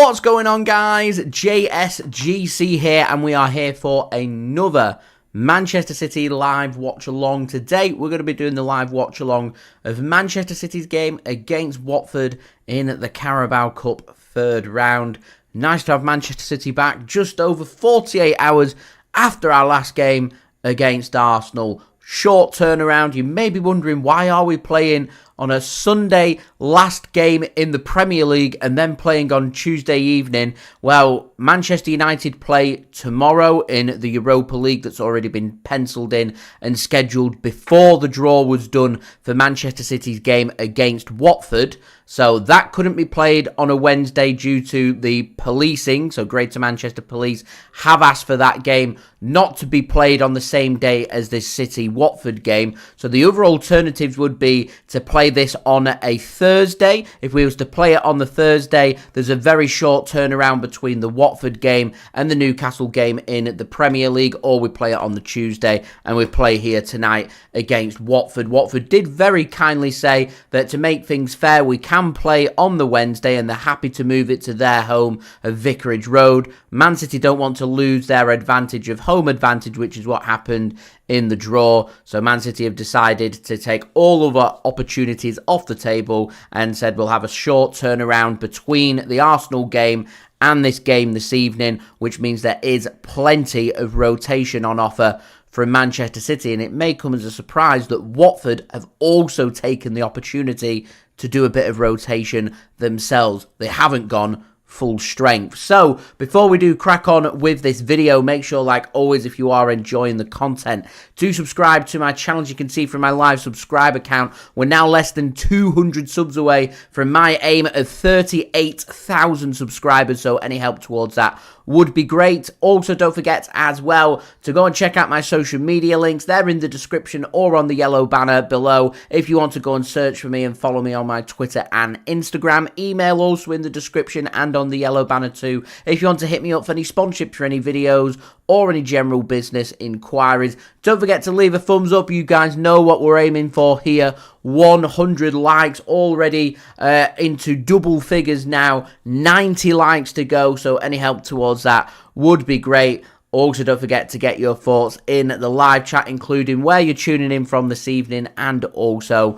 What's going on, guys? JSGC here, and we are here for another Manchester City live watch-along. Today, we're going to be doing the live watch-along of Manchester City's game against Watford in the Carabao Cup third round. Nice to have Manchester City back just over 48 hours after our last game against Arsenal. Short turnaround. You may be wondering, why are we playing on a Sunday last game in the Premier League and then playing on Tuesday evening? Well, Manchester United play tomorrow in the Europa League that's already been penciled in and scheduled before the draw was done for Manchester City's game against Watford. So that couldn't be played on a Wednesday due to the policing. So Greater Manchester Police have asked for that game not to be played on the same day as this City-Watford game. So the other alternatives would be to play this on a Thursday. If we was to play it on the Thursday, there's a very short turnaround between the Watford game and the Newcastle game in the Premier League, or we play it on the Tuesday and we play here tonight against Watford. Watford did very kindly say that to make things fair, we can play on the Wednesday, and they're happy to move it to their home of Vicarage Road. Man City don't want to lose their advantage of home advantage, which is what happened in the draw. So Man City have decided to take all other opportunities off the table and said we'll have a short turnaround between the Arsenal game and this game this evening, which means there is plenty of rotation on offer from Manchester City. And it may come as a surprise that Watford have also taken the opportunity to do a bit of rotation themselves. They haven't gone full strength. So before we do crack on with this video, make sure, like always, if you are enjoying the content, do subscribe to my channel. As you can see from my live subscriber count, we're now less than 200 subs away from my aim of 38,000 subscribers, so any help towards that would be great. Also, don't forget as well to go and check out my social media links. They're in the description or on the yellow banner below if you want to go and search for me and follow me on my Twitter and Instagram. Email also in the description and on the yellow banner too if you want to hit me up for any sponsorship for any videos or any general business inquiries. Don't forget to leave a thumbs up. You guys know what we're aiming for here. 100 likes already into double figures now. 90 likes to go, so any help towards that would be great. Also, don't forget to get your thoughts in the live chat, including where you're tuning in from this evening and also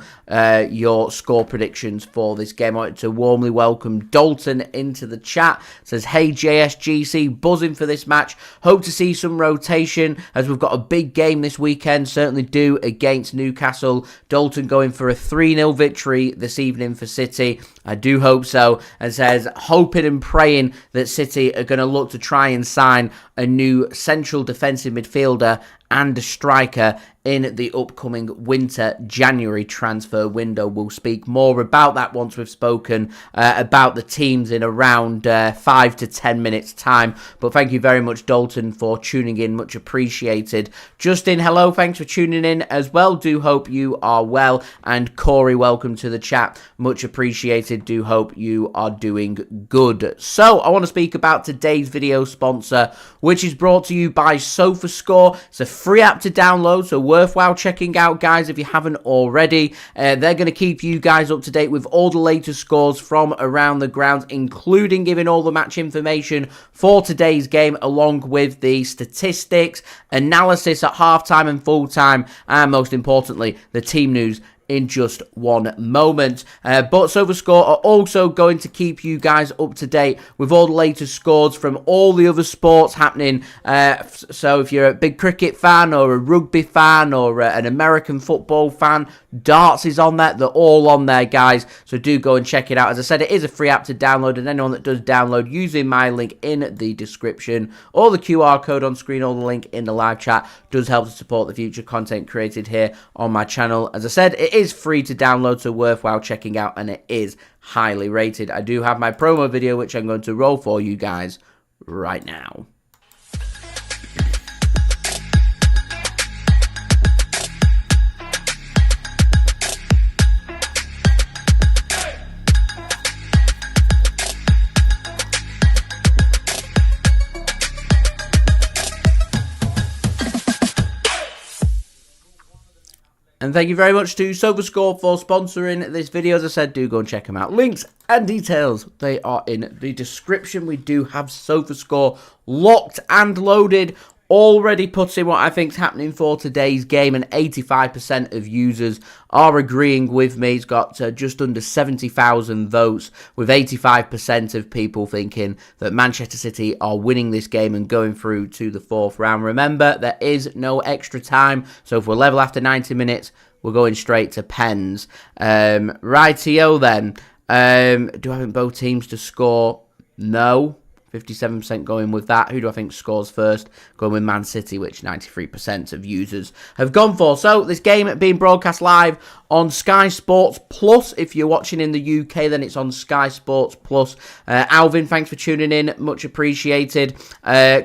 your score predictions for this game. I want to warmly welcome Dalton into the chat. It says, hey JSGC, buzzing for this match. Hope to see some rotation as we've got a big game this weekend. Certainly do against Newcastle. Dalton going for a 3-0 victory this evening for City. I do hope so. And says, hoping and praying that City are going to look to try and sign a new central defensive midfielder and a striker in the upcoming winter-January transfer window. We'll speak more about that once we've spoken about the teams in around 5 to 10 minutes time. But thank you very much, Dalton, for tuning in. Much appreciated. Justin, hello. Thanks for tuning in as well. Do hope you are well. And Corey, welcome to the chat. Much appreciated. Do hope you are doing good. So I want to speak about today's video sponsor, which is brought to you by SofaScore. It's a free app to download, so worthwhile checking out, guys, if you haven't already. They're going to keep you guys up to date with all the latest scores from around the grounds, including giving all the match information for today's game, along with the statistics, analysis at halftime and full-time, and most importantly, the team news in just one moment. But SofaScore are also going to keep you guys up to date with all the latest scores from all the other sports happening. So if you're a big cricket fan or a rugby fan or an American football fan, darts is on there. They're all on there, guys. So do go and check it out. As I said, it is a free app to download, and anyone that does download using my link in the description or the QR code on screen or the link in the live chat does help to support the future content created here on my channel. As I said, it is free to download, so worthwhile checking out, and it is highly rated. I do have my promo video, which I'm going to roll for you guys right now. And thank you very much to SofaScore for sponsoring this video. As I said, do go and check them out. Links and details, they are in the description. We do have SofaScore locked and loaded, already put in what I think is happening for today's game, and 85% of users are agreeing with me. He's got just under 70,000 votes, with 85% of people thinking that Manchester City are winning this game and going through to the fourth round. Remember, there is no extra time, so if we're level after 90 minutes, we're going straight to pens. Rightio then. Do I think both teams to score? No. 57% going with that. Who do I think scores first? Going with Man City, which 93% of users have gone for. So this game being broadcast live on Sky Sports Plus. If you're watching in the UK, then it's on Sky Sports Plus. Alvin, thanks for tuning in. Much appreciated.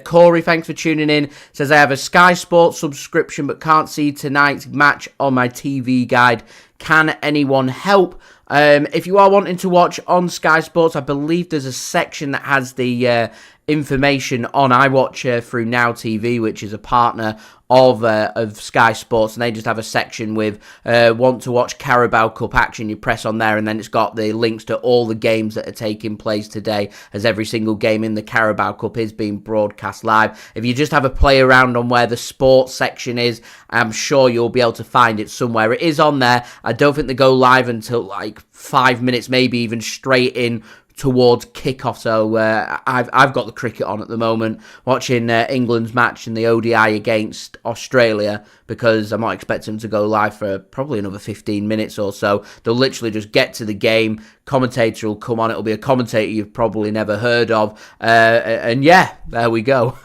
Corey, thanks for tuning in. Says, I have a Sky Sports subscription but can't see tonight's match on my TV guide. Can anyone help? If you are wanting to watch on Sky Sports, I believe there's a section that has the information on. I watch through Now TV, which is a partner of Sky Sports, and they just have a section with want to watch Carabao Cup action. You press on there, and then it's got the links to all the games that are taking place today, as every single game in the Carabao Cup is being broadcast live. If you just have a play around on where the sports section is, I'm sure you'll be able to find it somewhere. It is on there. I don't think they go live until like 5 minutes, maybe even straight in towards kickoff. So I've got the cricket on at the moment, watching England's match in the ODI against Australia, because I'm not expecting them to go live for probably another 15 minutes or so. They'll literally just get to the game, commentator will come on, it'll be a commentator you've probably never heard of, and yeah, there we go.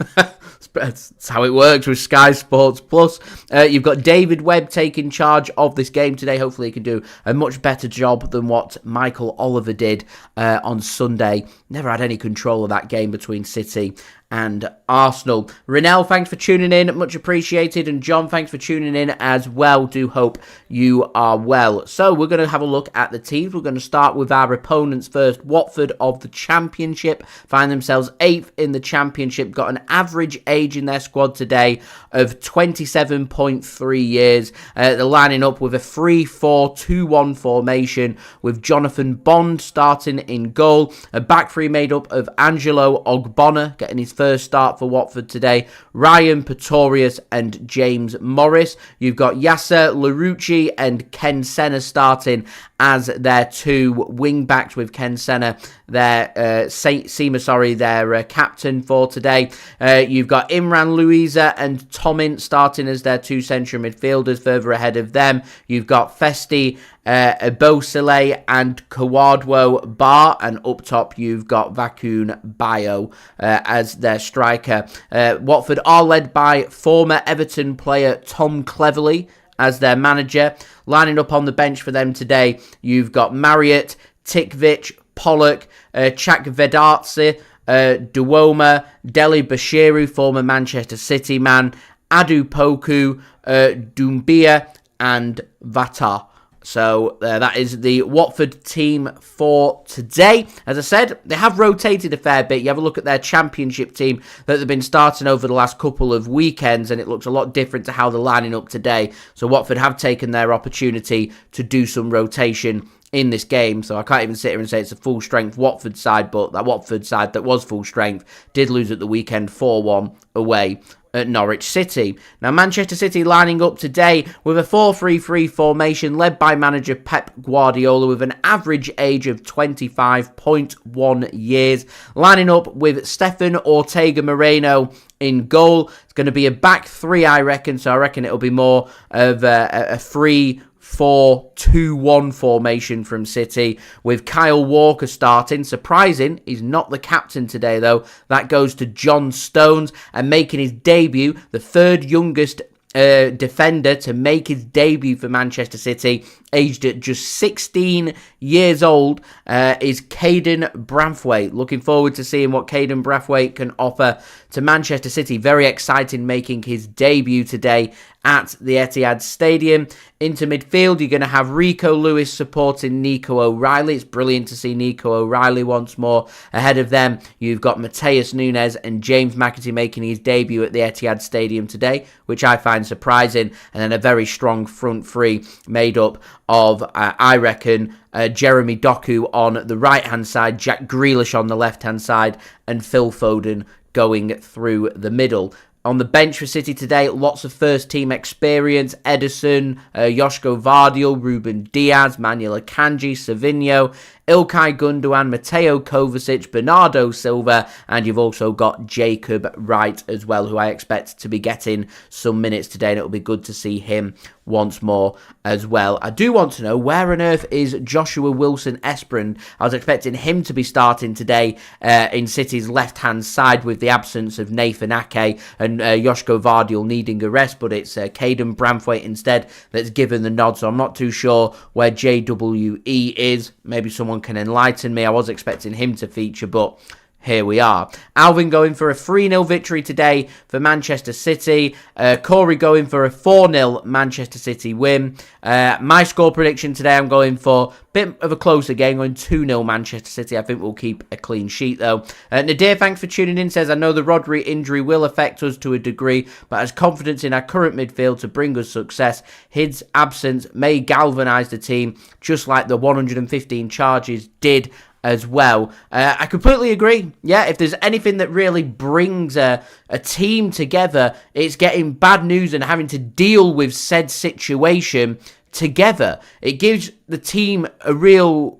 That's how it works with Sky Sports Plus. You've got David Webb taking charge of this game today. Hopefully he can do a much better job than what Michael Oliver did on Sunday. Never had any control of that game between City and Arsenal. Renell, thanks for tuning in, much appreciated. And John, thanks for tuning in as well. Do hope you are well. So we're going to have a look at the teams. We're going to start with our opponents first. Watford of the Championship find themselves 8th in the Championship. Got an average age in their squad today of 27.3 years. They're lining up with a 3-4-2-1 formation, with Jonathan Bond starting in goal. A back three made up of Angelo Ogbonna getting his first start for Watford today, Ryan Pretorius and James Morris. You've got Yasser Larouci and Ken Senna starting as their two wing backs, with Ken Senna their their captain for today. You've got Imran Louisa and Tom Ince starting as their two central midfielders. Further ahead of them, you've got Festi Ebosile and Kawadwo Bar, and up top you've got Vakun Bayo as their striker. Watford are led by former Everton player Tom Cleverley as their manager. Lining up on the bench for them today, you've got Marriott, Tikvich, Pollock, Chakvedartse, Duwoma, Deli Bashiru, former Manchester City man, Adu Poku, Doumbia, and Vatar. So that is the Watford team for today. As I said, they have rotated a fair bit. You have a look at their Championship team that they've been starting over the last couple of weekends, and it looks a lot different to how they're lining up today. So Watford have taken their opportunity to do some rotation in this game. So I can't even sit here and say it's a full strength Watford side, but that Watford side that was full strength did lose at the weekend 4-1 away at Norwich City. Now Manchester City lining up today with a 4-3-3 formation led by manager Pep Guardiola, with an average age of 25.1 years. Lining up with Stefan Ortega-Moreno in goal. It's going to be a back three, I reckon. So I reckon it'll be more of a 3-4-2-1 formation from City, with Kyle Walker starting. Surprising, he's not the captain today though. That goes to John Stones, and making his debut, the third youngest defender to make his debut for Manchester City, aged at just 16 years old, is Caden Braithwaite. Looking forward to seeing what Caden Braithwaite can offer to Manchester City. Very exciting, making his debut today at the Etihad Stadium. Into midfield, you're going to have Rico Lewis supporting Nico O'Reilly. It's brilliant to see Nico O'Reilly once more. Ahead of them, you've got Matheus Nunes and James McAtee making his debut at the Etihad Stadium today, which I find surprising. And then a very strong front three made up of, I reckon, Jeremy Doku on the right-hand side, Jack Grealish on the left-hand side, and Phil Foden going through the middle. On the bench for City today, lots of first-team experience. Ederson, Josko Gvardiol, Ruben Dias, Manuel Akanji, Savinho, Ilkay Gundogan, Mateo Kovacic, Bernardo Silva, and you've also got Jacob Wright as well, who I expect to be getting some minutes today, and it'll be good to see him once more as well. I do want to know, where on earth is Joshua Wilson-Esbrand? I was expecting him to be starting today in City's left-hand side with the absence of Nathan Ake and Josko Gvardiol needing a rest, but it's Caden Braithwaite instead that's given the nod, so I'm not too sure where JWE is. Maybe someone can enlighten me. I was expecting him to feature, but here we are. Alvin going for a 3-0 victory today for Manchester City. Corey going for a 4-0 Manchester City win. My score prediction today, I'm going for a bit of a closer game, going 2-0 Manchester City. I think we'll keep a clean sheet though. Nadir, thanks for tuning in, says, I know the Rodri injury will affect us to a degree, but has confidence in our current midfield to bring us success. His absence may galvanise the team, just like the 115 charges did as well. I completely agree. Yeah, if there's anything that really brings a team together, it's getting bad news and having to deal with said situation together. It gives the team a real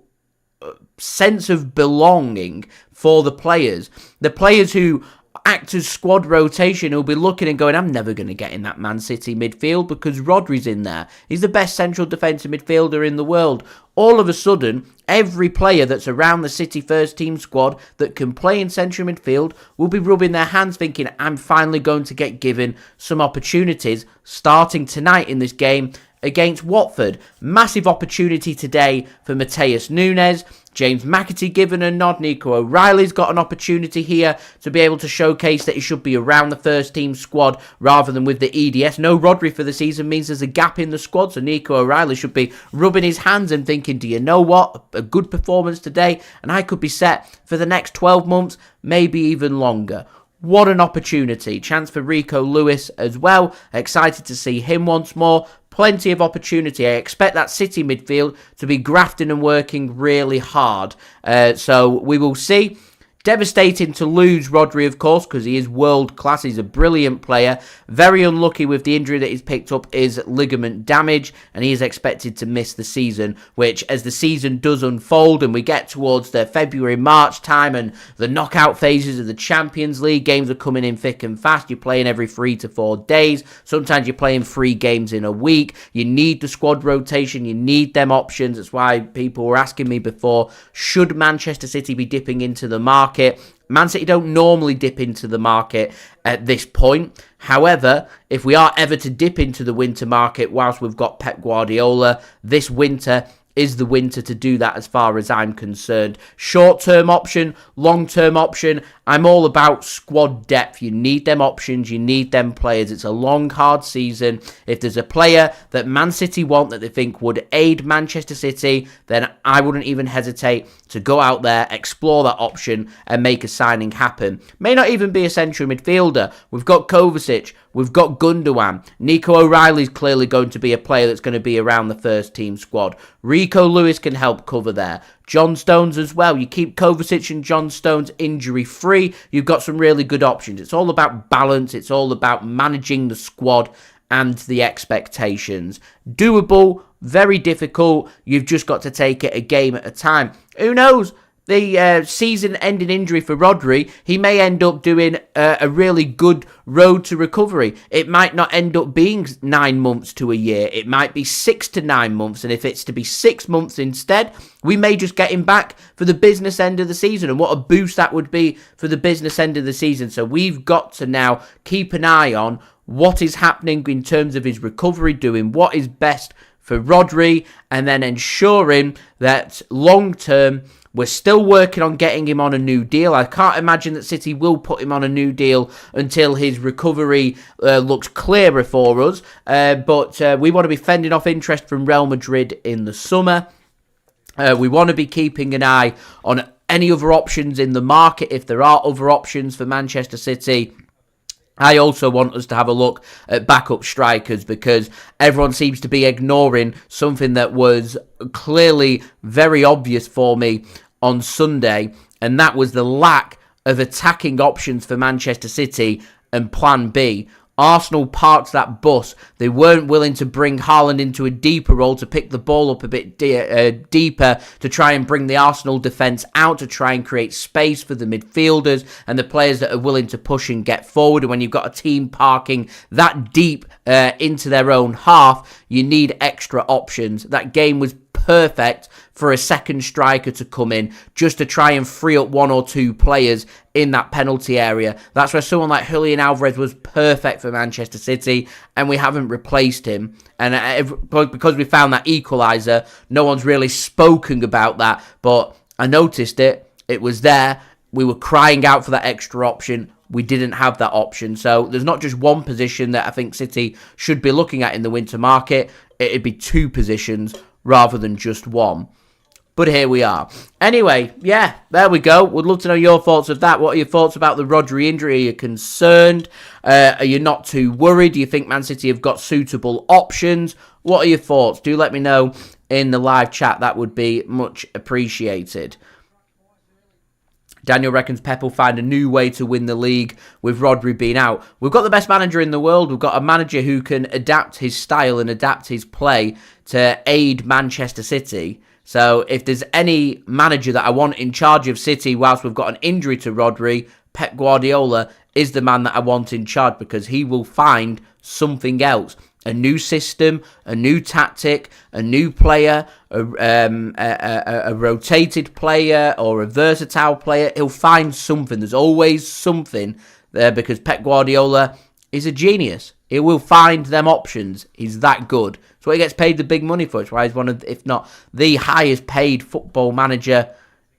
sense of belonging for the players. The players who act as squad rotation will be looking and going, I'm never going to get in that Man City midfield because Rodri's in there. He's the best central defensive midfielder in the world. All of a sudden, every player that's around the City first team squad that can play in central midfield will be rubbing their hands thinking, I'm finally going to get given some opportunities starting tonight in this game against Watford. Massive opportunity today for Matheus Nunes. James McAtee given a nod. Nico O'Reilly's got an opportunity here to be able to showcase that he should be around the first team squad rather than with the EDS. No Rodri for the season means there's a gap in the squad, so Nico O'Reilly should be rubbing his hands and thinking, do you know what? A good performance today and I could be set for the next 12 months, maybe even longer. What an opportunity. Chance for Rico Lewis as well. Excited to see him once more. Plenty of opportunity. I expect that City midfield to be grafting and working really hard. So we will see. Devastating to lose Rodri, of course, because he is world class. He's a brilliant player. Very unlucky with the injury that he's picked up is ligament damage, and he is expected to miss the season, which as the season does unfold and we get towards the February-March time and the knockout phases of the Champions League, games are coming in thick and fast. You're playing every 3 to 4 days. Sometimes you're playing 3 games in a week. You need the squad rotation. You need them options. That's why people were asking me before, should Manchester City be dipping into the market? Man City don't normally dip into the market at this point. However, if we are ever to dip into the winter market whilst we've got Pep Guardiola, this winter is the winter to do that as far as I'm concerned. Short-term option, long-term option. I'm all about squad depth. You need them options. You need them players. It's a long, hard season. If there's a player that Man City want that they think would aid Manchester City, then I wouldn't even hesitate to go out there, explore that option and make a signing happen. May not even be a central midfielder. We've got Kovacic. We've got Gundogan. Nico O'Reilly's clearly going to be a player that's going to be around the first team squad. Rico Lewis can help cover there. John Stones as well. You keep Kovacic and John Stones injury free. You've got some really good options. It's all about balance. It's all about managing the squad and the expectations. Doable, very difficult. You've just got to take it a game at a time. Who knows? The season-ending injury for Rodri, he may end up doing a really good road to recovery. It might not end up being 9 months to a year. It might be 6 to 9 months. And if it's to be 6 months instead, we may just get him back for the business end of the season. And what a boost that would be for the business end of the season. So we've got to now keep an eye on what is happening in terms of his recovery, doing what is best for Rodri, and then ensuring that long-term we're still working on getting him on a new deal. I can't imagine that City will put him on a new deal until his recovery looks clearer for us. But we want to be fending off interest from Real Madrid in the summer. We want to be keeping an eye on any other options in the market, if there are other options for Manchester City. I also want us to have a look at backup strikers, because everyone seems to be ignoring something that was clearly very obvious for me on Sunday, and that was the lack of attacking options for Manchester City and Plan B. Arsenal parked that bus. They weren't willing to bring Haaland into a deeper role, to pick the ball up a bit deeper, to try and bring the Arsenal defence out, to try and create space for the midfielders and the players that are willing to push and get forward. And when you've got a team parking that deep into their own half, you need extra options. That game was perfect for a second striker to come in, just to try and free up one or two players in that penalty area. That's where someone like Julian Alvarez was perfect for Manchester City, and we haven't replaced him. And because we found that equaliser, no one's really spoken about that, but I noticed it. It was there. We were crying out for that extra option. We didn't have that option. So there's not just one position that I think City should be looking at in the winter market. It'd be two positions rather than just one. But here we are. Anyway, yeah, there we go. Would love to know your thoughts of that. What are your thoughts about the Rodri injury? Are you concerned? Are you not too worried? Do you think Man City have got suitable options? What are your thoughts? Do let me know in the live chat. That would be much appreciated. Daniel reckons Pep will find a new way to win the league with Rodri being out. We've got the best manager in the world. We've got a manager who can adapt his style and adapt his play to aid Manchester City. So if there's any manager that I want in charge of City whilst we've got an injury to Rodri, Pep Guardiola is the man that I want in charge, because he will find something else. A new system, a new tactic, a new player, a rotated player or a versatile player. He'll find something. There's always something there, because Pep Guardiola is a genius. He will find them options. He's that good. It's what he gets paid the big money for. It's why he's one of, if not the highest paid football manager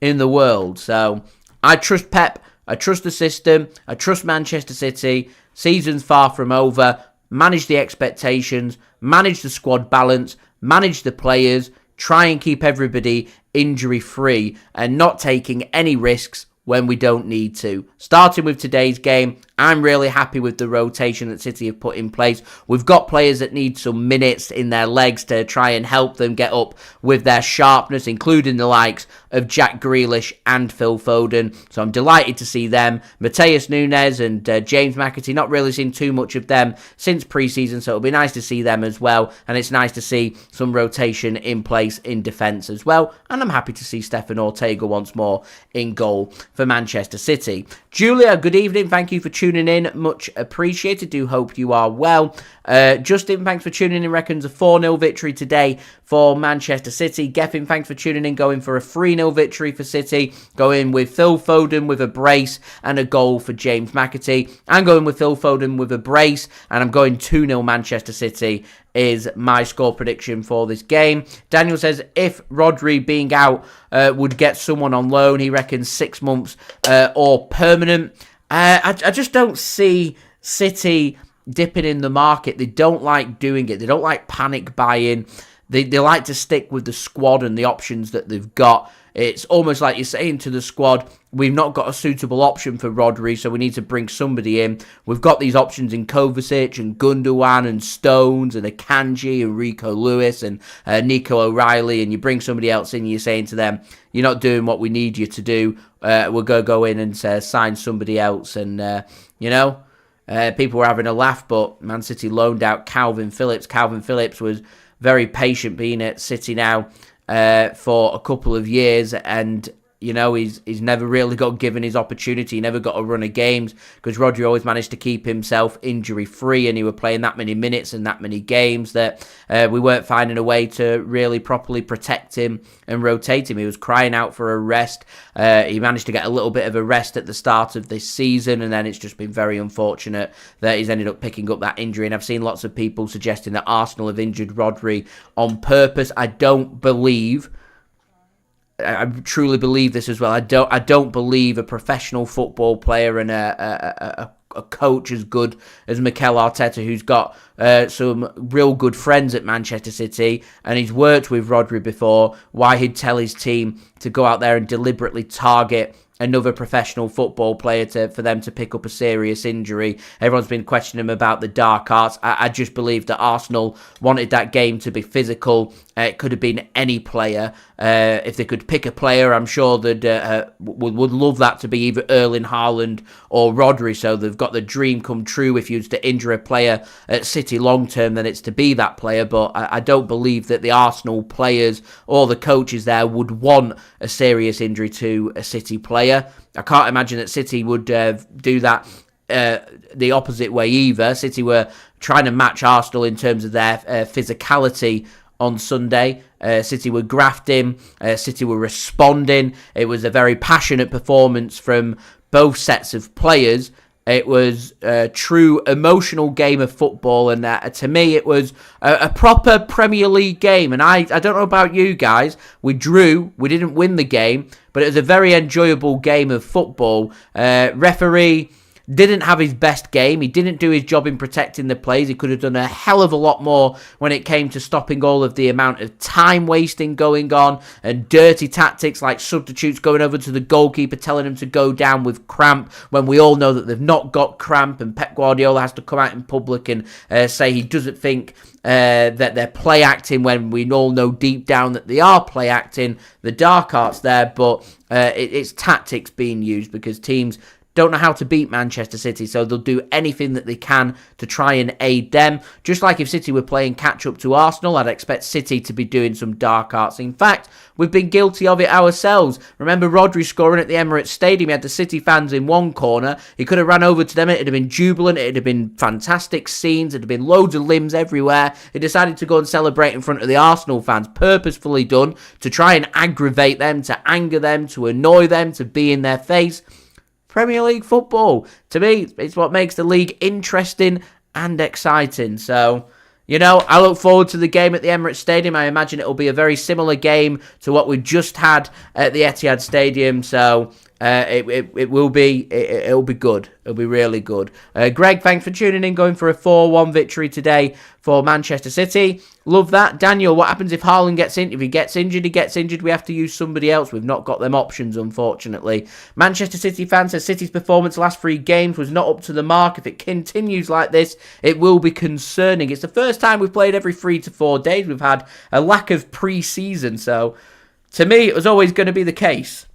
in the world. So I trust Pep. I trust the system. I trust Manchester City. Season's far from over. Manage the expectations. Manage the squad balance. Manage the players. Try and keep everybody injury free and not taking any risks when we don't need to. Starting with today's game, I'm really happy with the rotation that City have put in place. We've got players that need some minutes in their legs to try and help them get up with their sharpness, including the likes of Jack Grealish and Phil Foden. So I'm delighted to see them. Matheus Nunes and James McAtee, not really seen too much of them since pre-season, so it'll be nice to see them as well. And it's nice to see some rotation in place in defence as well. And I'm happy to see Stefan Ortega once more in goal for Manchester City. Julia, good evening. Thank you for tuning in. Much appreciated. Do hope you are well. Justin, thanks for tuning in. Reckons a 4-0 victory today for Manchester City. Geffin, thanks for tuning in. Going for a 3-0 victory for City. Going with Phil Foden with a brace and a goal for James McAtee. I'm going with Phil Foden with a brace, and I'm going 2-0 Manchester City is my score prediction for this game. Daniel says if Rodri being out would get someone on loan, he reckons 6 months or permanent. I just don't see City dipping in the market. They don't like doing it. They don't like panic buying. They like to stick with the squad and the options that they've got. It's almost like you're saying to the squad, we've not got a suitable option for Rodri, so we need to bring somebody in. We've got these options in Kovacic and Gundogan and Stones and Akanji and Rico Lewis and Nico O'Reilly, and you bring somebody else in, you're saying to them, you're not doing what we need you to do. We're going to go in and sign somebody else. And, people were having a laugh, but Man City loaned out Calvin Phillips. Calvin Phillips was very patient being at City now for a couple of years, and You know, he's never really got given his opportunity. He never got a run of games because Rodri always managed to keep himself injury-free, and he were playing that many minutes and that many games that we weren't finding a way to really properly protect him and rotate him. He was crying out for a rest. He managed to get a little bit of a rest at the start of this season, and then it's just been very unfortunate that he's ended up picking up that injury. And I've seen lots of people suggesting that Arsenal have injured Rodri on purpose. I truly believe this as well. I don't believe a professional football player and a coach as good as Mikel Arteta, who's got some real good friends at Manchester City, and he's worked with Rodri before, why he'd tell his team to go out there and deliberately target another professional football player for them to pick up a serious injury. Everyone's been questioning him about the dark arts. I just believe that Arsenal wanted that game to be physical. It could have been any player. If they could pick a player, I'm sure that would love that to be either Erling Haaland or Rodri. So they've got the dream come true. If you was to injure a player at City long term, then it's to be that player. But I don't believe that the Arsenal players or the coaches there would want a serious injury to a City player. I can't imagine that City would do that the opposite way either. City were trying to match Arsenal in terms of their physicality on Sunday. City were grafting, City were responding. It was a very passionate performance from both sets of players. It was a true emotional game of football, and to me it was a proper Premier League game. And I don't know about you guys, we drew, we didn't win the game, but it was a very enjoyable game of football. Referee didn't have his best game. He didn't do his job in protecting the plays. He could have done a hell of a lot more when it came to stopping all of the amount of time wasting going on and dirty tactics like substitutes going over to the goalkeeper telling him to go down with cramp when we all know that they've not got cramp, and Pep Guardiola has to come out in public and say he doesn't think that they're play acting when we all know deep down that they are play acting. The dark arts there, but it's tactics being used because teams don't know how to beat Manchester City, so they'll do anything that they can to try and aid them. Just like if City were playing catch-up to Arsenal, I'd expect City to be doing some dark arts. In fact, we've been guilty of it ourselves. Remember Rodri scoring at the Emirates Stadium? He had the City fans in one corner. He could have ran over to them. It would have been jubilant. It would have been fantastic scenes. It would have been loads of limbs everywhere. He decided to go and celebrate in front of the Arsenal fans, purposefully done, to try and aggravate them, to anger them, to annoy them, to be in their face. Premier League football, to me, it's what makes the league interesting and exciting. So, you know, I look forward to the game at the Emirates Stadium. I imagine it'll be a very similar game to what we just had at the Etihad Stadium. So, it'll be good. It'll be really good. Greg, thanks for tuning in, going for a 4-1 victory today for Manchester City. Love that. Daniel, what happens if Haaland gets in? If he gets injured, we have to use somebody else. We've not got them options, unfortunately. Manchester City fans says City's performance last 3 games was not up to the mark. If it continues like this, it will be concerning. It's the first time we've played every 3 to 4 days. We've had a lack of pre-season, so to me, it was always going to be the case.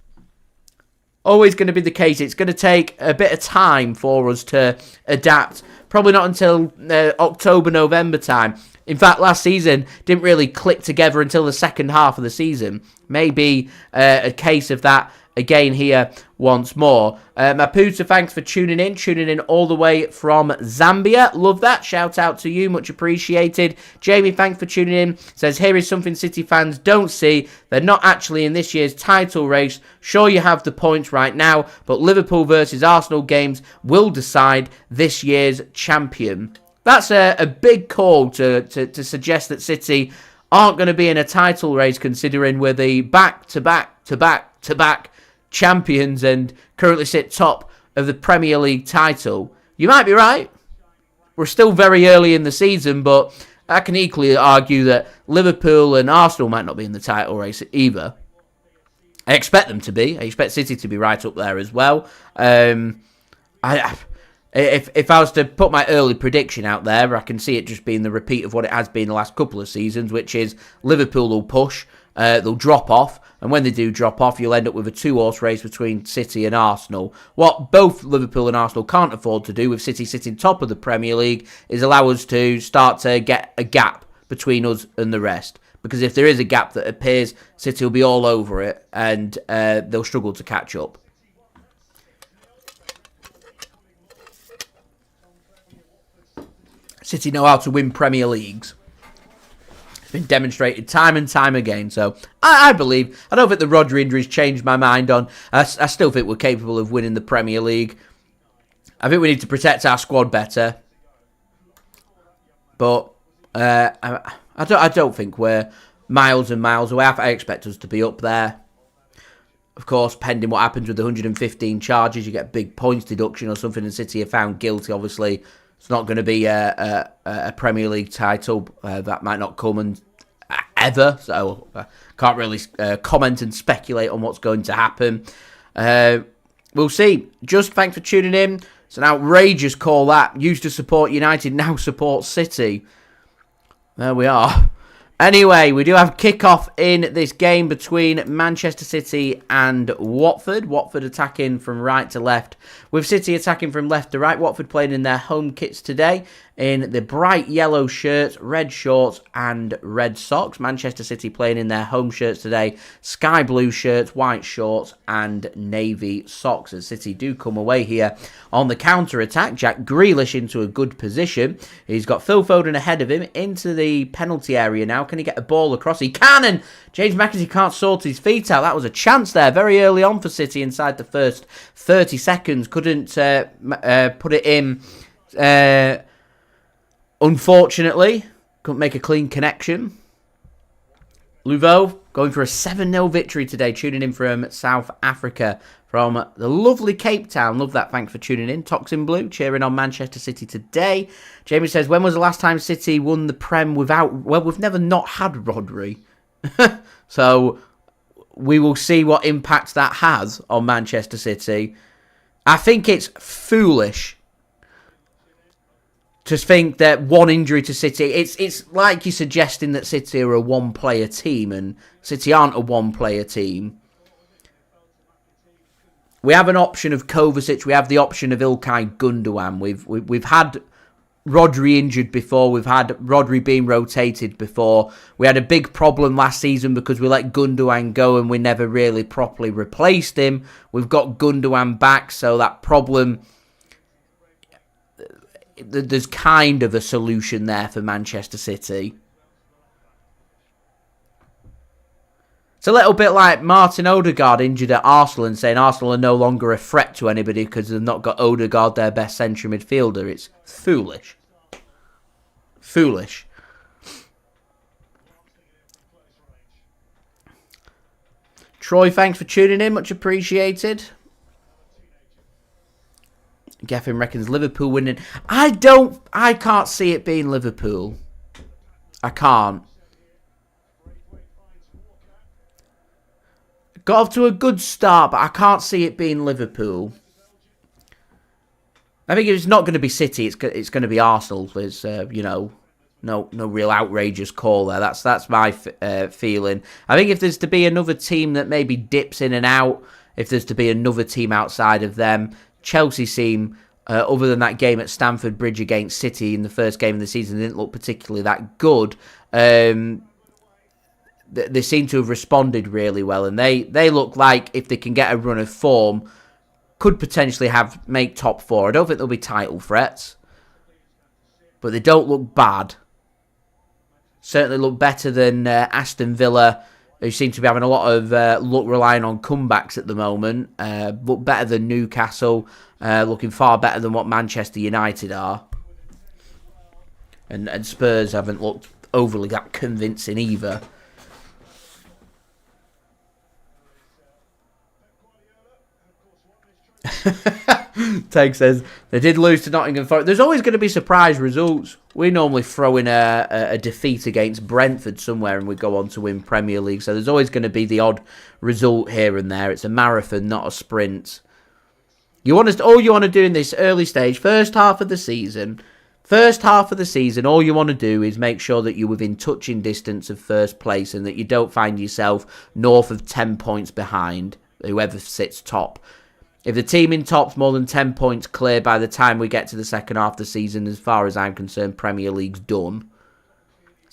Always going to be the case. It's going to take a bit of time for us to adapt. Probably not until October, November time. In fact, last season didn't really click together until the second half of the season. Maybe a case of that again here once more. Maputa, thanks for tuning in all the way from Zambia. Love that. Shout out to you. Much appreciated. Jamie, thanks for tuning in. Says, here is something City fans don't see. They're not actually in this year's title race. Sure, you have the points right now, but Liverpool versus Arsenal games will decide this year's champion. That's a big call to suggest that City aren't going to be in a title race, considering we're the back-to-back champions and currently sit top of the Premier League title. You might be right. We're still very early in the season, but I can equally argue that Liverpool and Arsenal might not be in the title race either. I expect them to be. I expect City to be right up there as well. If I was to put my early prediction out there, I can see it just being the repeat of what it has been the last couple of seasons, which is Liverpool will push, they'll drop off, and when they do drop off, you'll end up with a 2-horse race between City and Arsenal. What both Liverpool and Arsenal can't afford to do, with City sitting top of the Premier League, is allow us to start to get a gap between us and the rest. Because if there is a gap that appears, City will be all over it and they'll struggle to catch up. City know how to win Premier Leagues. It's been demonstrated time and time again. So I believe. I don't think the Rodri injuries changed my mind on. I still think we're capable of winning the Premier League. I think we need to protect our squad better. But I don't think we're miles and miles away. I expect us to be up there. Of course, pending what happens with the 115 charges, you get big points deduction or something, and City are found guilty. Obviously, it's not going to be a Premier League title. That might not come ever, so I can't really comment and speculate on what's going to happen. We'll see. Just thanks for tuning in. It's an outrageous call that. Used to support United, now supports City. There we are. Anyway, we do have kickoff in this game between Manchester City and Watford. Watford attacking from right to left, with City attacking from left to right. Watford playing in their home kits today in the bright yellow shirts, red shorts and red socks. Manchester City playing in their home shirts today, sky blue shirts, white shorts and navy socks. As City do come away here on the counter-attack. Jack Grealish into a good position. He's got Phil Foden ahead of him into the penalty area now. Can he get a ball across? He can, and James McAtee can't sort his feet out. That was a chance there very early on for City inside the first 30 seconds. Couldn't put it in, unfortunately. Couldn't make a clean connection. Luvo going for a 7-0 victory today, tuning in from South Africa, from the lovely Cape Town. Love that. Thanks for tuning in. Toxin Blue cheering on Manchester City today. Jamie says, when was the last time City won the Prem without... Well, we've never not had Rodri. So we will see what impact that has on Manchester City. I think it's foolish to think that one injury to City... It's like you're suggesting that City are a one-player team, and City aren't a one-player team. We have an option of Kovacic. We have the option of Ilkay Gundogan. We've had Rodri injured before. We've had Rodri being rotated before. We had a big problem last season because we let Gundogan go and we never really properly replaced him. We've got Gundogan back, so that problem... There's kind of a solution there for Manchester City. It's a little bit like Martin Odegaard injured at Arsenal and saying Arsenal are no longer a threat to anybody because they've not got Odegaard, their best central midfielder. It's foolish. Foolish. Troy, thanks for tuning in. Much appreciated. Geffin reckons Liverpool winning. I can't see it being Liverpool. I can't. Got off to a good start, but I can't see it being Liverpool. I think it's not going to be City. It's going to be Arsenal. There's, no real outrageous call there. That's my feeling. I think if there's to be another team that maybe dips in and out, if there's to be another team outside of them, Chelsea seem, other than that game at Stamford Bridge against City in the first game of the season, didn't look particularly that good. They seem to have responded really well, and they look like if they can get a run of form, could potentially make top four. I don't think they'll be title threats, but they don't look bad. Certainly look better than Aston Villa, who seem to be having a lot of luck relying on comebacks at the moment. Look better than Newcastle, looking far better than what Manchester United are. And Spurs haven't looked overly that convincing either. Tag says they did lose to Nottingham Forest. There's always going to be surprise results. We normally throw in a defeat against Brentford somewhere and we go on to win Premier League. So there's always going to be the odd result here and there. It's a marathon, not a sprint. All you want to do in this early stage, first half of the season, all you want to do is make sure that you're within touching distance of first place and that you don't find yourself north of 10 points behind whoever sits top. If the team in top's more than 10 points clear by the time we get to the second half of the season, as far as I'm concerned, Premier League's done.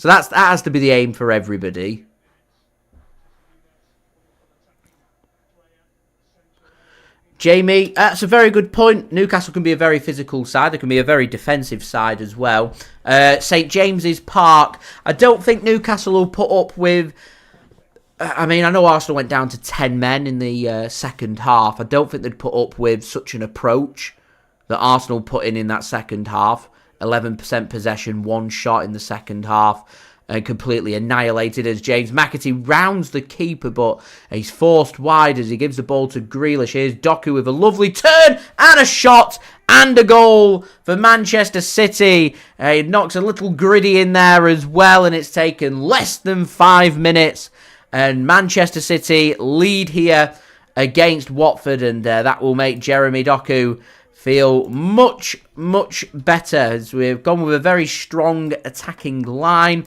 So that has to be the aim for everybody. Jamie, that's a very good point. Newcastle can be a very physical side. They can be a very defensive side as well. St James's Park, I don't think Newcastle will put up with... I mean, I know Arsenal went down to 10 men in the second half. I don't think they'd put up with such an approach that Arsenal put in that second half. 11% possession, 1 shot in the second half. Completely annihilated as James McAtee rounds the keeper, but he's forced wide as he gives the ball to Grealish. Here's Doku with a lovely turn and a shot and a goal for Manchester City. He knocks a little gritty in there as well, and it's taken less than 5 minutes. And Manchester City lead here against Watford, and that will make Jeremy Doku feel much, much better as we've gone with a very strong attacking line.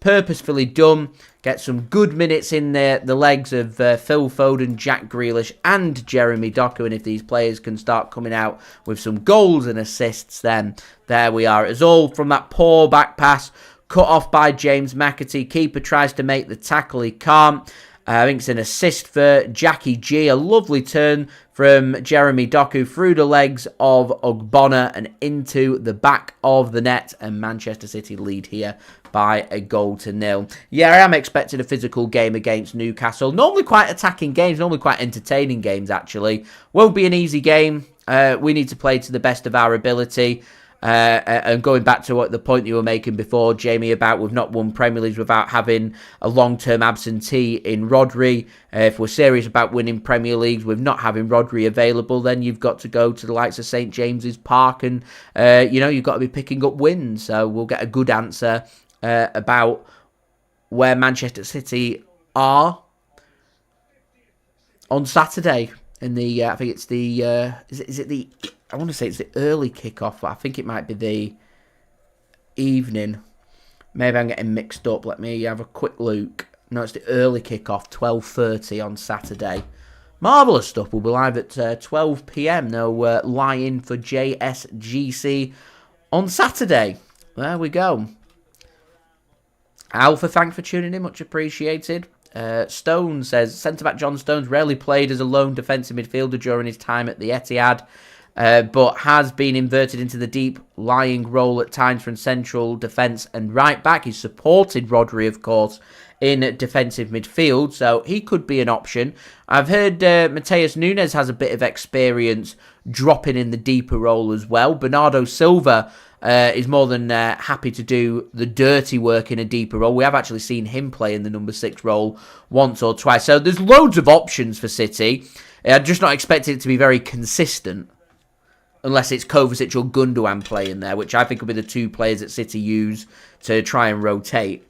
Purposefully done. Get some good minutes in there, the legs of Phil Foden, Jack Grealish and Jeremy Doku. And if these players can start coming out with some goals and assists, then there we are. It's all from that poor back pass, cut off by James McAtee. Keeper tries to make the tackle, he can't. I think it's an assist for Jackie G. A lovely turn from Jeremy Doku through the legs of Ogbonna and into the back of the net. And Manchester City lead here by 1-0. Yeah, I am expecting a physical game against Newcastle. Normally quite attacking games, normally quite entertaining games, actually. Won't be an easy game. We need to play to the best of our ability. And going back to what the point you were making before, Jamie, about we've not won Premier Leagues without having a long-term absentee in Rodri. If we're serious about winning Premier Leagues with not having Rodri available, then you've got to go to the likes of St James's Park and, you've got to be picking up wins. So we'll get a good answer about where Manchester City are on Saturday. In the, I think it's the, is it the... I want to say it's the early kickoff, but I think it might be the evening. Maybe I'm getting mixed up. Let me have a quick look. No, it's the early kickoff, 12:30 on Saturday. Marvellous stuff. We'll be live at 12 p.m. No lie-in for JSGC on Saturday. There we go. Alpha, thanks for tuning in. Much appreciated. Stone says, centre-back John Stones rarely played as a lone defensive midfielder during his time at the Etihad. But has been inverted into the deep lying role at times from central defence and right back. He's supported Rodri, of course, in defensive midfield, so he could be an option. I've heard Matheus Nunes has a bit of experience dropping in the deeper role as well. Bernardo Silva is more than happy to do the dirty work in a deeper role. We have actually seen him play in the number 6 role once or twice. So there's loads of options for City. I'm just not expecting it to be very consistent. Unless it's Kovacic or Gundogan playing there, which I think will be the 2 players that City use to try and rotate.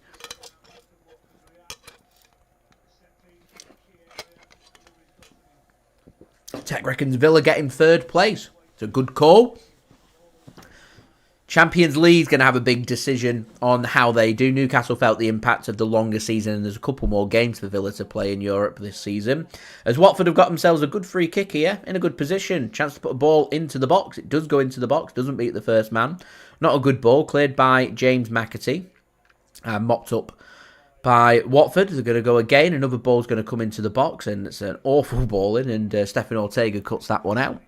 Tech reckons Villa getting 3rd place. It's a good call. Champions League's going to have a big decision on how they do. Newcastle felt the impact of the longer season, and there's a couple more games for Villa to play in Europe this season. As Watford have got themselves a good free kick here, in a good position. Chance to put a ball into the box. It does go into the box, doesn't beat the first man. Not a good ball, cleared by James McAtee. Mopped up by Watford. They're going to go again. Another ball's going to come into the box, and it's an awful ball in, and Stefan Ortega cuts that one out.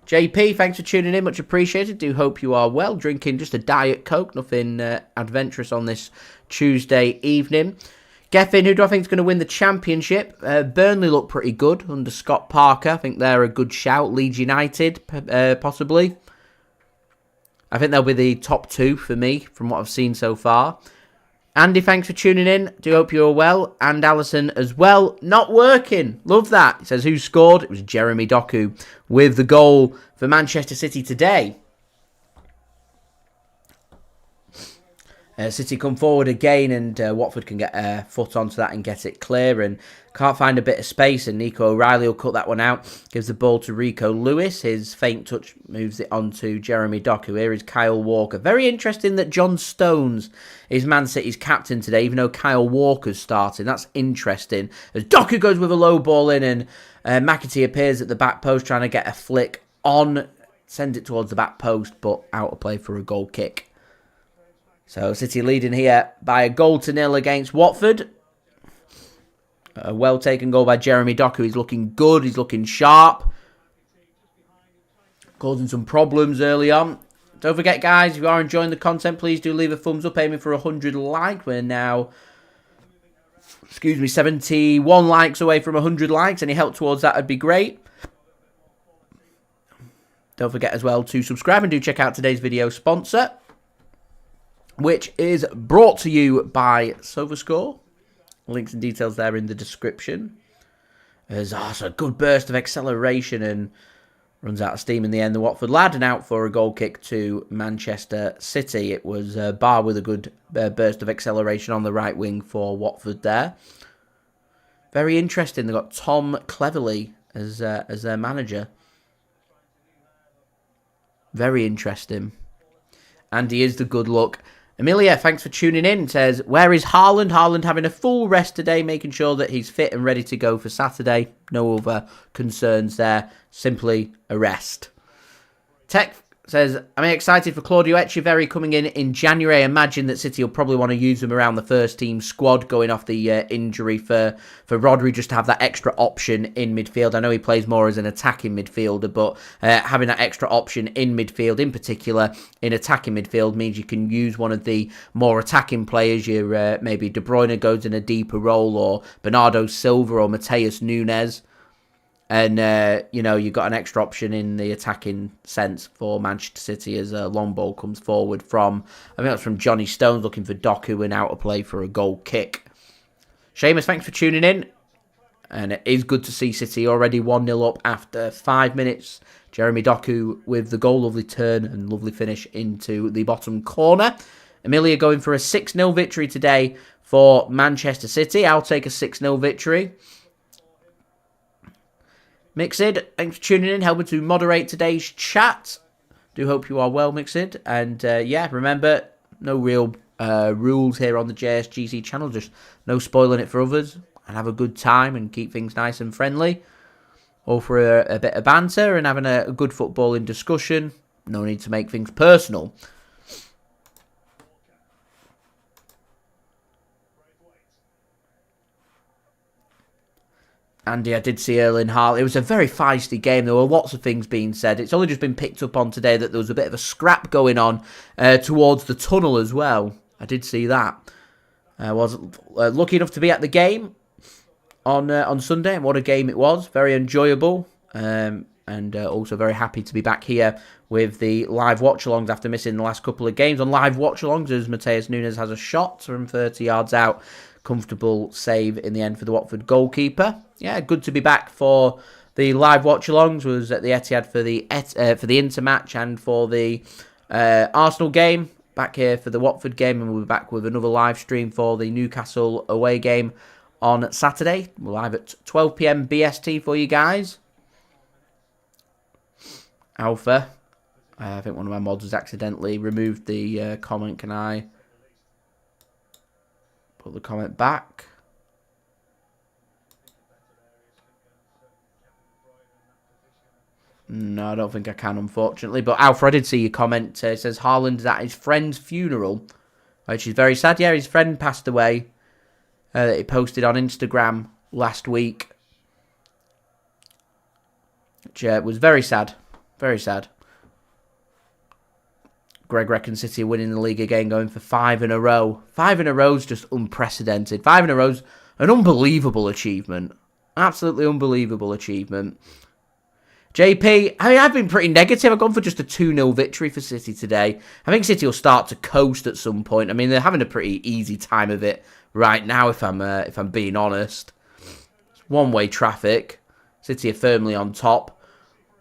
JP, thanks for tuning in. Much appreciated. Do hope you are well. Drinking just a Diet Coke. Nothing adventurous on this Tuesday evening. Geffin, who do I think is going to win the championship? Burnley look pretty good under Scott Parker. I think they're a good shout. Leeds United, possibly. I think they'll be the top 2 for me from what I've seen so far. Andy, thanks for tuning in. Do hope you're well. And Allison as well. Not working. Love that. He says, who scored? It was Jeremy Doku with the goal for Manchester City today. City come forward again, and Watford can get a foot onto that and get it clear, and can't find a bit of space, and Nico O'Reilly will cut that one out. Gives the ball to Rico Lewis. His feint touch moves it on to Jeremy Doku. Here is Kyle Walker. Very interesting that John Stones is Man City's captain today, even though Kyle Walker's starting. That's interesting. As Doku goes with a low ball in, and McAtee appears at the back post trying to get a flick on. Sends it towards the back post, but out of play for a goal kick. So City leading here by a 1-0 against Watford. A well-taken goal by Jeremy Doku. He's looking good. He's looking sharp. Causing some problems early on. Don't forget, guys, if you are enjoying the content, please do leave a thumbs up. Aiming for 100 likes. We're now, 71 likes away from 100 likes. Any help towards that would be great. Don't forget as well to subscribe and do check out today's video sponsor, which is brought to you by SofaScore. Links and details there in the description. There's also a good burst of acceleration and runs out of steam in the end. The Watford lad, and out for a goal kick to Manchester City. It was Bobb with a good burst of acceleration on the right wing for Watford there. Very interesting. They've got Tom Cleverley as their manager. Very interesting. And he is the good luck. Amelia, thanks for tuning in. Says, where is Haaland? Haaland having a full rest today, making sure that he's fit and ready to go for Saturday. No other concerns there. Simply a rest. Tech says, I'm excited for Claudio Echeverri coming in January. I imagine that City will probably want to use him around the first team squad, going off the injury for Rodri, just to have that extra option in midfield. I know he plays more as an attacking midfielder, but having that extra option in midfield, in particular in attacking midfield, means you can use one of the more attacking players. Your maybe De Bruyne goes in a deeper role, or Bernardo Silva or Matheus Nunes. And, you've got an extra option in the attacking sense for Manchester City as a long ball comes forward from, I think that's from Johnny Stones, looking for Doku and out of play for a goal kick. Seamus, thanks for tuning in. And it is good to see City already 1-0 up after 5 minutes. Jeremy Doku with the goal, lovely turn and lovely finish into the bottom corner. Amelia going for a 6-0 victory today for Manchester City. I'll take a 6-0 victory. Mixid, thanks for tuning in, helping to moderate today's chat. Do hope you are well, Mixid. And remember, no real rules here on the JSGC channel, just no spoiling it for others. And have a good time and keep things nice and friendly. All for a bit of banter and having a good footballing discussion. No need to make things personal. Andy, I did see Erling Haaland. It was a very feisty game. There were lots of things being said. It's only just been picked up on today that there was a bit of a scrap going on towards the tunnel as well. I did see that. I was lucky enough to be at the game on Sunday, and what a game it was. Very enjoyable. And also very happy to be back here with the live watch-alongs after missing the last couple of games. On live watch-alongs, as Matheus Nunes has a shot from 30 yards out. Comfortable save in the end for the Watford goalkeeper. Yeah, good to be back for the live watch-alongs. Was at the Etihad for the Ince match and for the Arsenal game. Back here for the Watford game, and we'll be back with another live stream for the Newcastle away game on Saturday. We're live at 12 PM BST for you guys. Alpha. I think one of my mods has accidentally removed the comment. Can I put the comment back? No, I don't think I can, unfortunately. But Alpha, I did see your comment. It says Haaland's at his friend's funeral, which is very sad. Yeah, his friend passed away. That he posted on Instagram last week, which was very sad. Very sad. Greg reckons City are winning the league again, going for 5 in a row. 5 in a row is just unprecedented. 5 in a row is an unbelievable achievement. Absolutely unbelievable achievement. JP, I've been pretty negative. I've gone for just a 2-0 victory for City today. I think City will start to coast at some point. I mean, they're having a pretty easy time of it right now, if I'm being honest. It's one-way traffic. City are firmly on top.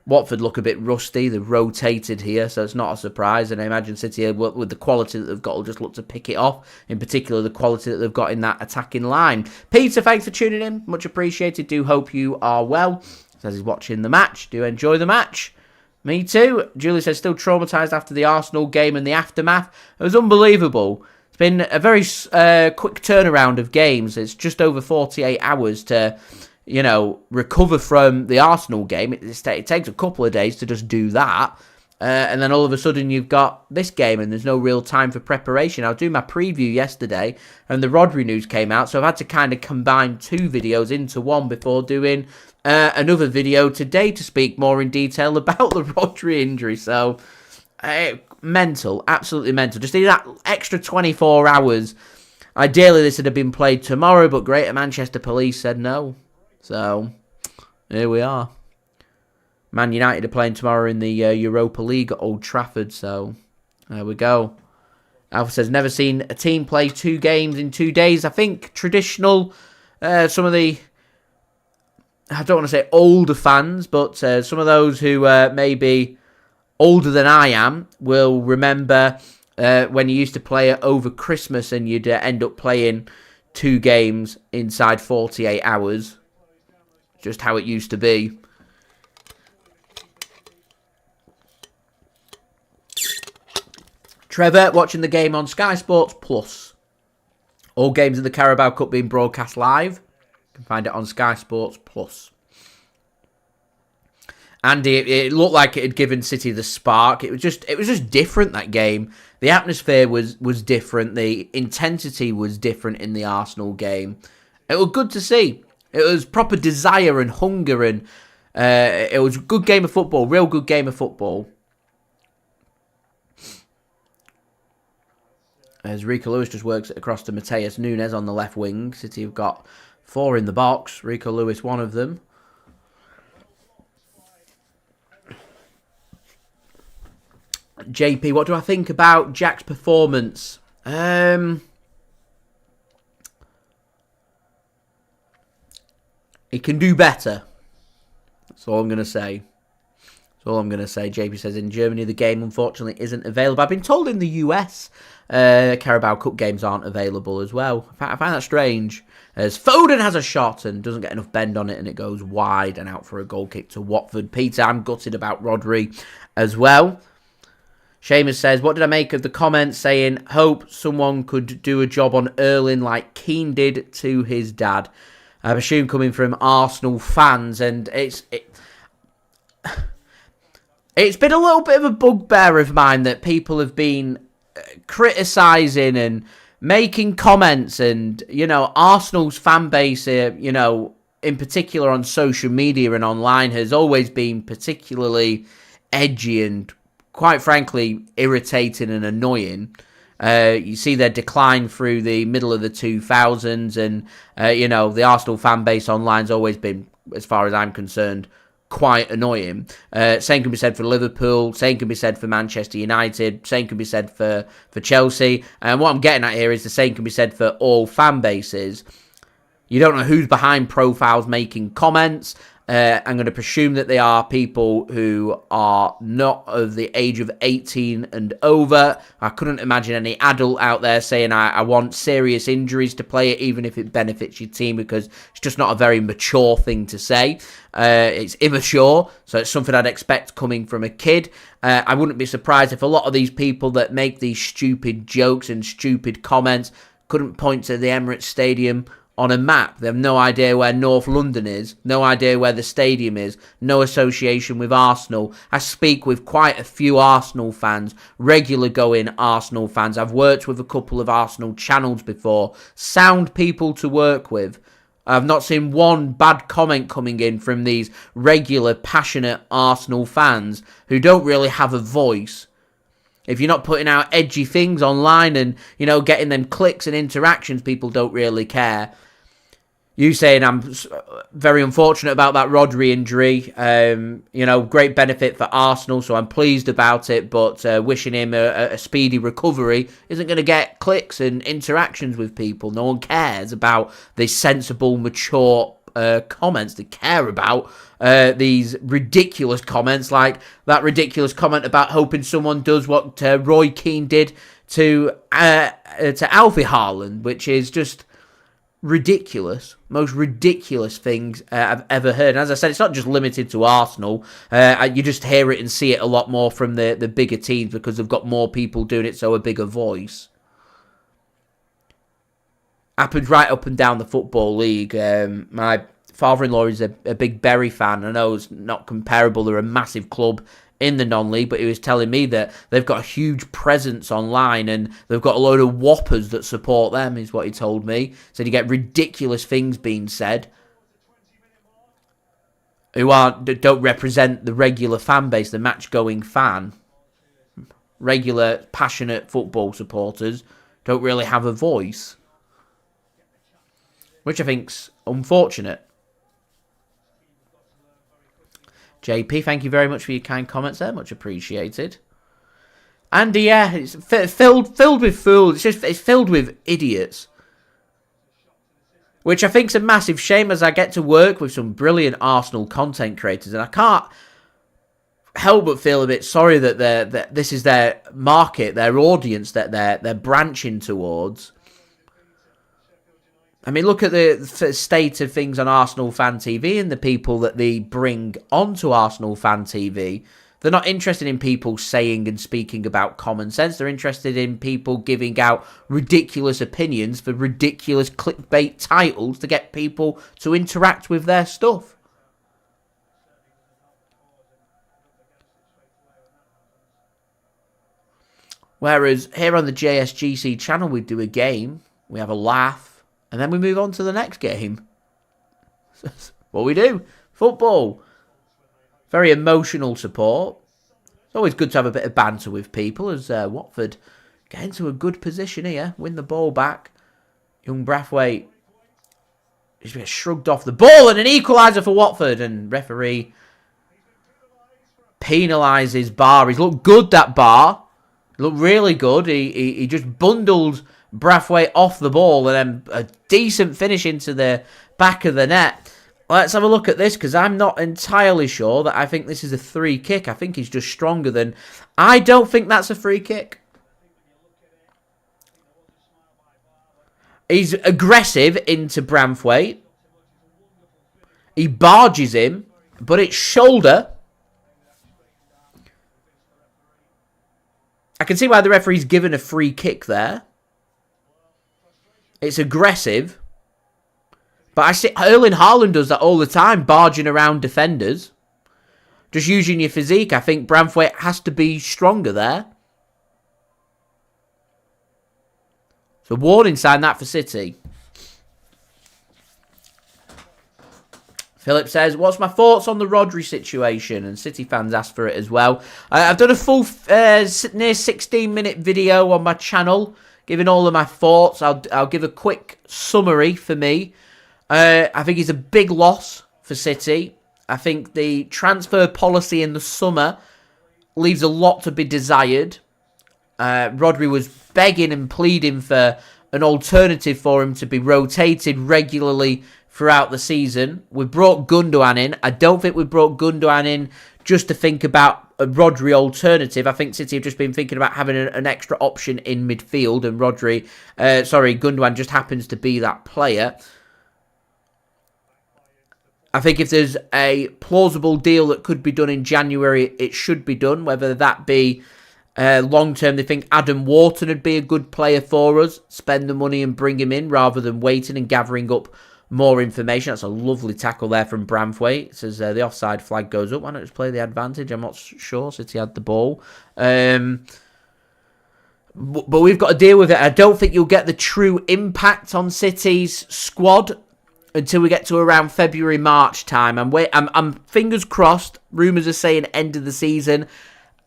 Watford look a bit rusty. They've rotated here, so it's not a surprise. And I imagine City, with the quality that they've got, will just look to pick it off. In particular, the quality that they've got in that attacking line. Peter, thanks for tuning in. Much appreciated. Do hope you are well. Says he's watching the match. Do enjoy the match. Me too. Julie says still traumatised after the Arsenal game and the aftermath. It was unbelievable. It's been a very quick turnaround of games. It's just over 48 hours to, recover from the Arsenal game. It takes a couple of days to just do that. And then all of a sudden you've got this game and there's no real time for preparation. I was doing my preview yesterday and the Rodri news came out, so I've had to kind of combine 2 videos into one before doing another video today to speak more in detail about the Rodri injury. So, mental, absolutely mental. Just need that extra 24 hours. Ideally this would have been played tomorrow, but Greater Manchester Police said no. So, here we are. Man United are playing tomorrow in the Europa League at Old Trafford, so there we go. Alpha says, never seen a team play 2 games in 2 days. I think traditional, some of the, I don't want to say older fans, but some of those who may be older than I am will remember when you used to play it over Christmas and you'd end up playing 2 games inside 48 hours. Just how it used to be. Trevor, watching the game on Sky Sports Plus. All games of the Carabao Cup being broadcast live. You can find it on Sky Sports Plus. Andy, it looked like it had given City the spark. It was just different, that game. The atmosphere was different. The intensity was different in the Arsenal game. It was good to see. It was proper desire and hunger, and it was a good game of football. Real good game of football. As Rico Lewis just works it across to Matheus Nunes on the left wing. City have got 4 in the box. Rico Lewis, one of them. JP, what do I think about Jack's performance? He can do better. That's all I'm going to say. That's all I'm going to say. JP says, in Germany, the game, unfortunately, isn't available. I've been told in the US, Carabao Cup games aren't available as well. I find that strange. As Foden has a shot and doesn't get enough bend on it, and it goes wide and out for a goal kick to Watford. Peter, I'm gutted about Rodri as well. Seamus says, what did I make of the comments saying, hope someone could do a job on Erling like Keane did to his dad? I assume coming from Arsenal fans, and it's been a little bit of a bugbear of mine that people have been criticising and making comments, and, you know, Arsenal's fan base, you know, in particular on social media and online has always been particularly edgy and, quite frankly, irritating and annoying. You see their decline through the middle of the 2000s, and, you know, the Arsenal fan base online's always been, as far as I'm concerned, quite annoying. Same can be said for Liverpool, same can be said for Manchester United, same can be said for Chelsea. And what I'm getting at here is the same can be said for all fan bases. You don't know who's behind profiles making comments. I'm going to presume that they are people who are not of the age of 18 and over. I couldn't imagine any adult out there saying, I want serious injuries to play it, even if it benefits your team, because it's just not a very mature thing to say. It's immature, so it's something I'd expect coming from a kid. I wouldn't be surprised if a lot of these people that make these stupid jokes and stupid comments couldn't point to the Emirates Stadium on a map. They have no idea where North London is, no idea where the stadium is, no association with Arsenal. I speak with quite a few Arsenal fans, regular going Arsenal fans. I've worked with a couple of Arsenal channels before. Sound people to work with. I've not seen one bad comment coming in from these regular, passionate Arsenal fans who don't really have a voice. If you're not putting out edgy things online and, you know, getting them clicks and interactions, people don't really care. You saying I'm very unfortunate about that Rodri injury. You know, great benefit for Arsenal, so I'm pleased about it, but wishing him a speedy recovery isn't going to get clicks and interactions with people. No one cares about the sensible, mature comments. They care about these ridiculous comments, like that ridiculous comment about hoping someone does what Roy Keane did to Alfie Haaland, which is just ridiculous. Most ridiculous things I've ever heard. And as I said, it's not just limited to Arsenal. You just hear it and see it a lot more from the bigger teams because they've got more people doing it, so a bigger voice. Happens right up and down the Football League. My father-in-law is a big Bury fan. I know it's not comparable. They're a massive club in the non-league, but he was telling me that they've got a huge presence online and they've got a load of whoppers that support them, is what he told me. Said you get ridiculous things being said who don't represent the regular fan base, the match-going fan. Regular, passionate football supporters don't really have a voice, which I think's unfortunate. JP, thank you very much for your kind comments there. Much appreciated. And yeah, it's filled with fools. It's filled with idiots. Which I think's a massive shame, as I get to work with some brilliant Arsenal content creators. And I can't help but feel a bit sorry that this is their market, their audience that they're branching towards. I mean, look at the state of things on Arsenal Fan TV and the people that they bring onto Arsenal Fan TV. They're not interested in people saying and speaking about common sense. They're interested in people giving out ridiculous opinions for ridiculous clickbait titles to get people to interact with their stuff. Whereas here on the JSGC channel, we do a game, we have a laugh, and then we move on to the next game. What we do. Football. Very emotional support. It's always good to have a bit of banter with people as Watford get into a good position here. Win the ball back. Young Brathwaite just gets shrugged off the ball and an equaliser for Watford. And referee penalises Bar. He's looked good, that Bar. He looked really good. He just bundled Brathwaite off the ball and then a decent finish into the back of the net. Let's have a look at this, because I'm not entirely sure that I think this is a free kick. I think he's just stronger than... I don't think that's a free kick. He's aggressive into Brathwaite. He barges him, but it's shoulder. I can see why the referee's given a free kick there. It's aggressive. But I see Erling Haaland does that all the time, barging around defenders. Just using your physique. I think Brathwaite has to be stronger there. So warning sign that for City. Philip says, what's my thoughts on the Rodri situation? And City fans ask for it as well. I've done a full near 16-minute video on my channel, giving all of my thoughts. I'll give a quick summary for me. I think it's a big loss for City. I think the transfer policy in the summer leaves a lot to be desired. Rodri was begging and pleading for an alternative for him to be rotated regularly throughout the season. We brought Gundogan in. I don't think we brought Gundogan in just to think about a Rodri alternative. I think City have just been thinking about having an extra option in midfield, and Gundogan just happens to be that player. I think if there's a plausible deal that could be done in January, it should be done. Whether that be long term, they think Adam Wharton would be a good player for us. Spend the money and bring him in rather than waiting and gathering up more information. That's a lovely tackle there from Brathwaite. It says the offside flag goes up. Why not just play the advantage? I'm not sure. City had the ball. But we've got to deal with it. I don't think you'll get the true impact on City's squad until we get to around February, March time. I'm fingers crossed. Rumours are saying end of the season.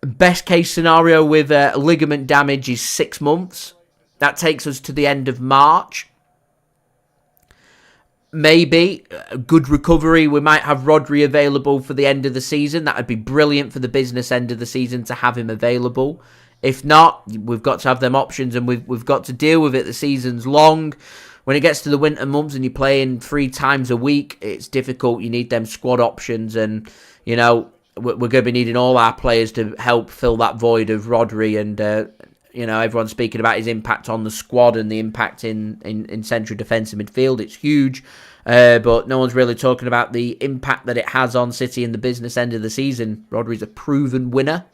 Best case scenario with ligament damage is 6 months. That takes us to the end of March. Maybe a good recovery. We might have Rodri available for the end of the season. That would be brilliant for the business end of the season to have him available. If not, we've got to have them options, and we've got to deal with it. The season's long. When it gets to the winter months and you're playing 3 times a week, it's difficult. You need them squad options, and we're going to be needing all our players to help fill that void of Rodri. And everyone's speaking about his impact on the squad and the impact in central defence and midfield. It's huge, but no one's really talking about the impact that it has on City in the business end of the season. Rodri's a proven winner.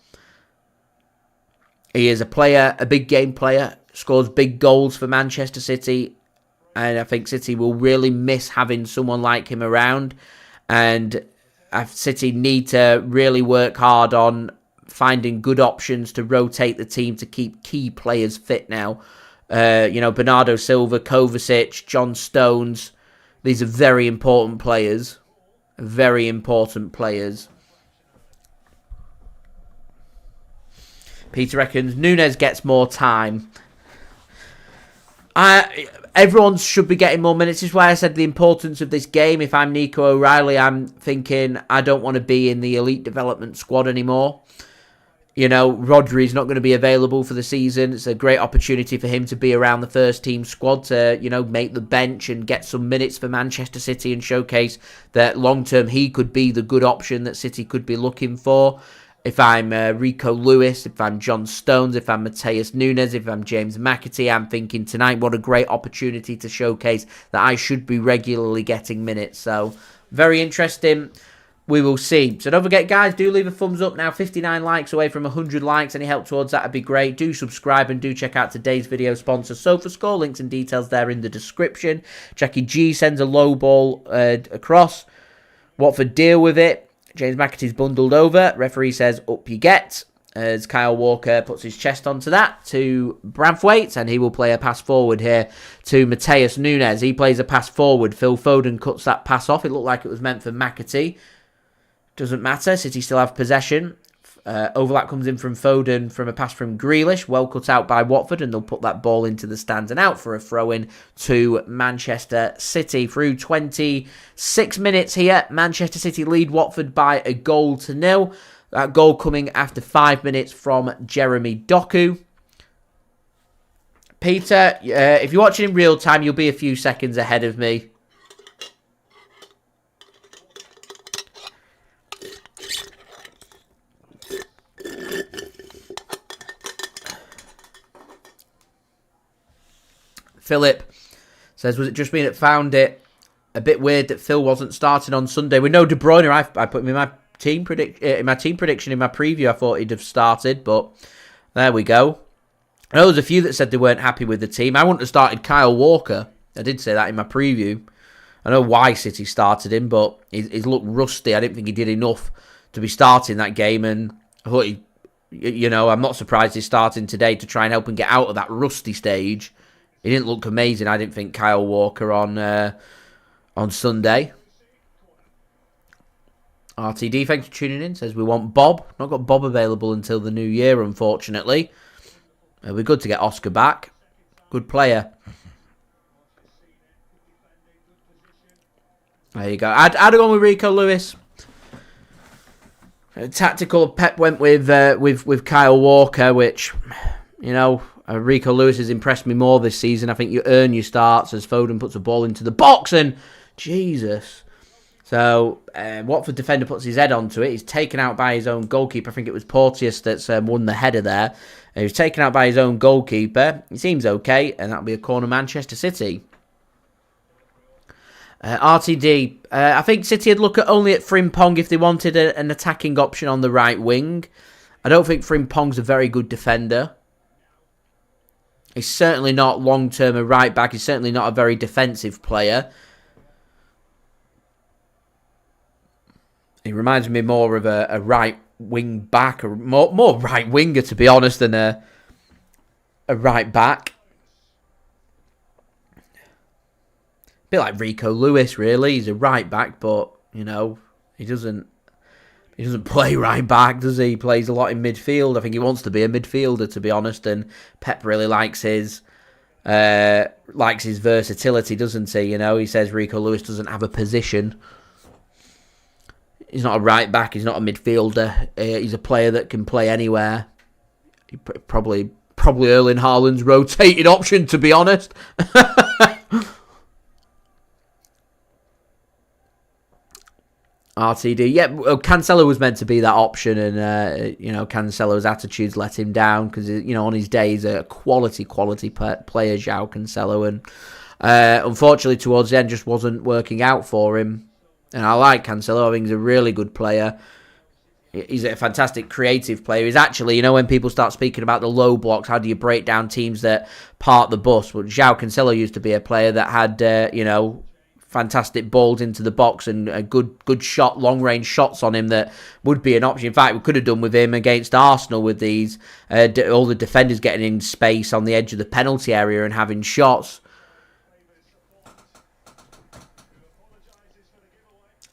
He is a big game player, scores big goals for Manchester City. And I think City will really miss having someone like him around. And City need to really work hard on finding good options to rotate the team to keep key players fit now. Bernardo Silva, Kovacic, John Stones. These are very important players. Very important players. Peter reckons Nunes gets more time. Everyone should be getting more minutes. This is why I said the importance of this game. If I'm Nico O'Reilly, I'm thinking I don't want to be in the elite development squad anymore. Rodri's not going to be available for the season. It's a great opportunity for him to be around the first team squad to, make the bench and get some minutes for Manchester City and showcase that long-term he could be the good option that City could be looking for. If I'm Rico Lewis, if I'm John Stones, if I'm Matheus Nunes, if I'm James McAtee, I'm thinking tonight, what a great opportunity to showcase that I should be regularly getting minutes. So, very interesting. We will see. So don't forget, guys, do leave a thumbs up now. 59 likes away from 100 likes. Any help towards that would be great. Do subscribe and do check out today's video sponsor, SofaScore. Links and details there in the description. Jackie G sends a low ball across. Watford deal with it. James McAtee's bundled over. Referee says, up you get. As Kyle Walker puts his chest onto that to Brathwaite, and he will play a pass forward here to Matheus Nunes. He plays a pass forward. Phil Foden cuts that pass off. It looked like it was meant for McAtee. Doesn't matter. City still have possession. Overlap comes in from Foden from a pass from Grealish. Well cut out by Watford, and they'll put that ball into the stands and out for a throw-in to Manchester City. Through 26 minutes here, Manchester City lead Watford by 1-0. That goal coming after 5 minutes from Jeremy Doku. Peter, if you're watching in real time, you'll be a few seconds ahead of me. Philip says, was it just me that found it a bit weird that Phil wasn't starting on Sunday? We know De Bruyne, I put him in my team prediction in my preview. I thought he'd have started, but there we go. I know there's a few that said they weren't happy with the team. I wouldn't have started Kyle Walker. I did say that in my preview. I know why City started him, but he's looked rusty. I didn't think he did enough to be starting that game, and I thought I'm not surprised he's starting today to try and help him get out of that rusty stage. He didn't look amazing, I didn't think, Kyle Walker on Sunday. RTD, thanks for tuning in. Says we want Bobb. Not got Bobb available until the new year, unfortunately. It'll be good to get Oscar back. Good player. There you go. I'd have gone with Rico Lewis. Tactical Pep went with Kyle Walker, which, Rico Lewis has impressed me more this season. I think you earn your starts as Foden puts a ball into the box and Jesus. So Watford defender puts his head onto it. He's taken out by his own goalkeeper. I think it was Porteous that's won the header there. He was taken out by his own goalkeeper. He seems okay, and that'll be a corner Manchester City. RTD, I think City would look only at Frimpong if they wanted an attacking option on the right wing. I don't think Frimpong's a very good defender. He's certainly not long-term a right back. He's certainly not a very defensive player. He reminds me more of a right wing back, or more right winger, to be honest, than a right back. A bit like Rico Lewis, really. He's a right back, but he doesn't play right back, does he? He plays a lot in midfield. I think he wants to be a midfielder, to be honest, and Pep really likes his versatility, doesn't he? He says Rico Lewis doesn't have a position. He's not a right back. He's not a midfielder. He's a player that can play anywhere. Probably Erling Haaland's rotated option, to be honest. RTD. Yeah, Cancelo was meant to be that option, and Cancelo's attitudes let him down because on his day he's a quality player, João Cancelo, and unfortunately towards the end just wasn't working out for him. And I like Cancelo. I think he's a really good player. He's a fantastic creative player. He's actually, when people start speaking about the low blocks, how do you break down teams that part the bus? Well, João Cancelo used to be a player that had, fantastic balls into the box and a good shot, long-range shots on him that would be an option. In fact, we could have done with him against Arsenal with these, all the defenders getting in space on the edge of the penalty area and having shots.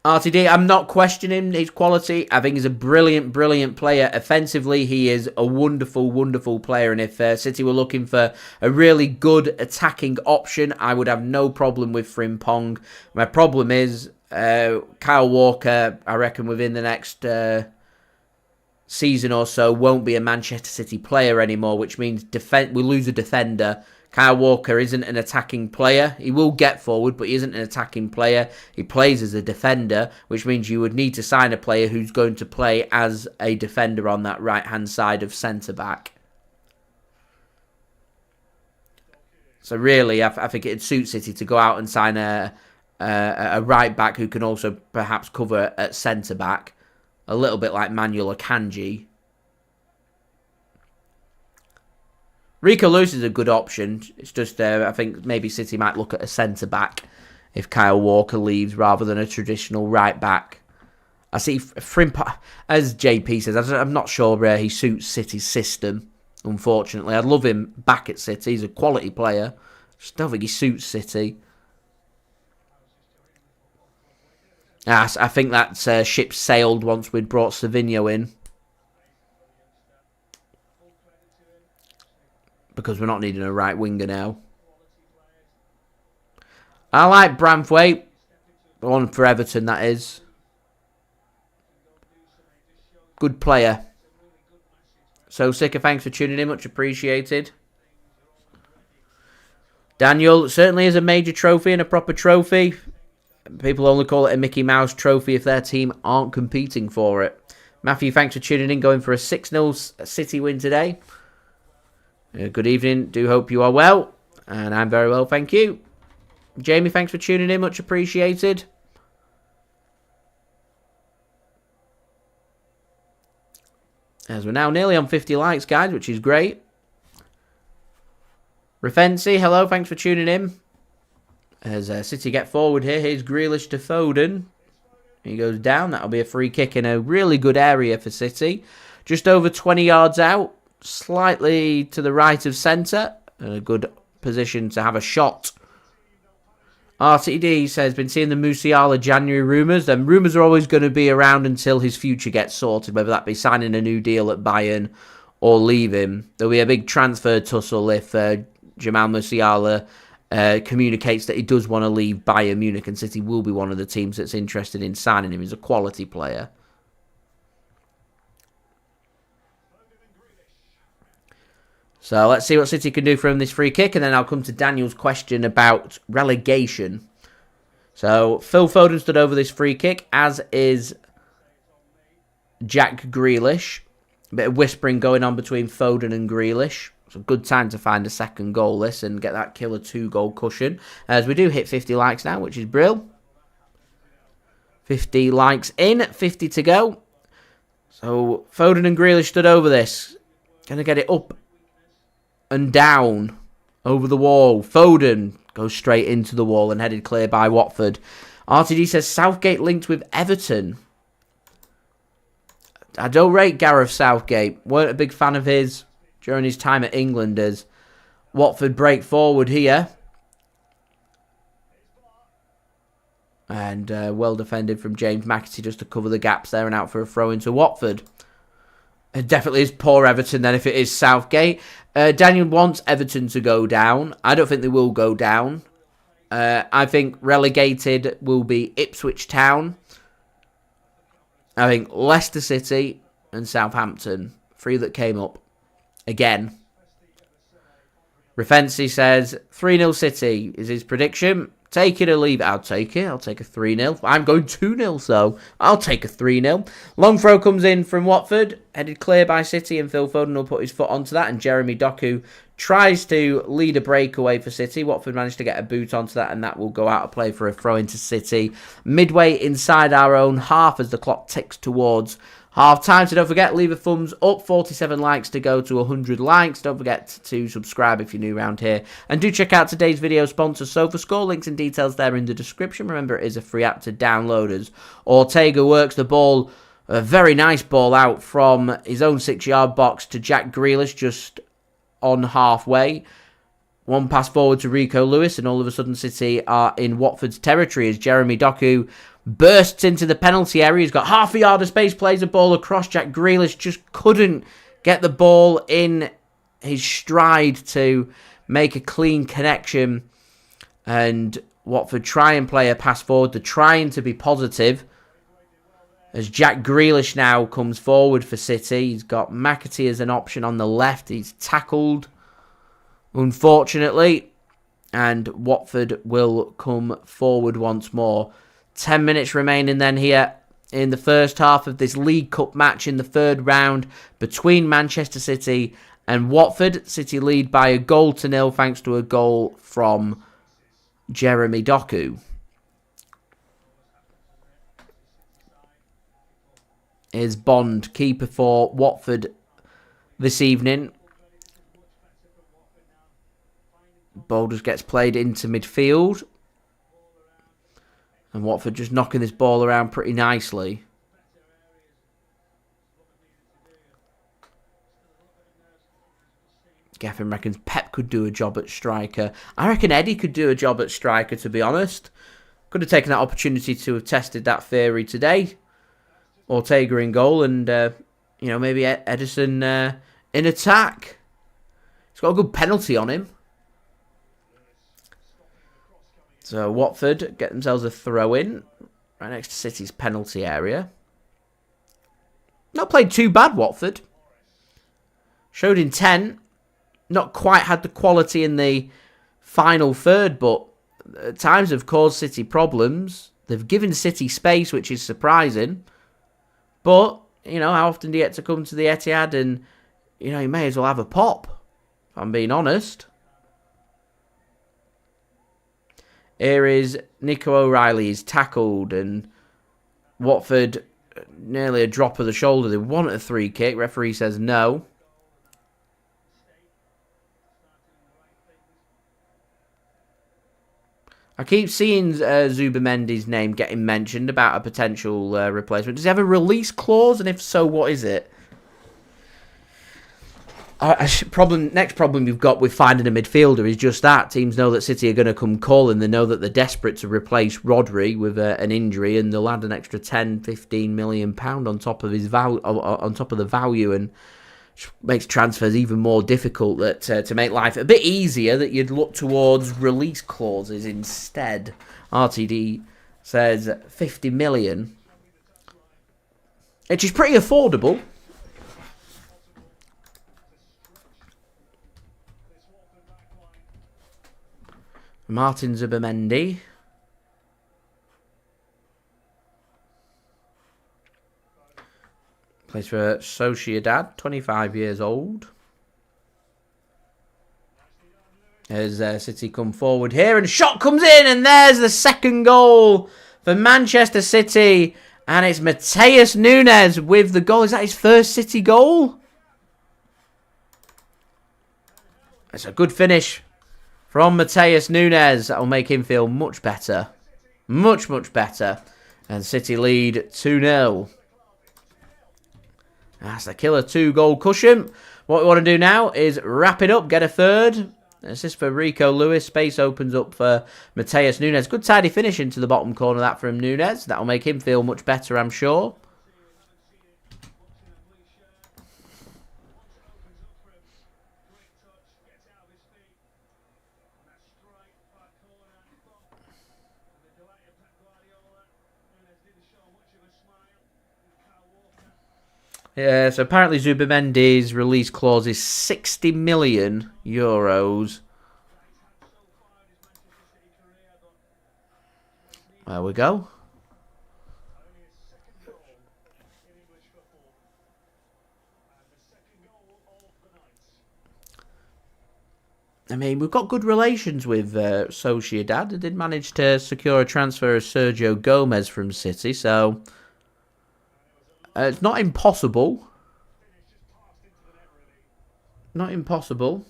RTD, I'm not questioning his quality. I think he's a brilliant, brilliant player. Offensively, he is a wonderful, wonderful player. And if City were looking for a really good attacking option, I would have no problem with Frimpong. My problem is Kyle Walker, I reckon within the next season or so, won't be a Manchester City player anymore, which means we lose a defender. Kyle Walker isn't an attacking player. He will get forward, but he isn't an attacking player. He plays as a defender, which means you would need to sign a player who's going to play as a defender on that right-hand side of centre-back. So really, I think it'd suit City to go out and sign a right-back who can also perhaps cover at centre-back. A little bit like Manuel Akanji. Rico Lewis is a good option. It's just, I think maybe City might look at a centre-back if Kyle Walker leaves rather than a traditional right-back. I see Frimpong, as JP says, I'm not sure he suits City's system, unfortunately. I'd love him back at City. He's a quality player. Just don't think he suits City. I think that ship sailed once we'd brought Savinho in. Because we're not needing a right winger now. I like Branthwaite. One for Everton, that is. Good player. So, Sika, thanks for tuning in. Much appreciated. Daniel, certainly is a major trophy and a proper trophy. People only call it a Mickey Mouse trophy if their team aren't competing for it. Matthew, thanks for tuning in. Going for a 6-0 City win today. Good evening. Do hope you are well. And I'm very well, thank you. Jamie, thanks for tuning in. Much appreciated. As we're now nearly on 50 likes, guys, which is great. Refensi, hello. Thanks for tuning in. As City get forward here, here's Grealish to Foden. He goes down. That'll be a free kick in a really good area for City. Just over 20 yards out. Slightly to the right of centre. A good position to have a shot. RTD says, been seeing the Musiala January rumours. Then rumours are always going to be around until his future gets sorted, whether that be signing a new deal at Bayern or leaving. There'll be a big transfer tussle if Jamal Musiala communicates that he does want to leave Bayern Munich, and City will be one of the teams that's interested in signing him. He's a quality player. So let's see what City can do from this free kick, and then I'll come to Daniel's question about relegation. So Phil Foden stood over this free kick, as is Jack Grealish. A bit of whispering going on between Foden and Grealish. It's a good time to find a second goal this and get that killer 2-goal cushion. As we do hit 50 likes now, which is brill. 50 likes in, 50 to go. So Foden and Grealish stood over this. Going to get it up and down over the wall. Foden goes straight into the wall and headed clear by Watford. RTD says Southgate linked with Everton. I don't rate Gareth Southgate. Weren't a big fan of his during his time at England as Watford break forward here. And well defended from James McAtee just to cover the gaps there and out for a throw into Watford. It definitely is poor Everton then if it is Southgate. Daniel wants Everton to go down. I don't think they will go down. I think relegated will be Ipswich Town. I think Leicester City and Southampton. 3 that came up. Again. Refensi says 3-0 City is his prediction. Take it or leave it. I'll take it. I'll take a 3-0. I'm going 2-0, so I'll take a 3-0. Long throw comes in from Watford. Headed clear by City, and Phil Foden will put his foot onto that. And Jeremy Doku tries to lead a breakaway for City. Watford managed to get a boot onto that, and that will go out of play for a throw into City. Midway inside our own half as the clock ticks towards half time. So don't forget, leave a thumbs up. 47 likes to go to 100 likes. Don't forget to subscribe if you're new around here. And do check out today's video sponsor, SofaScore. Links and details there in the description. Remember, it is a free app to download. As Ortega works the ball, a very nice ball out from his own 6-yard box to Jack Grealish, just on halfway. One pass forward to Rico Lewis, and all of a sudden City are in Watford's territory as Jeremy Doku bursts into the penalty area. He's got half a yard of space, plays a ball across. Jack Grealish just couldn't get the ball in his stride to make a clean connection. And Watford try and play a pass forward. They're trying to be positive as Jack Grealish now comes forward for City. He's got McAtee as an option on the left. He's tackled, unfortunately, and Watford will come forward once more. 10 minutes remaining then here in the first half of this League Cup match in the third round between Manchester City and Watford. City lead by 1-0 thanks to a goal from Jeremy Doku. Is Bond, keeper for Watford this evening. Ball just gets played into midfield. And Watford just knocking this ball around pretty nicely. Geffen reckons Pep could do a job at striker. I reckon Eddie could do a job at striker, to be honest. Could have taken that opportunity to have tested that theory today. Ortega in goal and, maybe Ederson in attack. He's got a good penalty on him. So Watford get themselves a throw-in right next to City's penalty area. Not played too bad, Watford. Showed intent. Not quite had the quality in the final third, but at times have caused City problems. They've given City space, which is surprising. But, how often do you get to come to the Etihad and, you may as well have a pop, if I'm being honest. Here is Nico O'Reilly. He's tackled and Watford nearly a drop of the shoulder. They want a free kick. Referee says no. I keep seeing Zubimendi's name getting mentioned about a potential replacement. Does he have a release clause? And if so, what is it? Next problem you've got with finding a midfielder is just that. Teams know that City are going to come calling. They know that they're desperate to replace Rodri with an injury, and they'll add an extra 10, 15 million pound on top of his value, on top of the value, and makes transfers even more difficult. That to make life a bit easier, that you'd look towards release clauses instead. RTD says 50 million, which is pretty affordable. Martin Zubimendi. Plays for Sociedad, 25 years old. As City come forward here, and a shot comes in, and there's the second goal for Manchester City. And it's Matheus Nunes with the goal. Is that his first City goal? It's a good finish from Matheus Nunes. That will make him feel much better. Much, much better. And City lead 2-0. That's the killer 2-goal cushion. What we want to do now is wrap it up, get a third. Assist for Rico Lewis. Space opens up for Matheus Nunes. Good tidy finish into the bottom corner of that from Nunes. That will make him feel much better, I'm sure. Yeah, so apparently Zubimendi's release clause is 60 million euros. There we go. I mean, we've got good relations with Sociedad. They did manage to secure a transfer of Sergio Gomez from City, so It's not impossible. Not impossible.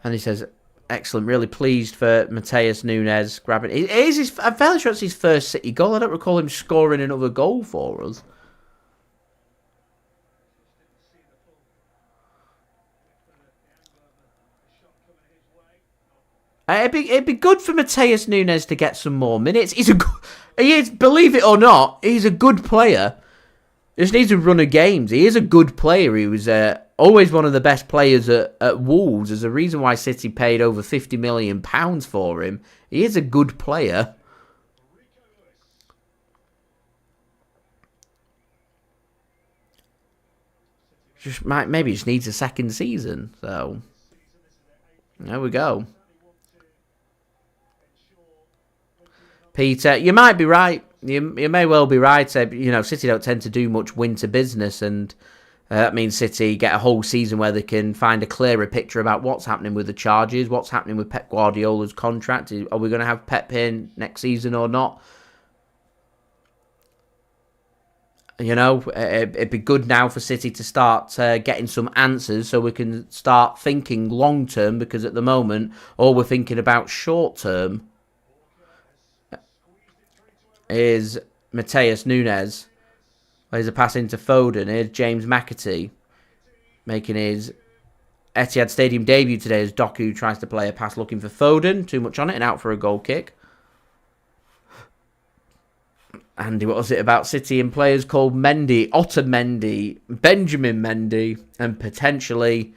And he says, excellent, really pleased for Matheus Nunes grabbing. I'm fairly sure it's his first City goal. I don't recall him scoring another goal for us. It'd be good for Matheus Nunes to get some more minutes. He is, believe it or not, he's a good player. Just needs a run of games. He is a good player. He was always one of the best players at Wolves. There's a reason why City paid over £50 million for him. He is a good player. Maybe just needs a second season. So there we go. Peter, you might be right. You may well be right. City don't tend to do much winter business, and that means City get a whole season where they can find a clearer picture about what's happening with the charges, what's happening with Pep Guardiola's contract. Are we going to have Pep here next season or not? It'd be good now for City to start getting some answers so we can start thinking long term, because at the moment, all we're thinking about short term is Matheus Nunes. There's a pass into Foden. Here's James McAtee making his Etihad Stadium debut today as Doku tries to play a pass looking for Foden. Too much on it and out for a goal kick. Andy, what was it about City and players called Mendy, Otamendi, Benjamin Mendy, and potentially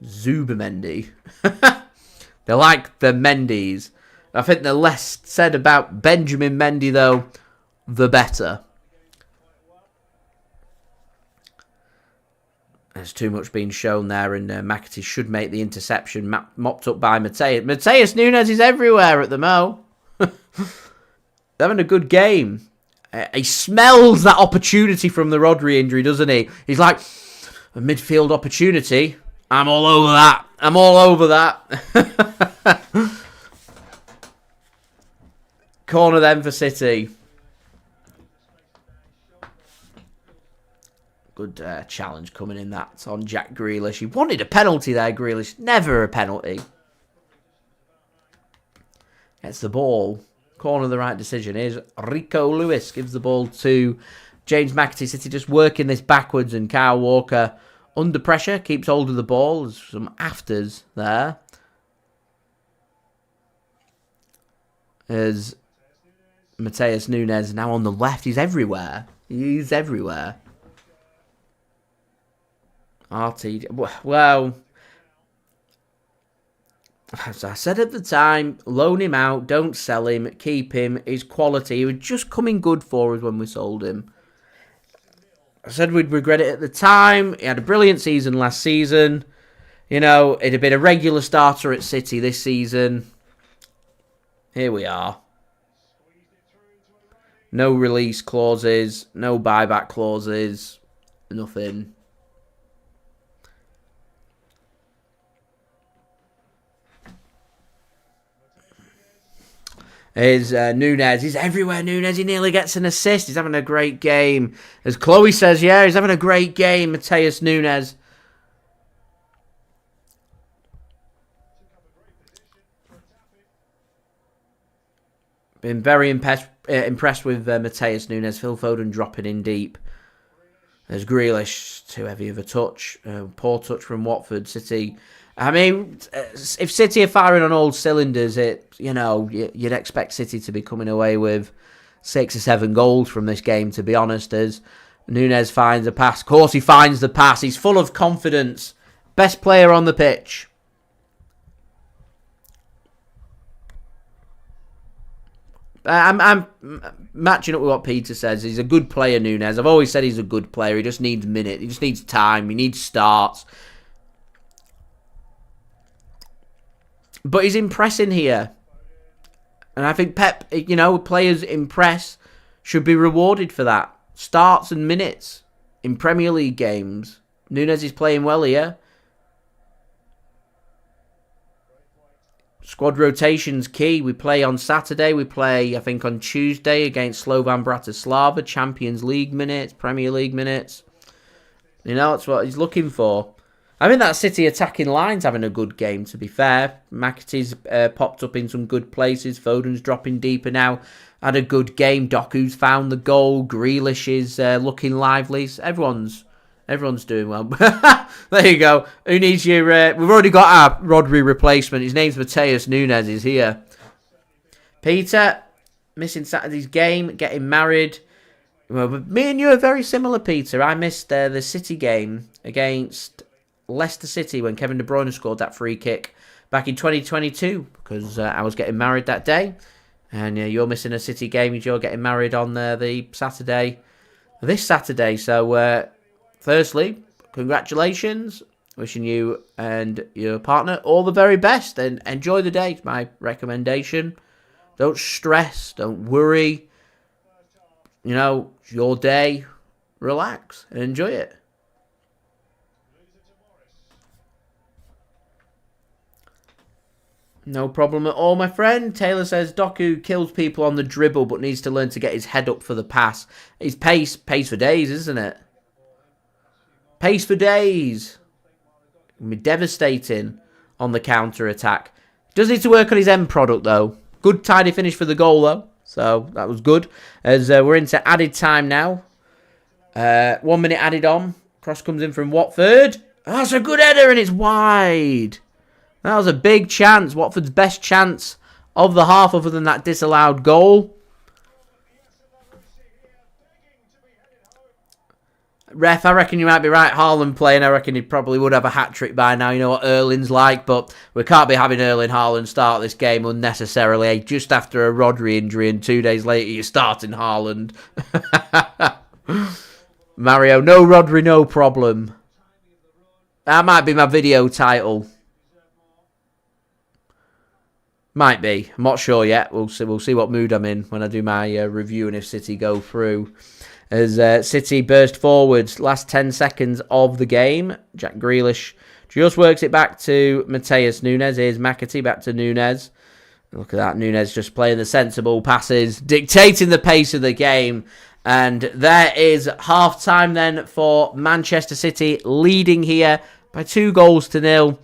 Zubamendi? They're like the Mendys. I think the less said about Benjamin Mendy, though, the better. There's too much being shown there, and McAtee should make the interception, mopped up by Matheus. Matheus Nunes is everywhere at the Mo. Having a good game. He smells that opportunity from the Rodri injury, doesn't he? He's like, a midfield opportunity. I'm all over that. I'm all over that. Corner then for City. Good challenge coming in. That's on Jack Grealish. He wanted a penalty there, Grealish. Never a penalty. Gets the ball. Corner the right decision. Here's Rico Lewis. Gives the ball to James McAtee. City just working this backwards, and Kyle Walker under pressure. Keeps hold of the ball. There's some afters there. There's Matheus Nunes now on the left. He's everywhere. He's everywhere. RT. Well, as I said at the time, loan him out, don't sell him, keep him. His quality, he was just coming good for us when we sold him. I said we'd regret it at the time. He had a brilliant season last season. He'd have been a regular starter at City this season. Here we are. No release clauses, no buyback clauses, nothing. Is Nunes. He's everywhere, Nunes. He nearly gets an assist. He's having a great game. As Chloe says, yeah, he's having a great game, Matheus Nunes. Been very impressed with Matheus Nunes. Phil Foden dropping in deep. There's Grealish, too heavy of a touch. Poor touch from Watford. City. I mean, if City are firing on all cylinders, you'd expect City to be coming away with 6 or 7 goals from this game, to be honest, as Nunes finds a pass. Of course, he finds the pass. He's full of confidence. Best player on the pitch. I'm matching up with what Peter says. He's a good player, Nunes. I've always said he's a good player. He just needs minutes. He just needs time. He needs starts. But he's impressing here. And I think Pep, players impress should be rewarded for that. Starts and minutes in Premier League games. Nunes is playing well here. Squad rotation's key. We play on Saturday. We play, I think, on Tuesday against Slovan Bratislava. Champions League minutes, Premier League minutes. You know, that's what he's looking for. I mean, that City attacking line's having a good game, to be fair. McAtee's popped up in some good places. Foden's dropping deeper now. Had a good game. Doku's found the goal. Grealish is looking lively. Everyone's doing well. There you go. Who needs your... we've already got our Rodri replacement. His name's Matheus Nunes. He's here. Peter, missing Saturday's game, getting married. Well, me and you are very similar, Peter. I missed the City game against Leicester City when Kevin De Bruyne scored that free kick back in 2022 because I was getting married that day. And you're missing a City game. You're getting married on the Saturday, this Saturday. So... firstly, congratulations. Wishing you and your partner all the very best and enjoy the day. It's my recommendation. Don't stress. Don't worry. You know, it's your day. Relax and enjoy it. No problem at all, my friend. Taylor says, Doku kills people on the dribble but needs to learn to get his head up for the pass. His pace for days, isn't it? Pace for days. It'll be devastating on the counter-attack. Does need to work on his end product, though. Good, tidy finish for the goal, though. So, that was good. As we're into added time now. 1 minute added on. Cross comes in from Watford. That's a good header, and it's wide. That was a big chance. Watford's best chance of the half, other than that disallowed goal. Ref, I reckon you might be right. Haaland playing, I reckon he probably would have a hat-trick by now. You know what Erling's like, but we can't be having Erling Haaland start this game unnecessarily. Just after a Rodri injury and 2 days later you're starting Haaland. Mario, no Rodri, no problem. That might be my video title. Might be. I'm not sure yet. We'll see what mood I'm in when I do my review and if City go through. As City burst forwards, last 10 seconds of the game. Jack Grealish just works it back to Matheus Nunes. Here's McAtee back to Nunes. Look at that. Nunes just playing the sensible passes, dictating the pace of the game. And there is half-time then for Manchester City, leading here by 2-0.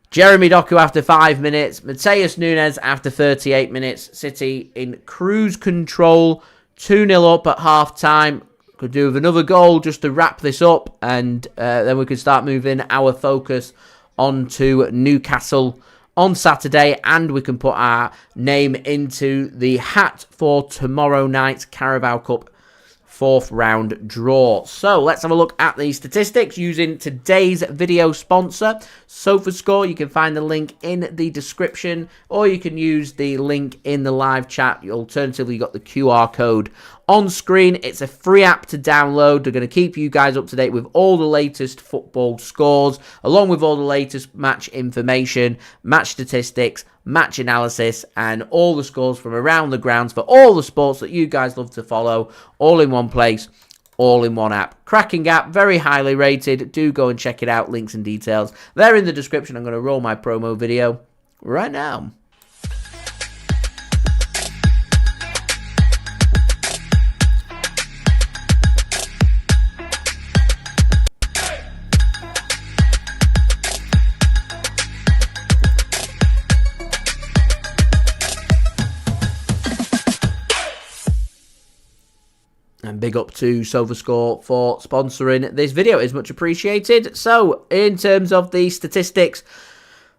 Jeremy Doku after 5 minutes. Matheus Nunes after 38 minutes. City in cruise control. 2-0 up at half-time. Could do with another goal just to wrap this up. And then we could start moving our focus onto Newcastle on Saturday. And we can put our name into the hat for tomorrow night's Carabao Cup 4th round draw. So let's have a look at the statistics using today's video sponsor, SofaScore. You can find the link in the description, or you can use the link in the live chat. Alternatively, you got the QR code on screen. It's a free app to download. They're going to keep you guys up to date with all the latest football scores, along with all the latest match information, match statistics, match analysis, and all the scores from around the grounds for all the sports that you guys love to follow, all in one place, all in one app. Cracking app, very highly rated. Do go and check it out. Links and details, they're in the description. I'm going to roll my promo video right now. And big up to SofaScore for sponsoring this video. It is much appreciated. So, in terms of the statistics,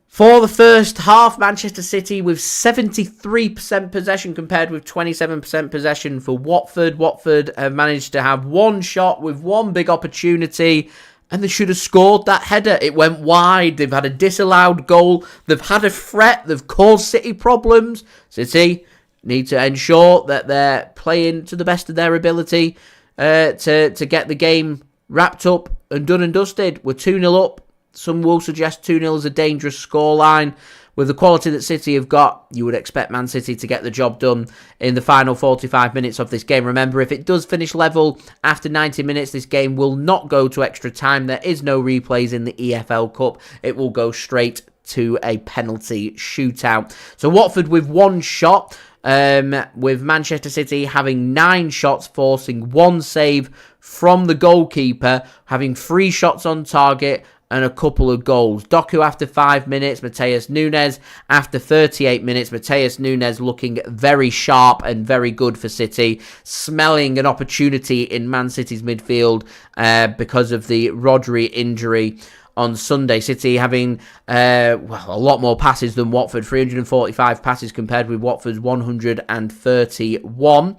for the first half, Manchester City with 73% possession compared with 27% possession for Watford. Watford have managed to have one shot with one big opportunity, and they should have scored that header. It went wide. They've had a disallowed goal. They've had a threat. They've caused City problems. City need to ensure that they're playing to the best of their ability to get the game wrapped up and done and dusted. We're 2-0 up. Some will suggest 2-0 is a dangerous scoreline. With the quality that City have got, you would expect Man City to get the job done in the final 45 minutes of this game. Remember, if it does finish level after 90 minutes, this game will not go to extra time. There is no replays in the EFL Cup. It will go straight to a penalty shootout. So Watford with 1 shot, with Manchester City having 9 shots, forcing 1 save from the goalkeeper, having 3 shots on target and a couple of goals. Doku after 5 minutes, Matheus Nunes after 38 minutes. Matheus Nunes looking very sharp and very good for City, smelling an opportunity in Man City's midfield because of the Rodri injury on Sunday. City having a lot more passes than Watford, 345 passes compared with Watford's 131.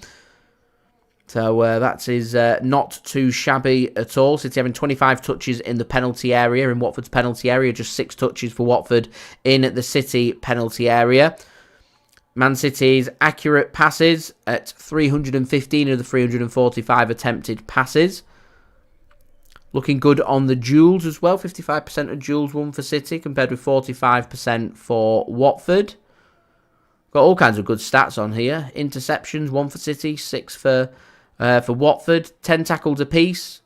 So that is not too shabby at all. City having 25 touches in the penalty area, in Watford's penalty area, just 6 touches for Watford in the City penalty area. Man City's accurate passes at 315 of the 345 attempted passes. Looking good on the duels as well. 55% of duels won for City compared with 45% for Watford. Got all kinds of good stats on here. Interceptions, 1 for City, 6 for Watford. 10 tackles apiece.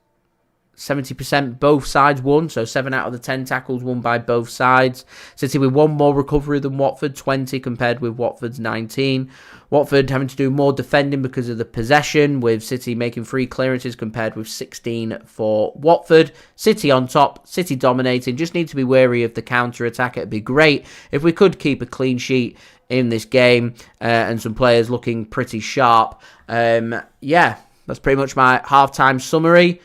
70% both sides won, so 7 out of the 10 tackles won by both sides. City with 1 more recovery than Watford, 20 compared with Watford's 19. Watford having to do more defending because of the possession, with City making 3 clearances compared with 16 for Watford. City on top, City dominating. Just need to be wary of the counter-attack. It'd be great if we could keep a clean sheet in this game and some players looking pretty sharp. Yeah, that's pretty much my half-time summary.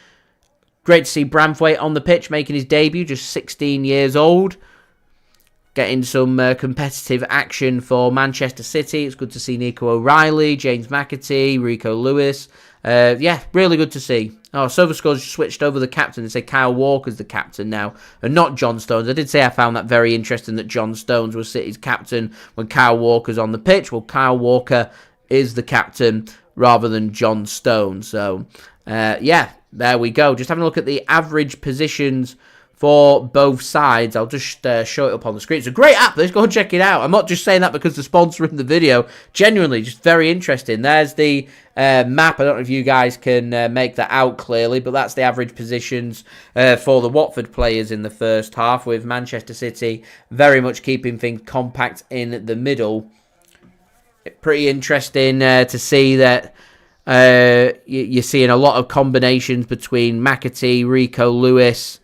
Great to see Branthwaite on the pitch, making his debut, just 16 years old. Getting some competitive action for Manchester City. It's good to see Nico O'Reilly, James McAtee, Rico Lewis. Yeah, really good to see. Oh, SofaScore's switched over the captain. They say Kyle Walker's the captain now, and not John Stones. I did say I found that very interesting that John Stones was City's captain when Kyle Walker's on the pitch. Well, Kyle Walker is the captain rather than John Stones. So, yeah. There we go. Just having a look at the average positions for both sides. I'll just show it up on the screen. It's a great app. Let's go and check it out. I'm not just saying that because the sponsor in the video. Genuinely, just very interesting. There's the map. I don't know if you guys can make that out clearly, but that's the average positions for the Watford players in the first half, with Manchester City very much keeping things compact in the middle. Pretty interesting to see that you're seeing a lot of combinations between McAtee, Rico Lewis,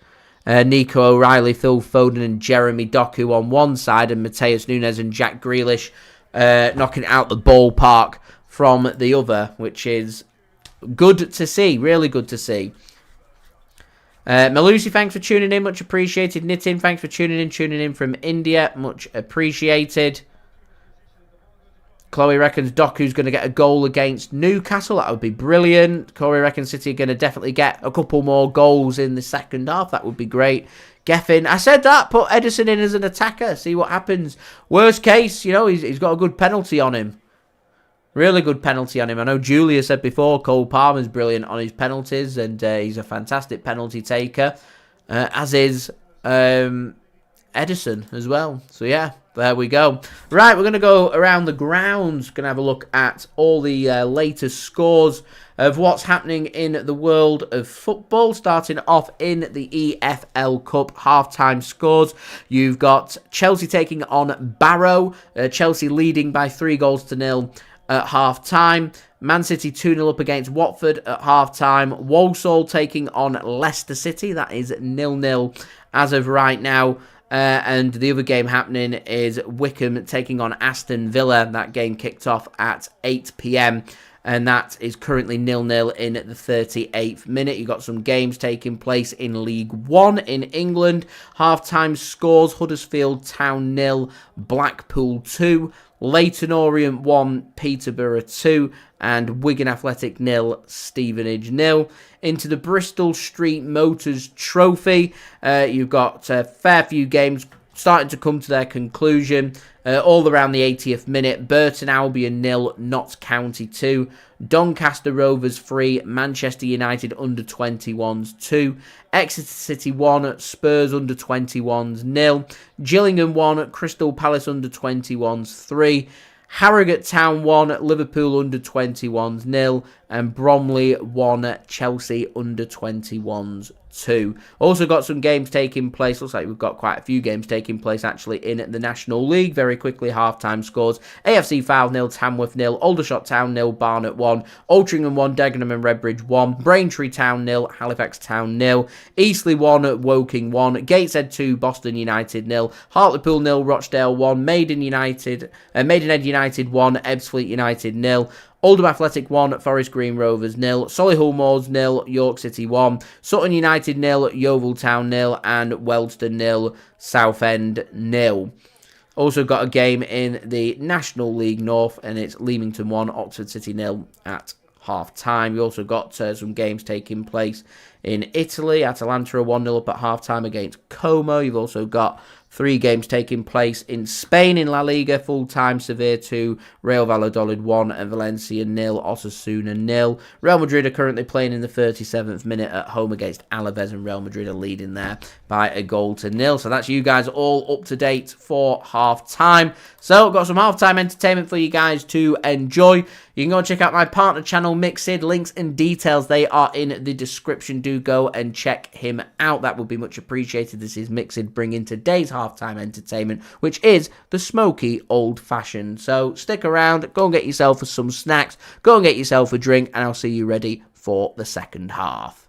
Nico O'Reilly, Phil Foden and Jeremy Doku on one side, and Matheus Nunes and Jack Grealish knocking it out the ballpark from the other, which is good to see, really good to see. Malusi, thanks for tuning in, much appreciated. Nitin, thanks for tuning in from India, much appreciated. Chloe reckons Doku's going to get a goal against Newcastle. That would be brilliant. Corey reckons City are going to definitely get a couple more goals in the second half. That would be great. Geffin, I said that. Put Ederson in as an attacker. See what happens. Worst case, you know, he's got a good penalty on him. Really good penalty on him. I know Julia said before Cole Palmer's brilliant on his penalties, and he's a fantastic penalty taker, as is Ederson as well. So, yeah. There we go. Right, we're going to go around the grounds. Going to have a look at all the latest scores of what's happening in the world of football. Starting off in the EFL Cup half-time scores. You've got Chelsea taking on Barrow. Chelsea leading by 3-0 at half-time. Man City 2-0 up against Watford at half-time. Walsall taking on Leicester City. That is 0-0 as of right now. And the other game happening is Wickham taking on Aston Villa. That game kicked off at 8 p.m. and that is currently 0-0 in the 38th minute. You've got some games taking place in League One in England. Half-time scores: Huddersfield Town 0, Blackpool 2, Leyton Orient 1, Peterborough 2, and Wigan Athletic 0, Stevenage 0. Into the Bristol Street Motors Trophy, you've got a fair few games starting to come to their conclusion. All around the 80th minute, Burton Albion 0, Notts County 2, Doncaster Rovers 3, Manchester United under-21s 2, Exeter City 1, Spurs under-21s 0, Gillingham 1, Crystal Palace under-21s 3, Harrogate Town 1, Liverpool under-21s 0, and Bromley 1, Chelsea under-21s 2. Also got some games taking place. Looks like we've got quite a few games taking place actually in the National League. Very quickly, half-time scores. AFC Fylde 0, Tamworth 0, Aldershot Town 0, Barnet 1, Altrincham 1, Dagenham and Redbridge 1, Braintree Town 0, Halifax Town 0, Eastleigh 1, Woking 1, Gateshead 2, Boston United 0, Hartlepool 0, Rochdale 1, Maidenhead United 1, Ebbsfleet United 0, Oldham Athletic 1, Forest Green Rovers 0, Solihull Moors 0, York City 1, Sutton United 0, Yeovil Town 0, and Wealdstone 0, Southend 0. Also got a game in the National League North, and it's Leamington 1, Oxford City 0 at half-time. You also got some games taking place in Italy. Atalanta 1-0 up at half-time against Como. You've also got 3 games taking place in Spain in La Liga. Full-time, Sevilla 2, Real Valladolid 1, and Valencia 0, Osasuna 0. Real Madrid are currently playing in the 37th minute at home against Alaves, and Real Madrid are leading there by 1-0. So that's you guys all up to date for half-time. So got some half-time entertainment for you guys to enjoy. You can go and check out my partner channel, Mixid. Links and details, they are in the description. Do go and check him out. That would be much appreciated. This is Mixid bringing today's halftime entertainment, which is the smoky old-fashioned. So stick around, go and get yourself some snacks, go and get yourself a drink, and I'll see you ready for the second half.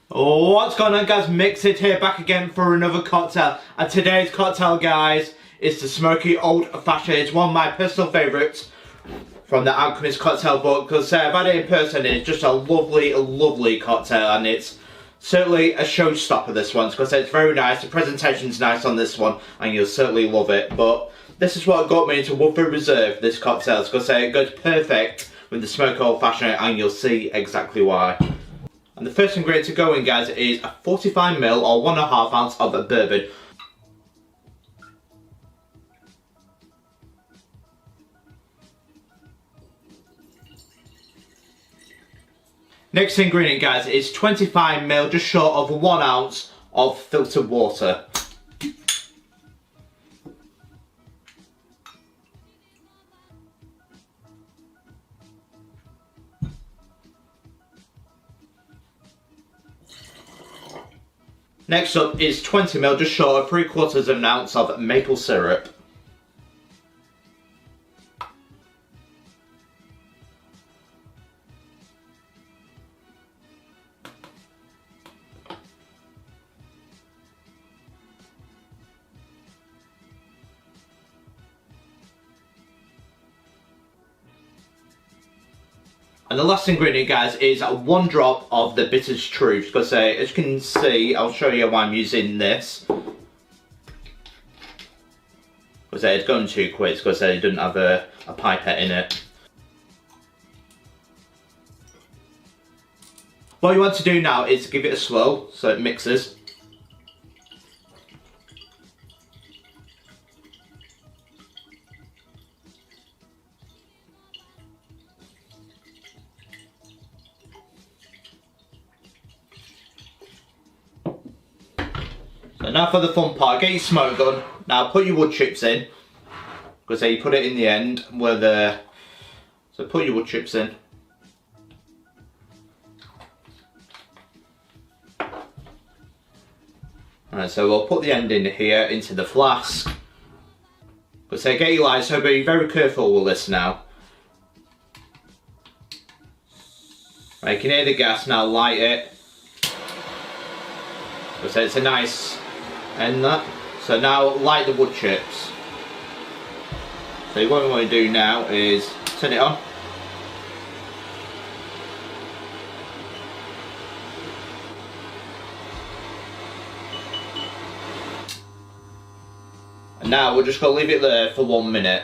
What's going on, guys? Mixid here, back again for another cocktail. And today's cocktail, guys, is the smoky old fashioned. It's one of my personal favourites from the Alchemist cocktail book, because I've had it in person and it's just a lovely, lovely cocktail, and it's certainly a showstopper, this one, because it's very nice. The presentation's nice on this one and you'll certainly love it. But this is what got me into Woodford Reserve, this cocktail, because it goes perfect with the smoky old fashioned, and you'll see exactly why. And the first ingredient to go in, guys, is a 45ml or 1.5 ounce of bourbon. Next ingredient, guys, is 25ml, just short of 1 ounce of filtered water. Next up is 20ml, just short of 3/4 ounce of maple syrup. And the last ingredient, guys, is 1 drop of the Bitters Truth, because as you can see, I'll show you why I'm using this. Because it's going too quick, because it doesn't have a pipette in it. What you want to do now is give it a swirl so it mixes. So now for the fun part, get your smoke gun. Now put your wood chips in, because you put it in the end where the. So put your wood chips in. Alright, so we'll put the end in here into the flask. But say get your lights, so be very careful with this now. Right, you can hear the gas now, light it. So it's a nice end that. So now light the wood chips. So what we want to do now is turn it on. And now we're just going to leave it there for 1 minute.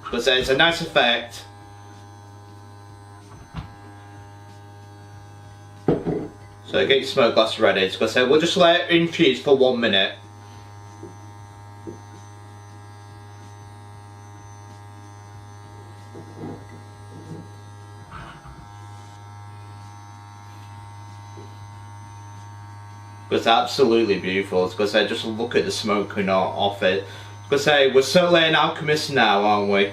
Because it's a nice effect. So get your smoke glass ready. Because we'll just let it infuse for 1 minute. It's absolutely beautiful. It's because I just look at the smoking off it. Because we're certainly an alchemist now, aren't we?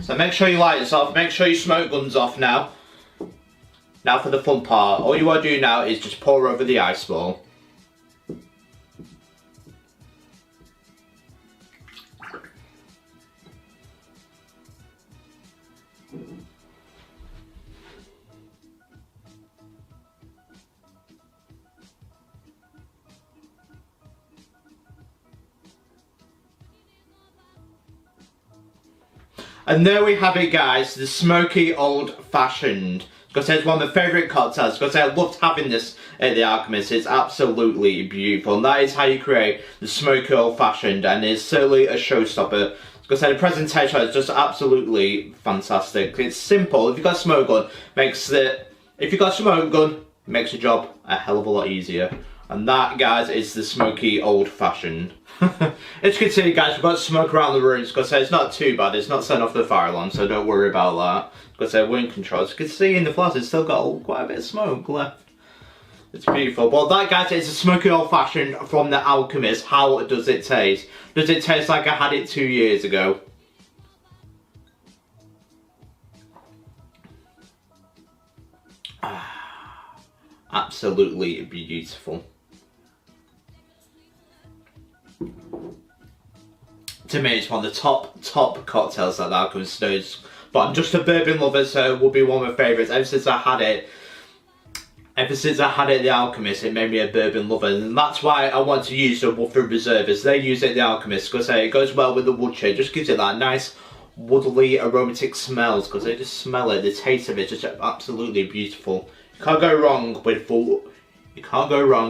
So make sure you light this off, make sure your smoke gun's off now. Now for the fun part. All you want to do now is just pour over the ice ball. And there we have it, guys, the smoky old-fashioned. Because it's one of my favourite cocktails, because I loved having this at the Alchemist. It's absolutely beautiful, and that is how you create the smoky old-fashioned, and it's certainly a showstopper. Because the presentation is just absolutely fantastic. It's simple. If you've got a smoke gun, makes the job a hell of a lot easier. And that, guys, is the smoky old-fashioned. As you can see, guys, we've got smoke around the room. Because it's not too bad. It's not setting off the fire alarm, so don't worry about that. Because we're in control. As you can see in the flask, it's still got quite a bit of smoke left. It's beautiful. But that, guys, is a smoky old-fashioned from the Alchemist. How does it taste? Does it taste like I had it 2 years ago? Absolutely beautiful. To me, it's one of the top cocktails that the Alchemist knows. But I'm just a bourbon lover, so it will be one of my favourites. Ever since I had it at the Alchemist, it made me a bourbon lover. And that's why I want to use the Watford Reserve, as they use it at the Alchemist. Because it goes well with the wood shade. Just gives it that nice woodly aromatic smells. Because they just smell it, the taste of it is just absolutely beautiful. You can't go wrong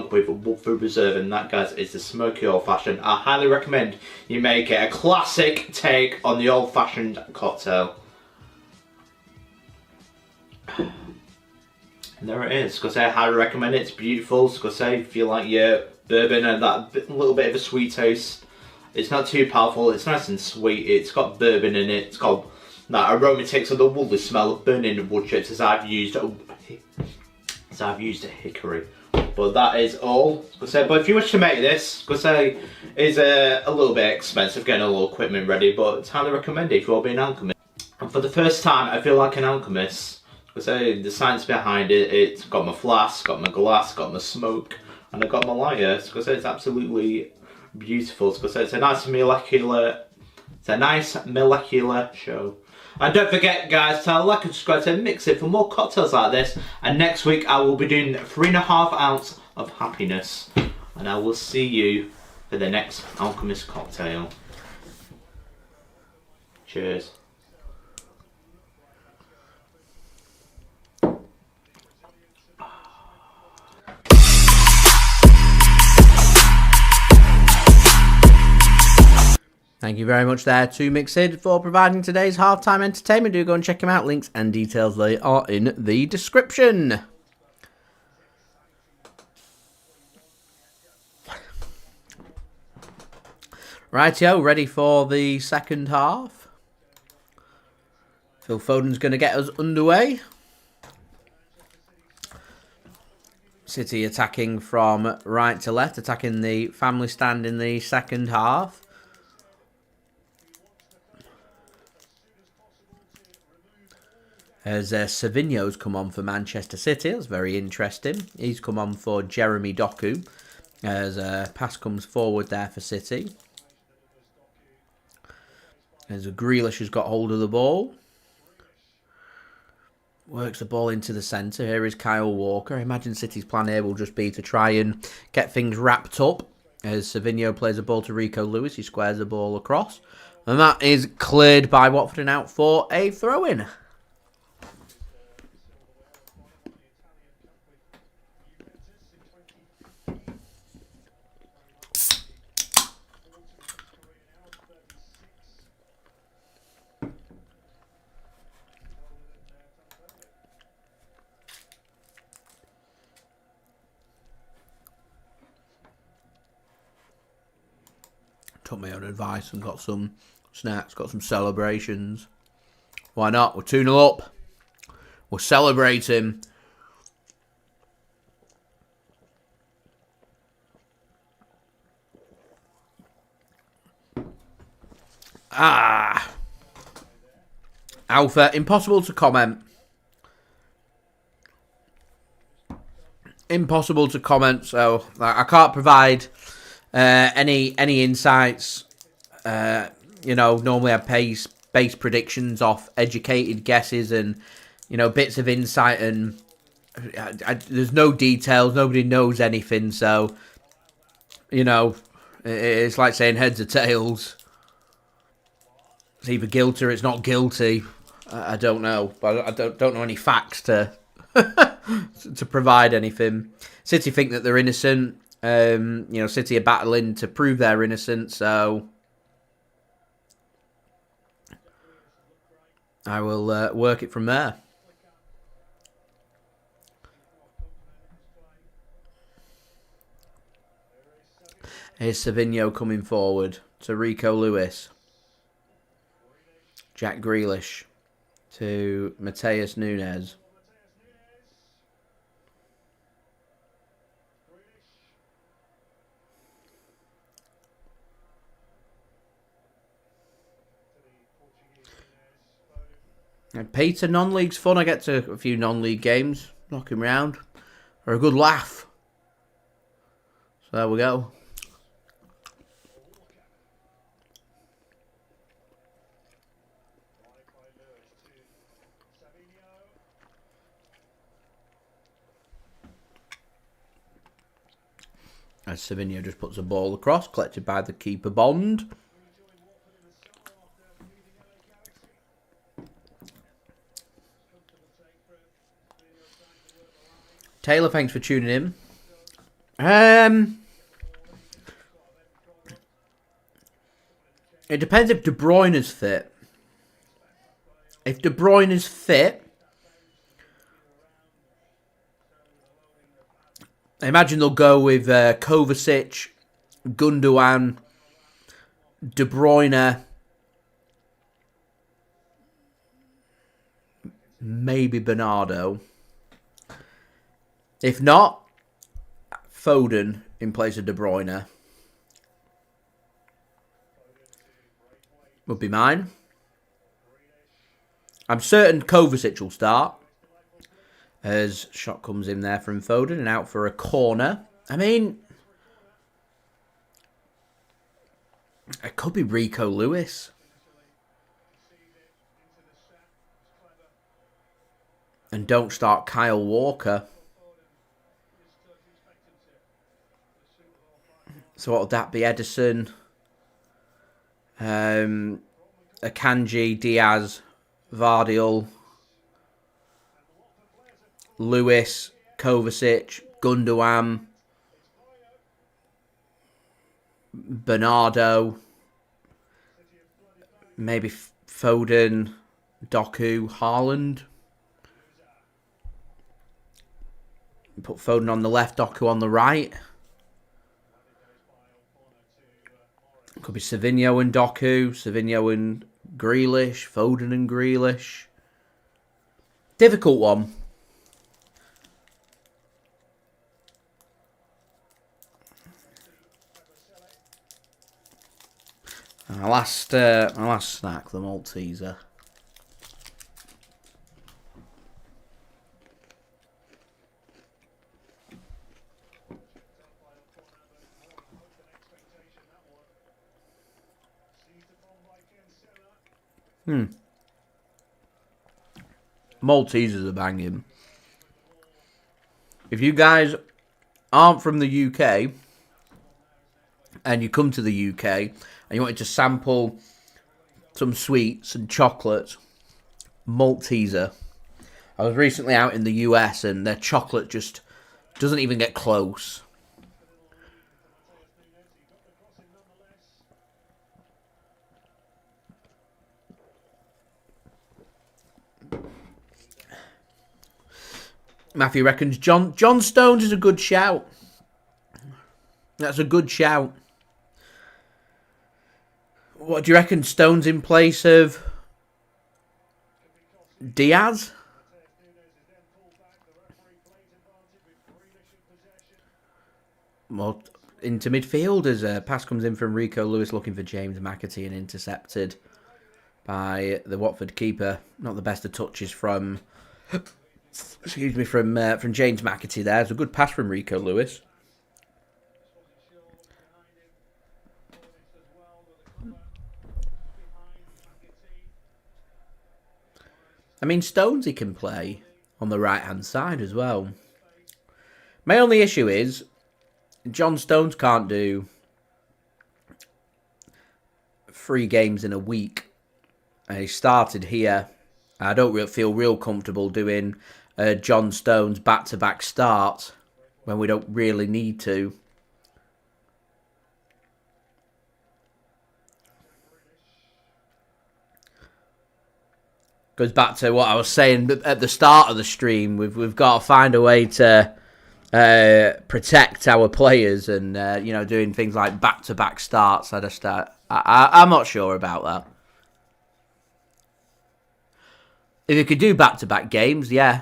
with Watford Reserve, and that, guys, is the smoky old-fashioned. I highly recommend you make it a classic take on the old-fashioned cocktail. And there it is. Because I highly recommend it. It's beautiful. Because if you like your bourbon and that little bit of a sweet taste, it's not too powerful. It's nice and sweet. It's got bourbon in it. It's got that aromatic of the woodly smell of burning wood chips, as I've used a hickory. But that is all. But if you wish to make this, it is a little bit expensive getting all the equipment ready, but it's highly recommended if you want to be an alchemist. And for the first time, I feel like an alchemist. The science behind it, it's got my flask, got my glass, got my smoke, and I've got my lighter. It's absolutely beautiful. It's a nice molecular show. And don't forget, guys, to like and subscribe to Mix It for more cocktails like this. And next week I will be doing 3.5 ounce of happiness. And I will see you for the next Alchemist cocktail. Cheers. Thank you very much there to Mixed for providing today's halftime entertainment. Do go and check them out. Links and details, they are in the description. Rightio, ready for the second half. Phil Foden's going to get us underway. City attacking from right to left, attacking the family stand in the second half. As Savinho's come on for Manchester City. That's very interesting. He's come on for Jeremy Doku. As a pass comes forward there for City. As Grealish has got hold of the ball. Works the ball into the centre. Here is Kyle Walker. I imagine City's plan here will just be to try and get things wrapped up. As Savinho plays the ball to Rico Lewis. He squares the ball across. And that is cleared by Watford and out for a throw-in. took my own advice and got some snacks, got some celebrations. Why not? We're 2-0 up. We're celebrating. Alpha, impossible to comment. Impossible to comment, so I can't provide any insights. Normally I base predictions off educated guesses and, bits of insight, and there's no details. Nobody knows anything, so, it's like saying heads or tails. It's either guilty or it's not guilty. I don't know, but I don't know any facts to to provide anything. City think that they're innocent. City are battling to prove they're innocent, so I will work it from there. Here's Savinho coming forward to Rico Lewis. Jack Grealish to Matheus Nunes. And Peter, non-league's fun. I get to a few non-league games, knock him round, or a good laugh. So there we go. As Savinho just puts a ball across, collected by the keeper Bond. Taylor, thanks for tuning in. It depends if De Bruyne is fit. If De Bruyne is fit, I imagine they'll go with Kovacic, Gundogan, De Bruyne, maybe Bernardo. If not, Foden in place of De Bruyne would be mine. I'm certain Kovacic will start, as shot comes in there from Foden and out for a corner. I mean, it could be Rico Lewis. And don't start Kyle Walker. So what would that be? Ederson, Akanji, Dias, Gvardiol, Lewis, Kovacic, Gundogan, Bernardo, maybe Foden, Doku, Haaland. Put Foden on the left, Doku on the right. Could be Savinho and Doku, Savinho and Grealish, Foden and Grealish. Difficult one. My last snack, the Malteser. Maltesers are banging. If you guys aren't from the UK and you come to the UK and you wanted to sample some sweets and chocolates, Malteser. I was recently out in the US and their chocolate just doesn't even get close. Matthew reckons John Stones is a good shout. That's a good shout. What do you reckon? Stones in place of Diaz? Well, into midfield as a pass comes in from Rico Lewis looking for James McAtee and intercepted by the Watford keeper. Not the best of touches from, excuse me, from James McAtee there. It's a good pass from Rico Lewis. I mean, Stonesy can play on the right-hand side as well. My only issue is John Stones can't do 3 games in a week. And he started here. I don't feel real comfortable doing John Stones back-to-back starts when we don't really need to. Goes back to what I was saying at the start of the stream. We've got to find a way to protect our players, and doing things like back-to-back starts. I'm not sure about that. If you could do back-to-back games, yeah,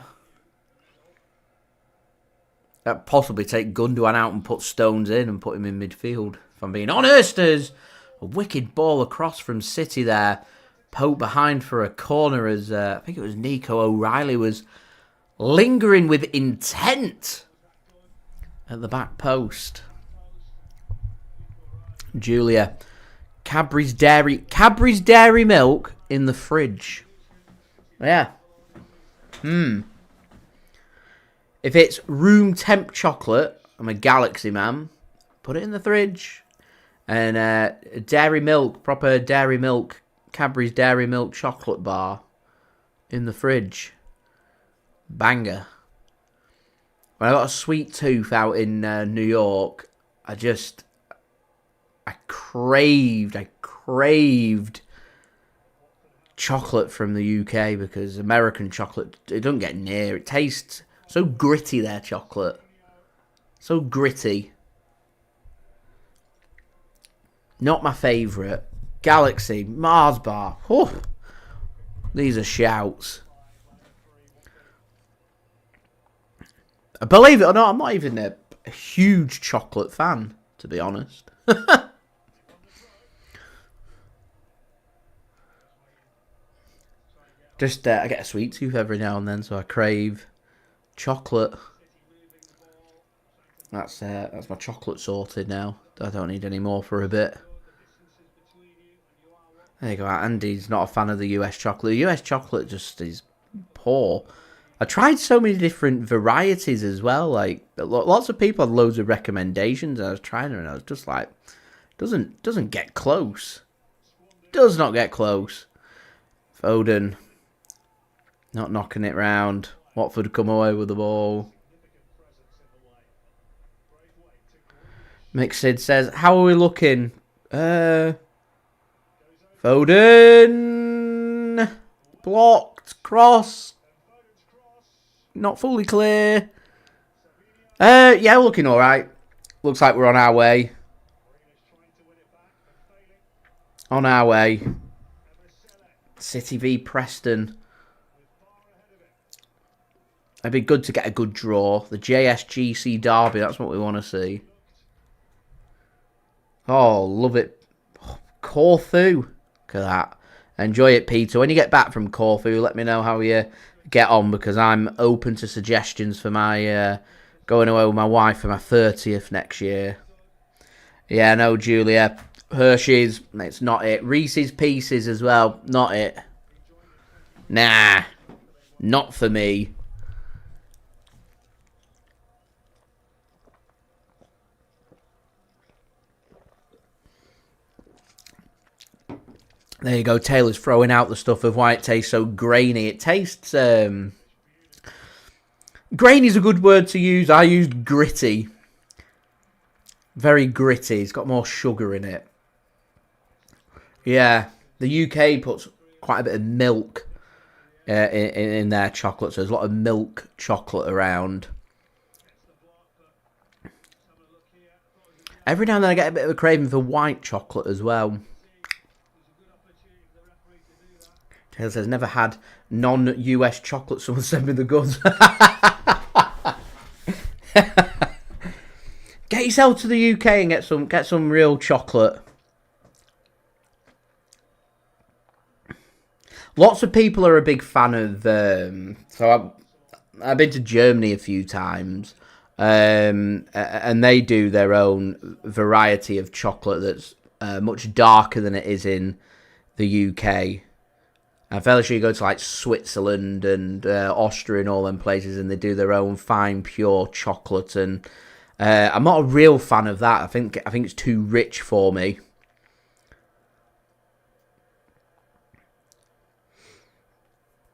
I'd possibly take Gundogan out and put Stones in and put him in midfield. If I'm being honest, there's a wicked ball across from City there. Pope behind for a corner as I think it was Nico O'Reilly was lingering with intent at the back post. Julia, Cadbury's Dairy Milk in the fridge. Yeah. If it's room temp chocolate, I'm a Galaxy man. Put it in the fridge. And dairy milk, proper dairy milk. Cadbury's Dairy Milk chocolate bar in the fridge. Banger. When I got a sweet tooth out in New York, I craved chocolate from the UK because American chocolate, it doesn't get near. It tastes so gritty, their chocolate. So gritty. Not my favourite. Galaxy, Mars bar. Whew. These are shouts. Believe it or not, I'm not even a huge chocolate fan, to be honest. Just, I get a sweet tooth every now and then, so I crave chocolate. That's my chocolate sorted now. I don't need any more for a bit. There you go. Andy's not a fan of the US chocolate. The US chocolate just is poor. I tried so many different varieties as well. Like lots of people had loads of recommendations. I was trying them and I was just like, doesn't get close. Does not get close. Foden not knocking it round. Watford come away with the ball. Mixid says, how are we looking? Foden. Blocked. Cross. Not fully clear. Yeah, we're looking alright. Looks like we're on our way. On our way. City v Preston. It'd be good to get a good draw. The JSGC derby, that's what we want to see. Oh, love it. Corfu. Look at that. Enjoy it, Peter. When you get back from Corfu, let me know how you get on, because I'm open to suggestions for my going away with my wife for my 30th next year. Yeah, no, Julia. Hershey's, it's not it. Reese's Pieces as well, not it. Nah, not for me. There you go. Taylor's throwing out the stuff of why it tastes so grainy. It tastes... grainy is a good word to use. I used gritty. Very gritty. It's got more sugar in it. Yeah. The UK puts quite a bit of milk in their chocolate. So there's a lot of milk chocolate around. Every now and then I get a bit of a craving for white chocolate as well. Taylor says, never had non-US chocolate. Someone send me the goods. Get yourself to the UK and get some real chocolate. Lots of people are a big fan of. So I've been to Germany a few times, and they do their own variety of chocolate that's much darker than it is in the UK. I'm fairly sure you go to like Switzerland and Austria and all them places, and they do their own fine, pure chocolate. And I'm not a real fan of that. I think it's too rich for me.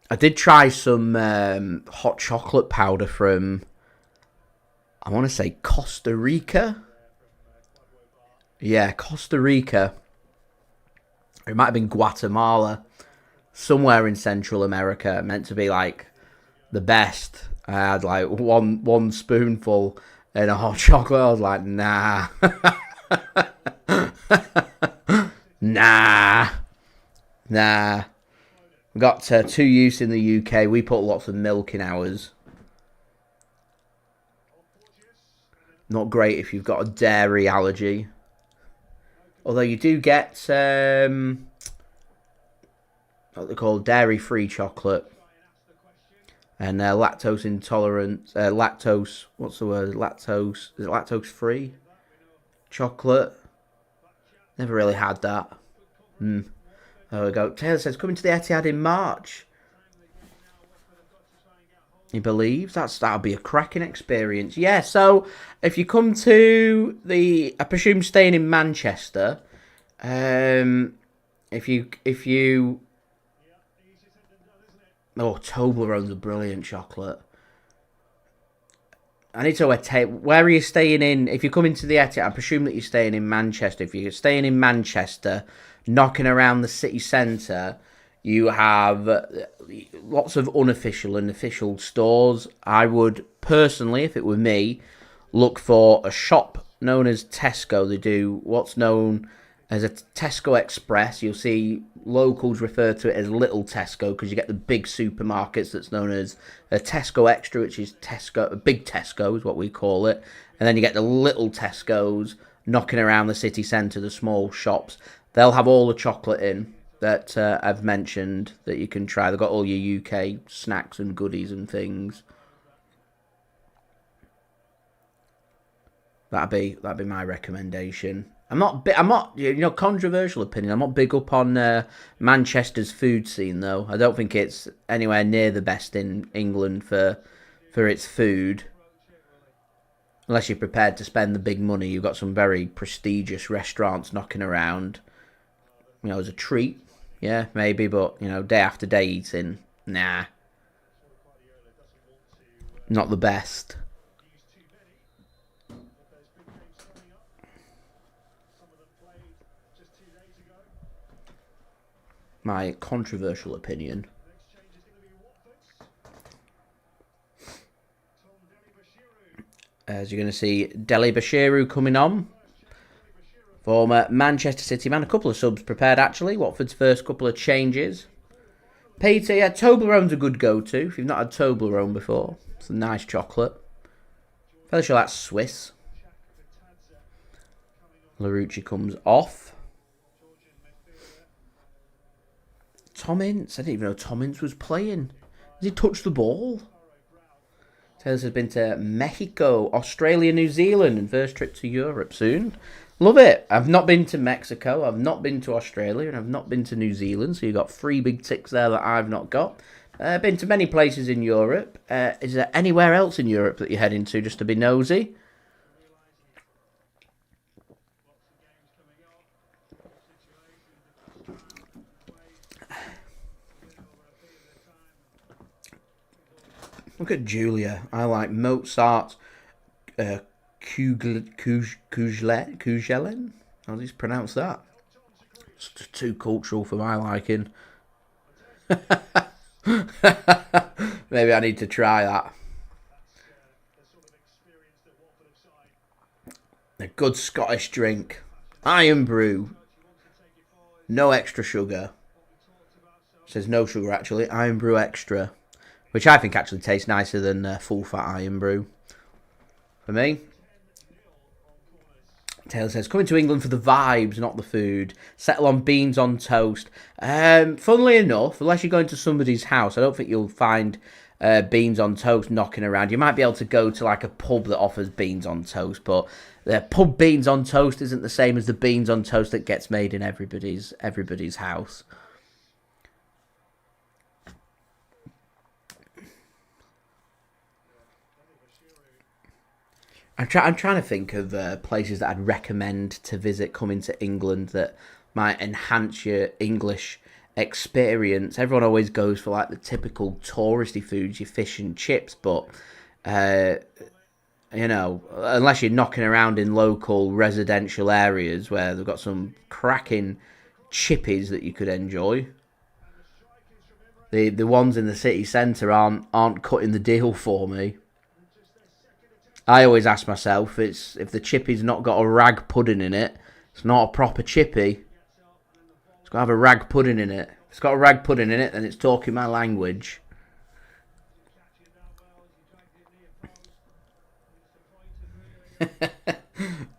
I did try some hot chocolate powder from, I want to say Costa Rica. Yeah, Costa Rica. It might have been Guatemala. Somewhere in Central America. Meant to be like the best. I had like one spoonful in a hot chocolate. I was like, nah. Nah. Got too used in the UK. We put lots of milk in ours. Not great if you've got a dairy allergy. Although you do get what they call dairy-free chocolate. And lactose intolerant. Lactose. What's the word? Lactose. Is it lactose-free chocolate? Never really had that. There we go. Taylor says, coming to the Etihad in March. He believes that'll be a cracking experience. Yeah, so if you come to I presume staying in Manchester, if you Toblerone's a brilliant chocolate. I need to know where are you staying in? If you're coming to the Etihad, I presume that you're staying in Manchester. If you're staying in Manchester, knocking around the city centre, you have lots of unofficial and official stores. I would personally, if it were me, look for a shop known as Tesco. They do what's known as a Tesco Express. You'll see locals refer to it as Little Tesco because you get the big supermarkets that's known as a Tesco Extra, which is Tesco, a big Tesco is what we call it. And then you get the little Tescos knocking around the city centre, the small shops. They'll have all the chocolate in that I've mentioned that you can try. They've got all your UK snacks and goodies and things. That'd be my recommendation. I'm not, controversial opinion. I'm not big up on Manchester's food scene though. I don't think it's anywhere near the best in England for its food. Unless you're prepared to spend the big money, you've got some very prestigious restaurants knocking around. As a treat, yeah, maybe, but, day after day eating, nah. Not the best. My controversial opinion. As you're going to see, Dele Bashiru coming on. Former Manchester City man. A couple of subs prepared, actually. Watford's first couple of changes. Peter, yeah, Toblerone's a good go-to if you've not had Toblerone before. It's a nice chocolate. Fairly sure that's Swiss. Larouci comes off. Tom Ince. I didn't even know Tom Ince was playing. Has he touched the ball? Taylor has been to Mexico, Australia, New Zealand, and first trip to Europe soon. Love it. I've not been to Mexico, I've not been to Australia, and I've not been to New Zealand, so you've got 3 big ticks there that I've not got. Been to many places in Europe. Is there anywhere else in Europe that you're heading to just to be nosy? Look at Julia. I like Mozart, Kujelen? How do you pronounce that? It's too cultural for my liking. Maybe I need to try that. A good Scottish drink. Iron brew. No extra sugar. says no sugar actually. Iron Brew Extra, which I think actually tastes nicer than full fat Iron Brew. For me. Taylor says, coming to England for the vibes, not the food. Settle on beans on toast. Funnily enough, unless you're going to somebody's house, I don't think you'll find beans on toast knocking around. You might be able to go to like a pub that offers beans on toast, but the pub beans on toast isn't the same as the beans on toast that gets made in everybody's house. I'm trying to think of places that I'd recommend to visit coming to England that might enhance your English experience. Everyone always goes for like the typical touristy foods, your fish and chips, but you know, unless you're knocking around in local residential areas where they've got some cracking chippies that you could enjoy. The ones in the city centre aren't cutting the deal for me. I always ask myself, if the chippy's not got a rag pudding in it, it's not a proper chippy. It's got to have a rag pudding in it. If it's got a rag pudding in it, then it's talking my language.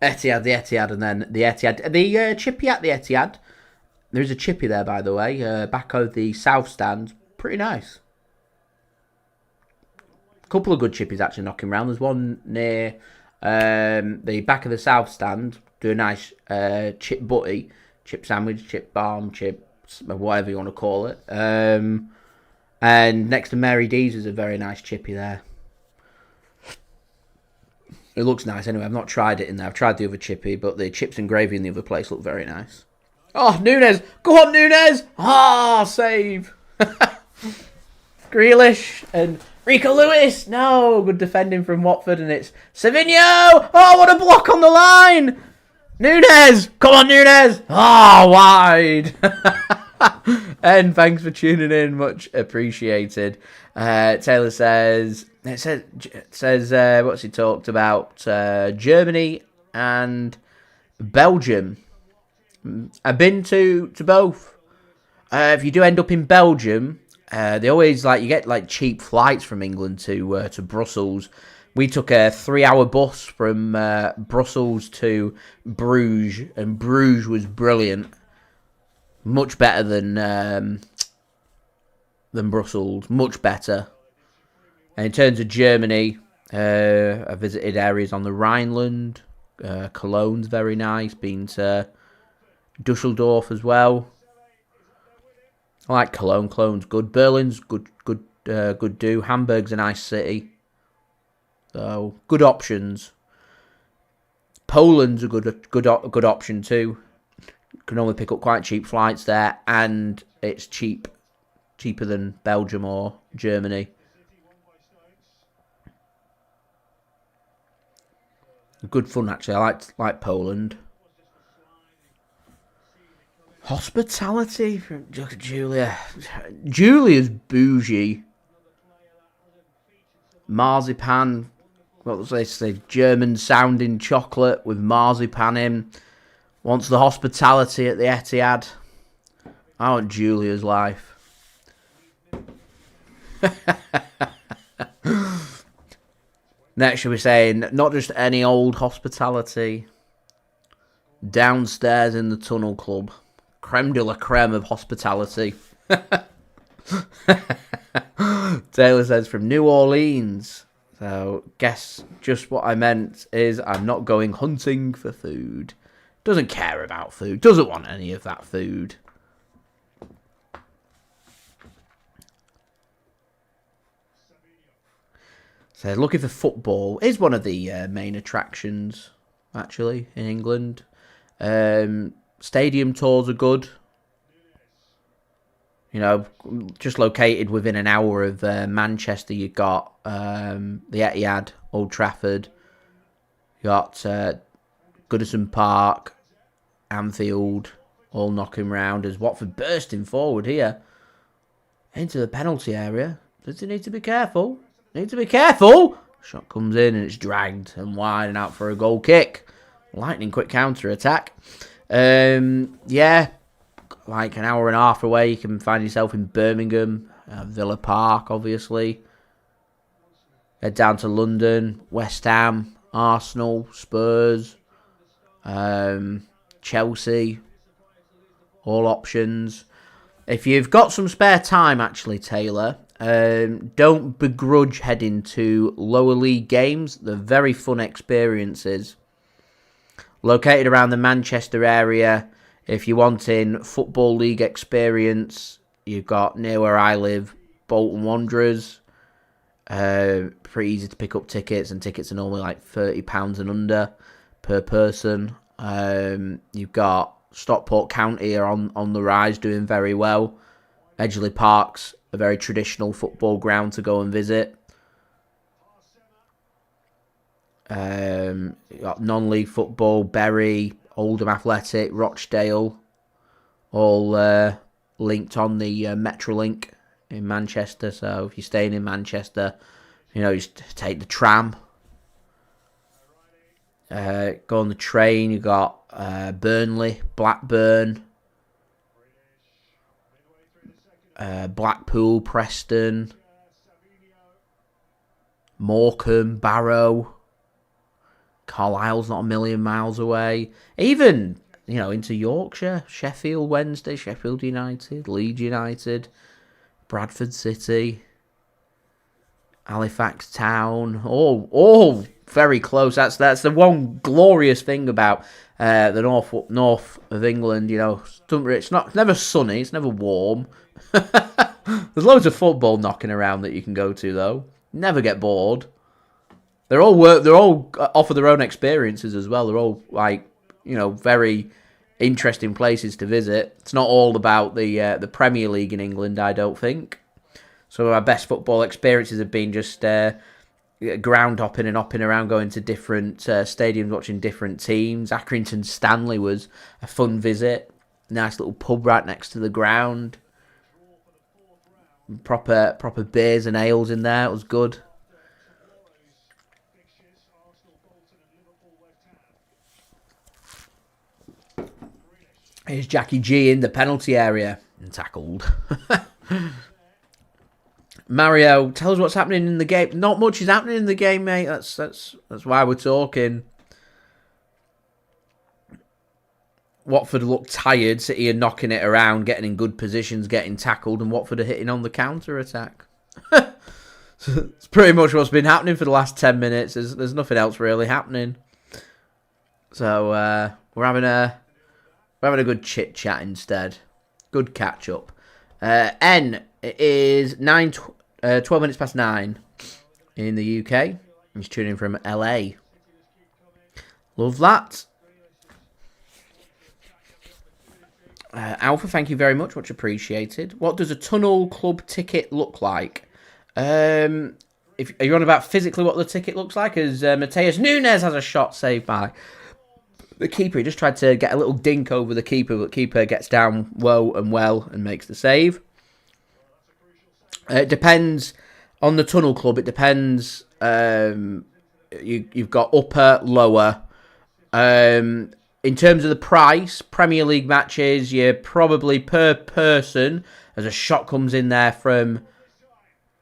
Etihad, the Etihad, and then the Etihad. The chippy at the Etihad. There's a chippy there, by the way, back of the south stand. Pretty nice. Couple of good chippies actually knocking around. There's one near the back of the south stand. Do a nice chip butty, chip sandwich, chip balm, chips, whatever you want to call it. And next to Mary D's is a very nice chippy there. It looks nice anyway. I've not tried it in there. I've tried the other chippy, but the chips and gravy in the other place look very nice. Oh, Nunes! Go on, Nunes! Ah, save! Grealish and Rico Lewis. No, good defending from Watford, and it's Savinho. Oh, what a block on the line! Nunes, come on, Nunes. Oh, wide. And thanks for tuning in, much appreciated. Taylor says what's he talked about? Germany and Belgium. I've been to both. If you do end up in Belgium. They always you get cheap flights from England to Brussels. We took a 3-hour bus from Brussels to Bruges, and Bruges was brilliant, much better than Brussels, much better. And in terms of Germany, I visited areas on the Rhineland. Cologne's very nice. Been to Dusseldorf as well. I like Cologne. Cologne's good. Berlin's good do. Hamburg's a nice city. So, good options. Poland's a good option too. Can only pick up quite cheap flights there, and it's cheaper than Belgium or Germany. Good fun actually. I like Poland. Hospitality from Julia. Julia's bougie. Marzipan. What was they say? German sounding chocolate with marzipan in. Wants the hospitality at the Etihad. I want Julia's life. Next, we're saying not just any old hospitality. Downstairs in the Tunnel Club. Creme de la creme of hospitality. Taylor says from New Orleans. So, guess just what I meant is I'm not going hunting for food. Doesn't care about food. Doesn't want any of that food. So, looking for football is one of the main attractions, actually, in England. Stadium tours are good. You know, just located within an hour of Manchester, you got the Etihad, Old Trafford. You got Goodison Park, Anfield, all knocking round as Watford bursting forward here into the penalty area. Does he need to be careful? Need to be careful. Shot comes in and it's dragged and wide and out for a goal kick. Lightning quick counter attack. Yeah, like an hour and a half away. You can find yourself in Birmingham, Villa Park, obviously. Head down to London, West Ham, Arsenal, Spurs, Chelsea, all options. If you've got some spare time, actually, Taylor, don't begrudge heading to lower league games. They're very fun experiences. Located around the Manchester area, if you're wanting Football League experience, you've got near where I live, Bolton Wanderers. Pretty easy to pick up tickets, and tickets are normally like £30 and under per person. You've got Stockport County are on the rise, doing very well. Edgeley Park's a very traditional football ground to go and visit. You got non-league football, Bury, Oldham Athletic, Rochdale, all linked on the Metrolink in Manchester. So if you're staying in Manchester, you just take the tram. Go on the train. You got Burnley, Blackburn, Blackpool, Preston, Morecambe, Barrow. Carlisle's not a million miles away. Even, into Yorkshire, Sheffield Wednesday, Sheffield United, Leeds United, Bradford City, Halifax Town, all very close. That's the one glorious thing about the north of England. It's never sunny, it's never warm. There's loads of football knocking around that you can go to though. Never get bored. They're all offer their own experiences as well. They're all very interesting places to visit. It's not all about the Premier League in England, I don't think. Some of our best football experiences have been just ground hopping and hopping around, going to different stadiums, watching different teams. Accrington Stanley was a fun visit. Nice little pub right next to the ground. Proper beers and ales in there. It was good. Here's Jackie G in the penalty area and tackled. Mario, tell us what's happening in the game. Not much is happening in the game, mate. That's why we're talking. Watford look tired. City are knocking it around, getting in good positions, getting tackled, and Watford are hitting on the counter-attack. It's pretty much what's been happening for the last 10 minutes. There's nothing else really happening. So we're having a good chit-chat instead. Good catch-up. It is 12 minutes past 9 in the UK. He's tuning in from LA. Love that. Alpha, thank you very much. Much appreciated. What does a Tunnel Club ticket look like? Are you on about physically what the ticket looks like? As Matheus Nunes has a shot saved by the keeper. He just tried to get a little dink over the keeper, but the keeper gets down low and well and makes the save. It depends on the Tunnel Club. It depends. You've got upper, lower. In terms of the price, Premier League matches, you're probably per person, as a shot comes in there from,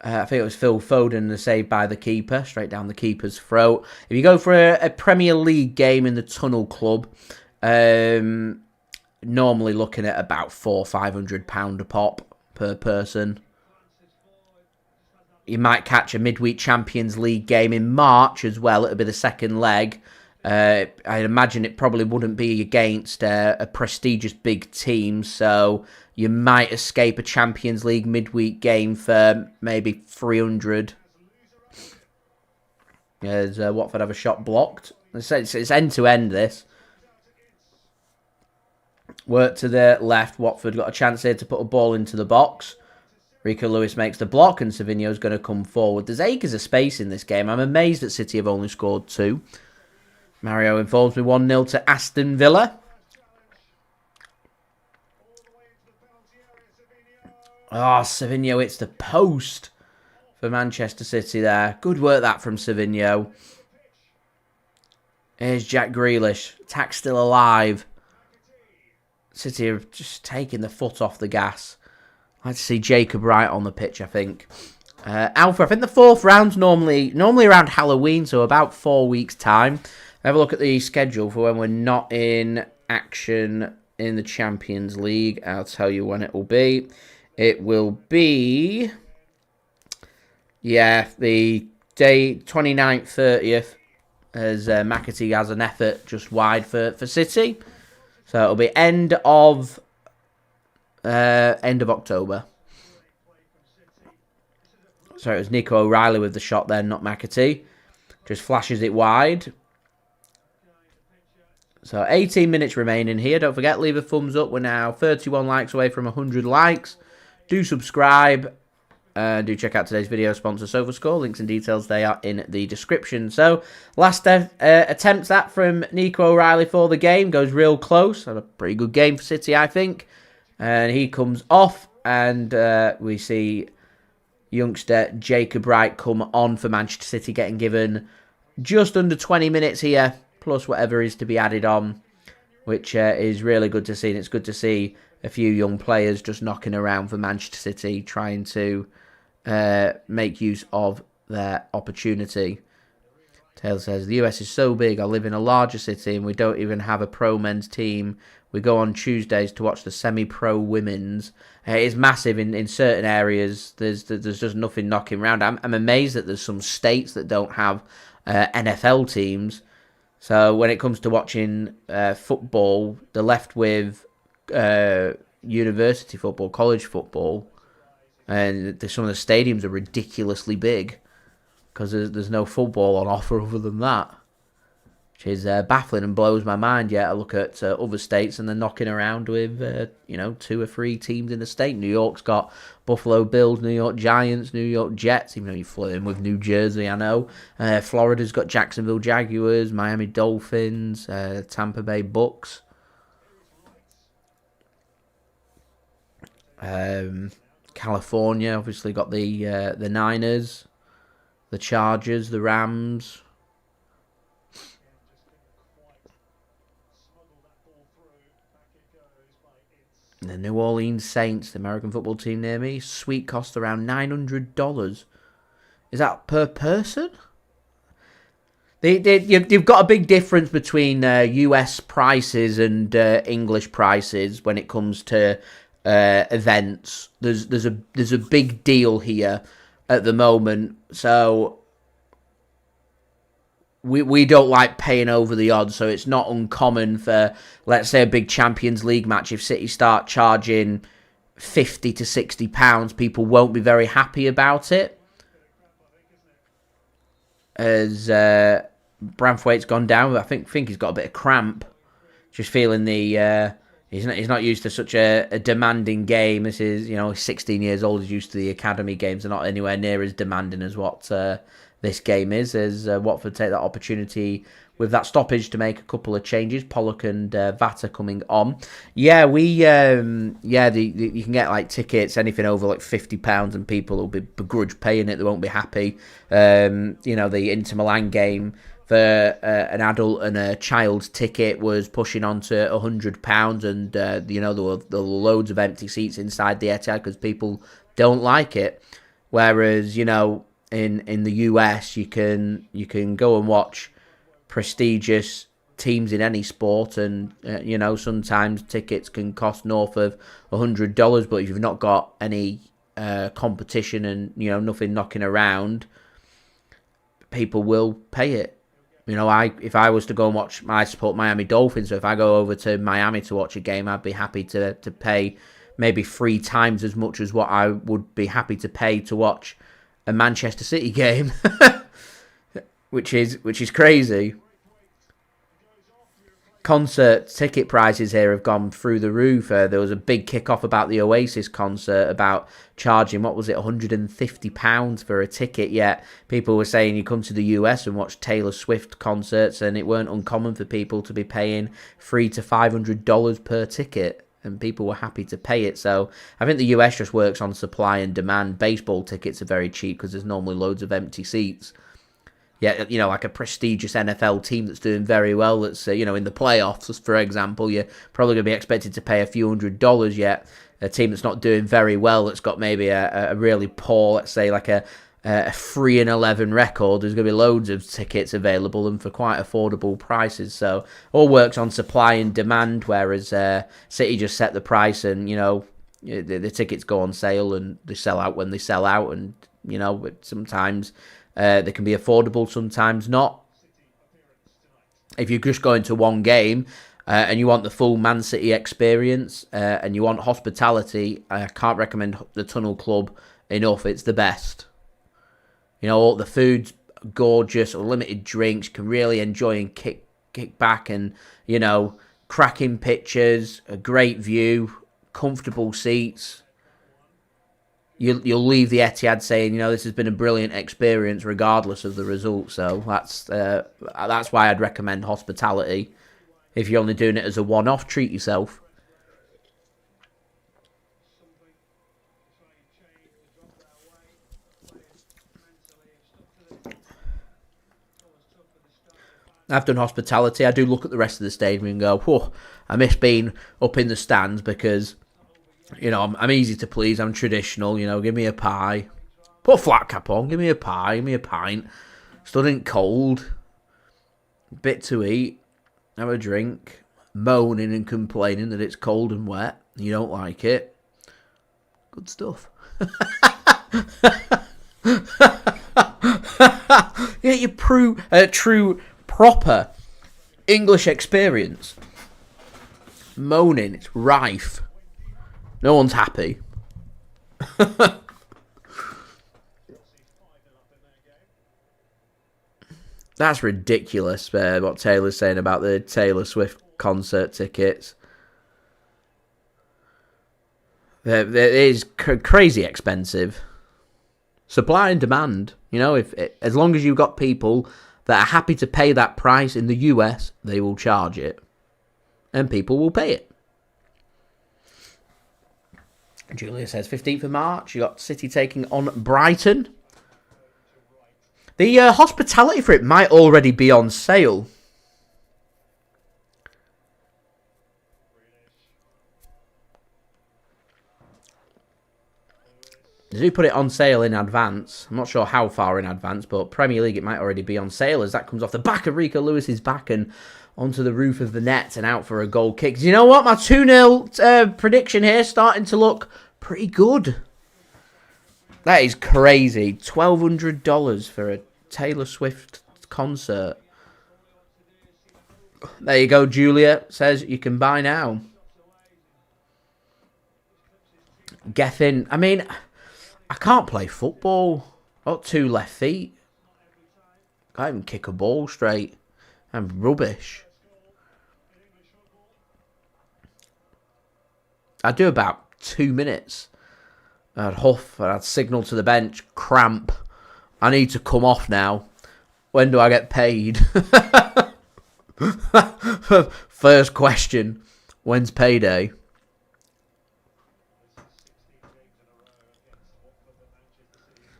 I think it was Phil Foden, the save by the keeper, straight down the keeper's throat. If you go for a Premier League game in the Tunnel Club, normally looking at about £400-500 a pop per person. You might catch a midweek Champions League game in March as well. It'll be the second leg. I imagine it probably wouldn't be against a prestigious big team, so you might escape a Champions League midweek game for maybe 300. As Watford have a shot blocked. It's end-to-end, this. Work to the left. Watford got a chance here to put a ball into the box. Rico Lewis makes the block, and Savinho's going to come forward. There's acres of space in this game. I'm amazed that City have only scored 2. Mario informs me 1-0 to Aston Villa. Savinho hits the post for Manchester City there. Good work that from Savinho. Here's Jack Grealish. Attack still alive. City are just taking the foot off the gas. I'd like to see Jacob Wright on the pitch, I think. Alpha, I think the fourth round's normally around Halloween, so about 4 weeks' time. Have a look at the schedule for when we're not in action in the Champions League. I'll tell you when it will be. It will be, yeah, the day 29th, 30th, as McAtee has an effort just wide for City. So it'll be end of October. So it was Nico O'Reilly with the shot there, not McAtee. Just flashes it wide. So 18 minutes remaining here. Don't forget, leave a thumbs up. We're now 31 likes away from 100 likes. Do subscribe. Do check out today's video sponsor, SofaScore. Links and details, they are in the description. So last attempt that from Nico O'Reilly for the game. Goes real close. Had a pretty good game for City, I think. And he comes off. And we see youngster Jacob Wright come on for Manchester City, getting given just under 20 minutes here, plus whatever is to be added on, which is really good to see. And it's good to see a few young players just knocking around for Manchester City, trying to make use of their opportunity. Taylor says, the US is so big, I live in a larger city and we don't even have a pro men's team. We go on Tuesdays to watch the semi-pro women's. It is massive in certain areas. There's just nothing knocking around. I'm amazed that there's some states that don't have NFL teams. So when it comes to watching football, they're left with university football, college football, and some of the stadiums are ridiculously big because there's no football on offer other than that, which is baffling and blows my mind. Yet I look at other states and they're knocking around with 2 or 3 teams in the state. New York's got Buffalo Bills, New York Giants, New York Jets, even though you're flirting with New Jersey, I know. Florida's got Jacksonville Jaguars, Miami Dolphins, Tampa Bay Bucks. California obviously got the Niners, the Chargers, the Rams. The New Orleans Saints, the American football team near me. Suite cost around $900. Is that per person? You've got a big difference between US prices and English prices when it comes to events. There's a big deal here at the moment, so we don't like paying over the odds. So it's not uncommon for, let's say, a big Champions League match. If City start charging £50 to £60, people won't be very happy about it. As Branthwaite's gone down, I think he's got a bit of cramp. Just feeling the he's not used to such a demanding game. This is, he's 16 years old. He's used to the academy games. They're not anywhere near as demanding as what this game is. As Watford take that opportunity with that stoppage to make a couple of changes. Pollock and Vata coming on. Yeah, you can get like tickets anything over like £50, and people will be begrudge paying it. They won't be happy. The Inter Milan game for an adult and a child's ticket was pushing on to £100, and there were loads of empty seats inside the Etihad because people don't like it. Whereas in the US you can go and watch prestigious teams in any sport, and sometimes tickets can cost north of $100. But if you've not got any competition and nothing knocking around, people will pay it. If I was to go and watch, I support Miami Dolphins, so if I go over to Miami to watch a game, I'd be happy to pay maybe 3 times as much as what I would be happy to pay to watch a Manchester City game, which is crazy. Concert ticket prices here have gone through the roof. There was a big kickoff about the Oasis concert, about charging, what was it, £150 for a ticket. Yet people were saying you come to the US and watch Taylor Swift concerts, and it weren't uncommon for people to be paying $300 to $500 per ticket, and people were happy to pay it. So I think the US just works on supply and demand. Baseball tickets are very cheap because there's normally loads of empty seats. yeah, you know, like a prestigious NFL team that's doing very well, that's, you know, in the playoffs, for example, you're probably going to be expected to pay a few $100s, yet a team that's not doing very well, that's got maybe a really poor, let's say, like a 3-11 record, there's going to be loads of tickets available and for quite affordable prices. So all works on supply and demand, whereas City just set the price and, you know, the tickets go on sale and they sell out when they sell out, and, you know, sometimes they can be affordable, sometimes not. If you're just going to one game and you want the full Man City experience and you want hospitality, I can't recommend the Tunnel Club enough. It's the best. You know, all the food's gorgeous, unlimited drinks, can really enjoy and kick back, and, you know, cracking pictures, a great view, comfortable seats. You'll leave the Etihad saying, you know, this has been a brilliant experience regardless of the result. So that's why I'd recommend hospitality. If you're only doing it as a one-off, treat yourself. I've done hospitality. I do look at the rest of the stadium and go, whoa, I miss being up in the stands because, you know, I'm easy to please. I'm traditional, you know, give me a pie. Put a flat cap on, give me a pie, give me a pint. Stood in cold. Bit to eat. Have a drink. Moaning and complaining that it's cold and wet. You don't like it. Good stuff. Yeah, you true proper English experience. Moaning, it's rife. No one's happy. That's ridiculous, what Taylor's saying about the Taylor Swift concert tickets. It is crazy expensive. Supply and demand. You know, as long as you've got people that are happy to pay that price in the US, they will charge it. And people will pay it. Julia says 15th of March, you got City taking on Brighton. The hospitality for it might already be on sale. They do put it on sale in advance. I'm not sure how far in advance, but Premier League, it might already be on sale as that comes off the back of Rico Lewis's back and onto the roof of the net and out for a goal kick. You know what? My 2-0 prediction here starting to look pretty good. That is crazy. $1,200 for a Taylor Swift concert. There you go, Julia says you can buy now. Geffen. I mean, I can't play football. I've got 2 left feet. Can't even kick a ball straight. I'm rubbish. I'd do about 2 minutes. I'd huff, I'd signal to the bench, cramp. I need to come off now. When do I get paid? First question, when's payday?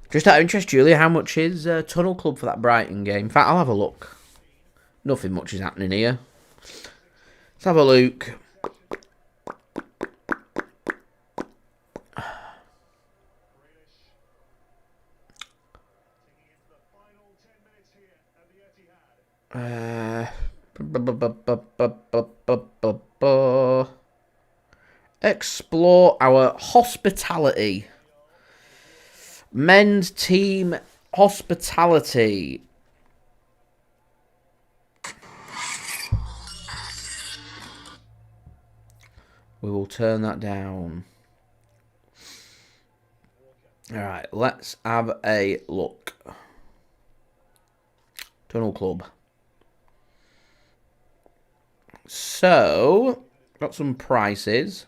Just out of interest, Julia, how much is Tunnel Club for that Brighton game? In fact, I'll have a look. Nothing much is happening here. Let's have a look. Explore our hospitality. Men's team hospitality. We will turn that down. Alright, let's have a look. Tunnel Club. So, got some prices.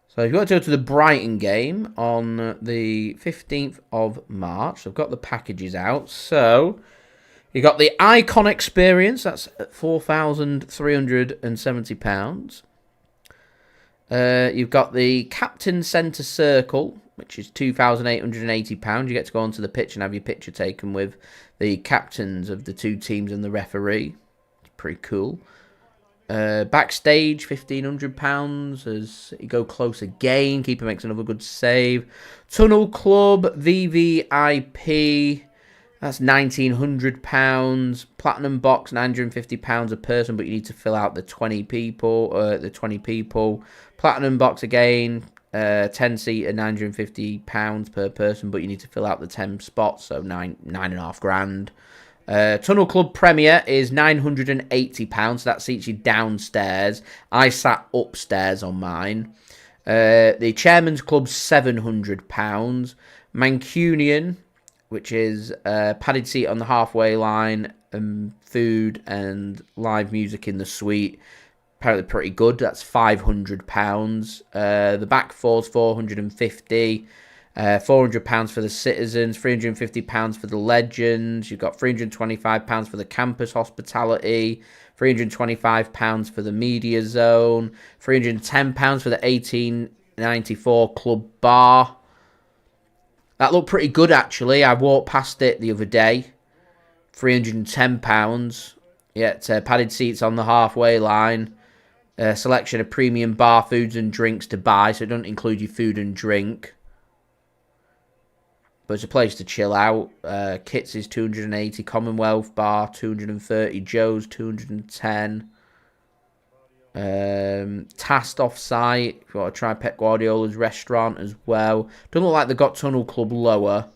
So if you want to go to the Brighton game on the 15th of March, I've got the packages out. So you got the Icon Experience, that's at £4,370. You've got the Captain Centre Circle which is £2,880. You get to go onto the pitch and have your picture taken with the captains of the two teams and the referee. It's pretty cool. Backstage, £1,500 as you go close again. Keeper makes another good save. Tunnel Club, VVIP, that's £1,900. Platinum Box, £950 a person, but you need to fill out the 20 people. Platinum Box again, 10-seater, £950 per person, but you need to fill out the 10 spots, so £9,500. Tunnel Club Premier is £980, so that seats you downstairs. I sat upstairs on mine. The Chairman's Club's £700. Mancunian, which is a padded seat on the halfway line, food and live music in the suite. Apparently pretty good. That's £500. The back four's £450. £400 for the citizens, £350 for the legends. You've got £325 for the campus hospitality, £325 for the media zone, £310 for the 1894 club bar. That looked pretty good, actually. I walked past it the other day. £310. Yet padded seats on the halfway line. Selection of premium bar foods and drinks to buy, so it doesn't include your food and drink. But it's a place to chill out. Kits is £280. Commonwealth Bar, £230. Joe's, £210. Tasked off-site. If you want to try Pep Guardiola's restaurant as well. Doesn't look like they've got Tunnel Club lower.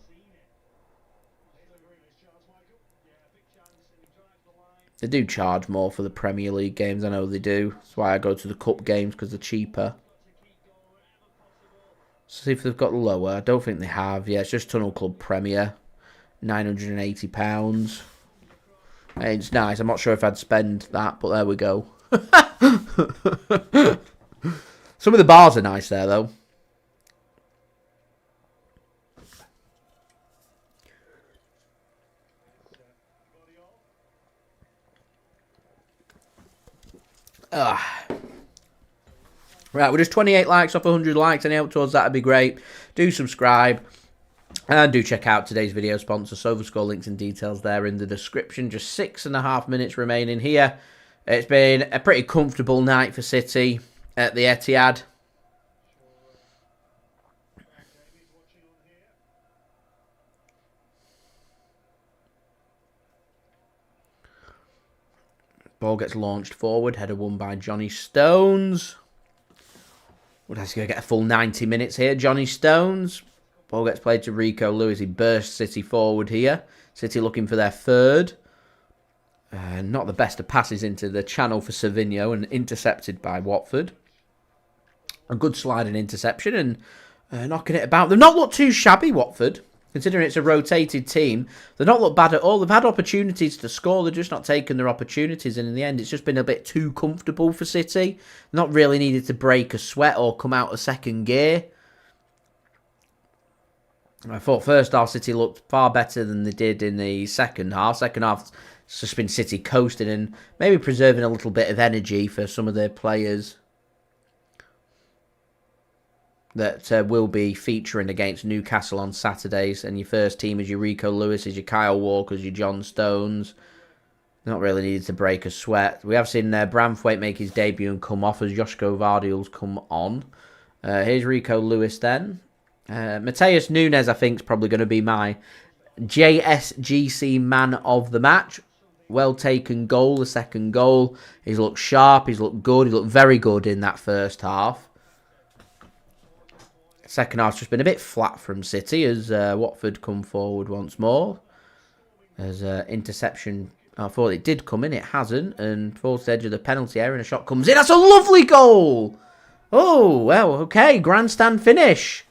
They do charge more for the Premier League games. I know they do. That's why I go to the Cup games, because they're cheaper. See if they've got lower. I don't think they have. Yeah, it's just Tunnel Club Premier. £980. It's nice. I'm not sure if I'd spend that, but there we go. Some of the bars are nice there, though. Right, we're just 28 likes off 100 likes. Any help towards that would be great. Do subscribe. And do check out today's video sponsor, SofaScore. Links and details there in the description. Just 6.5 minutes remaining here. It's been a pretty comfortable night for City at the Etihad. Ball gets launched forward. Header won by Johnny Stones. Would have to get a full 90 minutes here. Johnny Stones. Ball gets played to Rico Lewis. He bursts City forward here. City looking for their third. Not the best of passes into the channel for Savinho and intercepted by Watford. A good sliding interception and knocking it about. They've not looked too shabby, Watford, considering it's a rotated team. They've not looked bad at all. They've had opportunities to score. They're just not taking their opportunities. And in the end, it's just been a bit too comfortable for City. Not really needed to break a sweat or come out of second gear. I thought first half City looked far better than they did in the second half. Second half, it's just been City coasting and maybe preserving a little bit of energy for some of their players that will be featuring against Newcastle on Saturdays. And your first team is your Rico Lewis, is your Kyle Walkers, your John Stones. Not really needed to break a sweat. We have seen Branthwaite make his debut and come off as Josko Gvardiol's come on. Here's Rico Lewis then. Matheus Nunes, I think, is probably going to be my JSGC man of the match. Well taken goal, the second goal. He's looked sharp, he's looked good, he looked very good in that first half. Second half's just been a bit flat from City as Watford come forward once more. There's an interception. I thought it did come in, it hasn't. And towards the edge of the penalty area and a shot comes in. That's a lovely goal! Oh, well, okay, grandstand finish.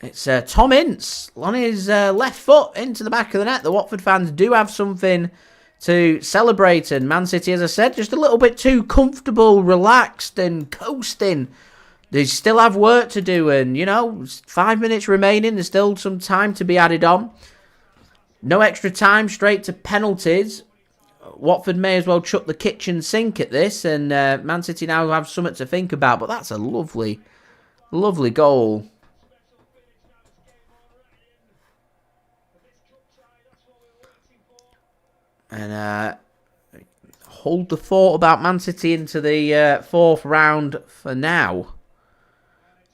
It's Tom Ince on his left foot into the back of the net. The Watford fans do have something to celebrate. And Man City, as I said, just a little bit too comfortable, relaxed and coasting. They still have work to do. And, you know, 5 minutes remaining. There's still some time to be added on. No extra time, straight to penalties. Watford may as well chuck the kitchen sink at this. And Man City now have something to think about. But that's a lovely Lovely goal. And hold the fort about Man City into the fourth round for now.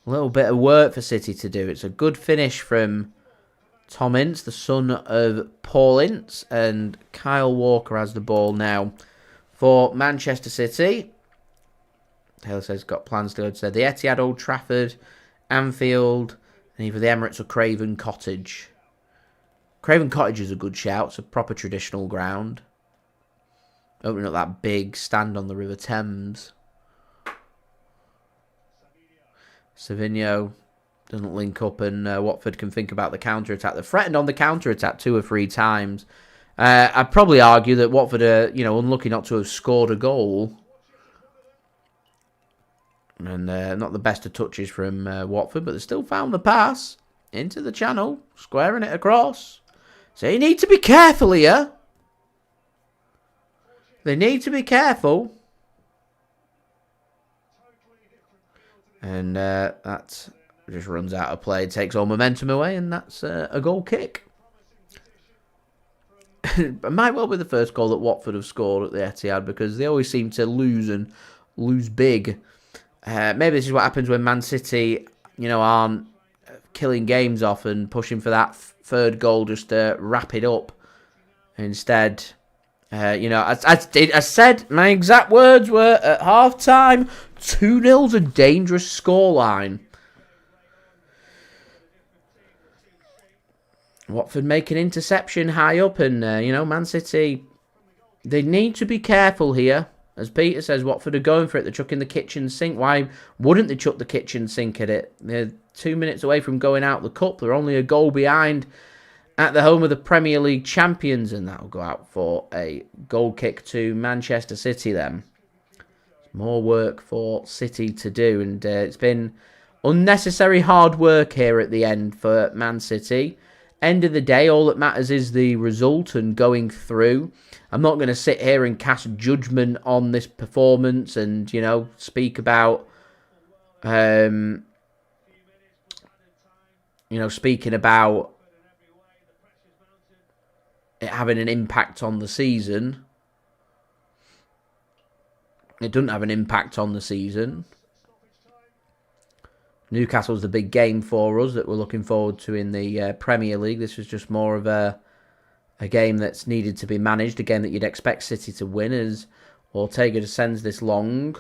A little bit of work for City to do. It's a good finish from Tom Ince, the son of Paul Ince, and Kyle Walker has the ball now for Manchester City. Taylor says he's got plans to go to the Etihad, Old Trafford, Anfield, and either the Emirates or Craven Cottage. Craven Cottage is a good shout. It's a proper traditional ground. Opening up that big stand on the River Thames. Savinho doesn't link up, and Watford can think about the counter-attack. They've threatened on the counter-attack 2 or 3 times. I'd probably argue that Watford are, unlucky not to have scored a goal. And not the best of touches from Watford, but they still found the pass into the channel, squaring it across. So you need to be careful here. They need to be careful. And that just runs out of play, takes all momentum away, and that's a goal kick. It might well be the first goal that Watford have scored at the Etihad, because they always seem to lose and lose big. Maybe this is what happens when Man City, aren't killing games off and pushing for that third goal just to wrap it up. Instead, I said, my exact words were at half-time, 2-0's a dangerous scoreline. Watford make an interception high up, and, Man City, they need to be careful here. As Peter says, Watford are going for it. They're chucking the kitchen sink. Why wouldn't they chuck the kitchen sink at it? They're 2 minutes away from going out the cup. They're only a goal behind at the home of the Premier League champions, and that'll go out for a goal kick to Manchester City then. More work for City to do, and it's been unnecessary hard work here at the end for Man City. End of the day, all that matters is the result and going through. I'm not going to sit here and cast judgment on this performance and, speak about, speaking about it having an impact on the season. It doesn't have an impact on the season. Newcastle's the big game for us that we're looking forward to in the Premier League. This was just more of a game that's needed to be managed, a game that you'd expect City to win, as Ortega just sends this long.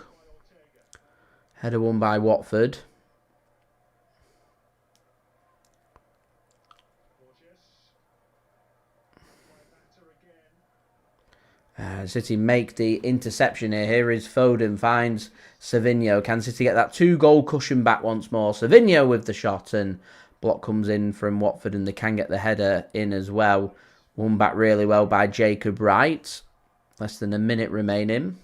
Header won by Watford. City make the interception here. Here is Foden, finds Savinho. Can City get that 2-goal cushion back once more? Savinho with the shot, and block comes in from Watford, and they can get the header in as well. Won back really well by Jacob Wright. Less than a minute remaining.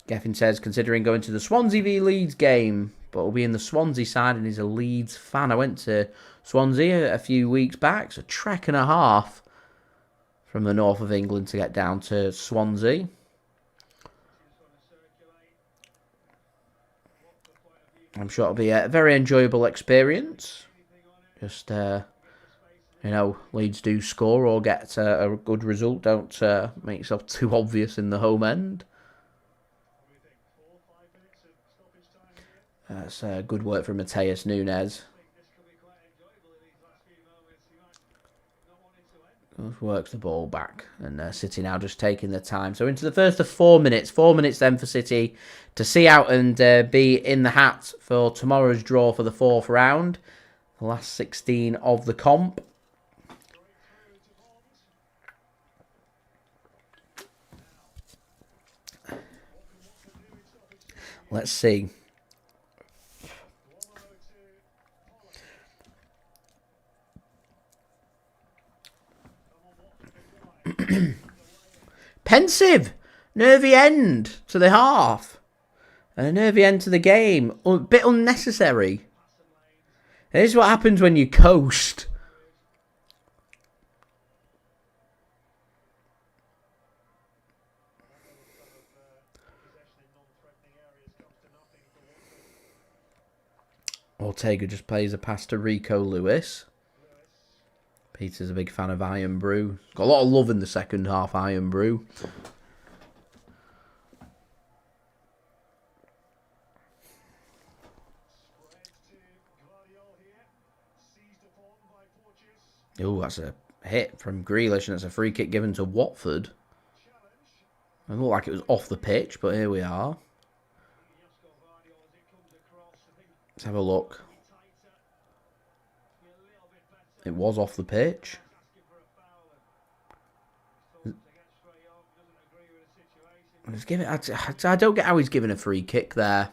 Geffen says, considering going to the Swansea v Leeds game, but will be in the Swansea side, and he's a Leeds fan. I went to Swansea a few weeks back. It's a trek and a half from the north of England to get down to Swansea. I'm sure it'll be a very enjoyable experience. Just, Leeds do score or get a good result. Don't make yourself too obvious in the home end. That's good work from Matheus Nunes. Works the ball back, and City now just taking the time. So into the first of 4 minutes. 4 minutes then for City to see out and be in the hat for tomorrow's draw for the fourth round. The last 16 of the comp. Let's see. Pensive, nervy end to the half, and a nervy end to the game. A bit unnecessary. This is what happens when you coast. Ortega just plays a pass to Rico Lewis. Peter's a big fan of Iron Brew. Got a lot of love in the second half, Iron Brew. Oh, that's a hit from Grealish, and it's a free kick given to Watford. It looked like it was off the pitch, but here we are. Let's have a look. It was off the pitch. I don't get how he's given a free kick there.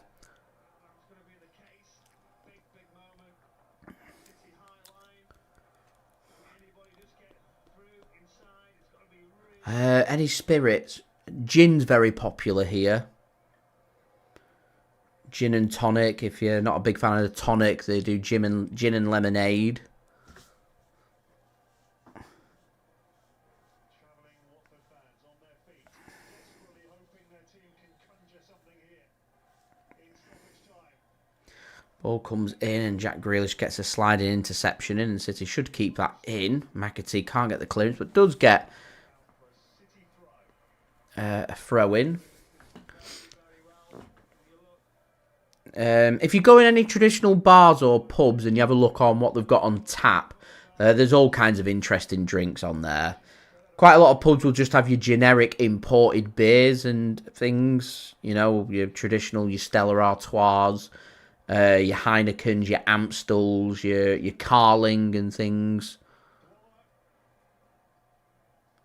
Any spirits? Gin's very popular here. Gin and tonic. If you're not a big fan of the tonic, they do gin and lemonade. Ball comes in and Jack Grealish gets a sliding interception in, and City should keep that in. McAtee can't get the clearance, but does get a throw in. If you go in any traditional bars or pubs and you have a look on what they've got on tap, there's all kinds of interesting drinks on there. Quite a lot of pubs will just have your generic imported beers and things. You know, your traditional, your Stella Artois, your Heinekens, your Amstels, your Carling and things.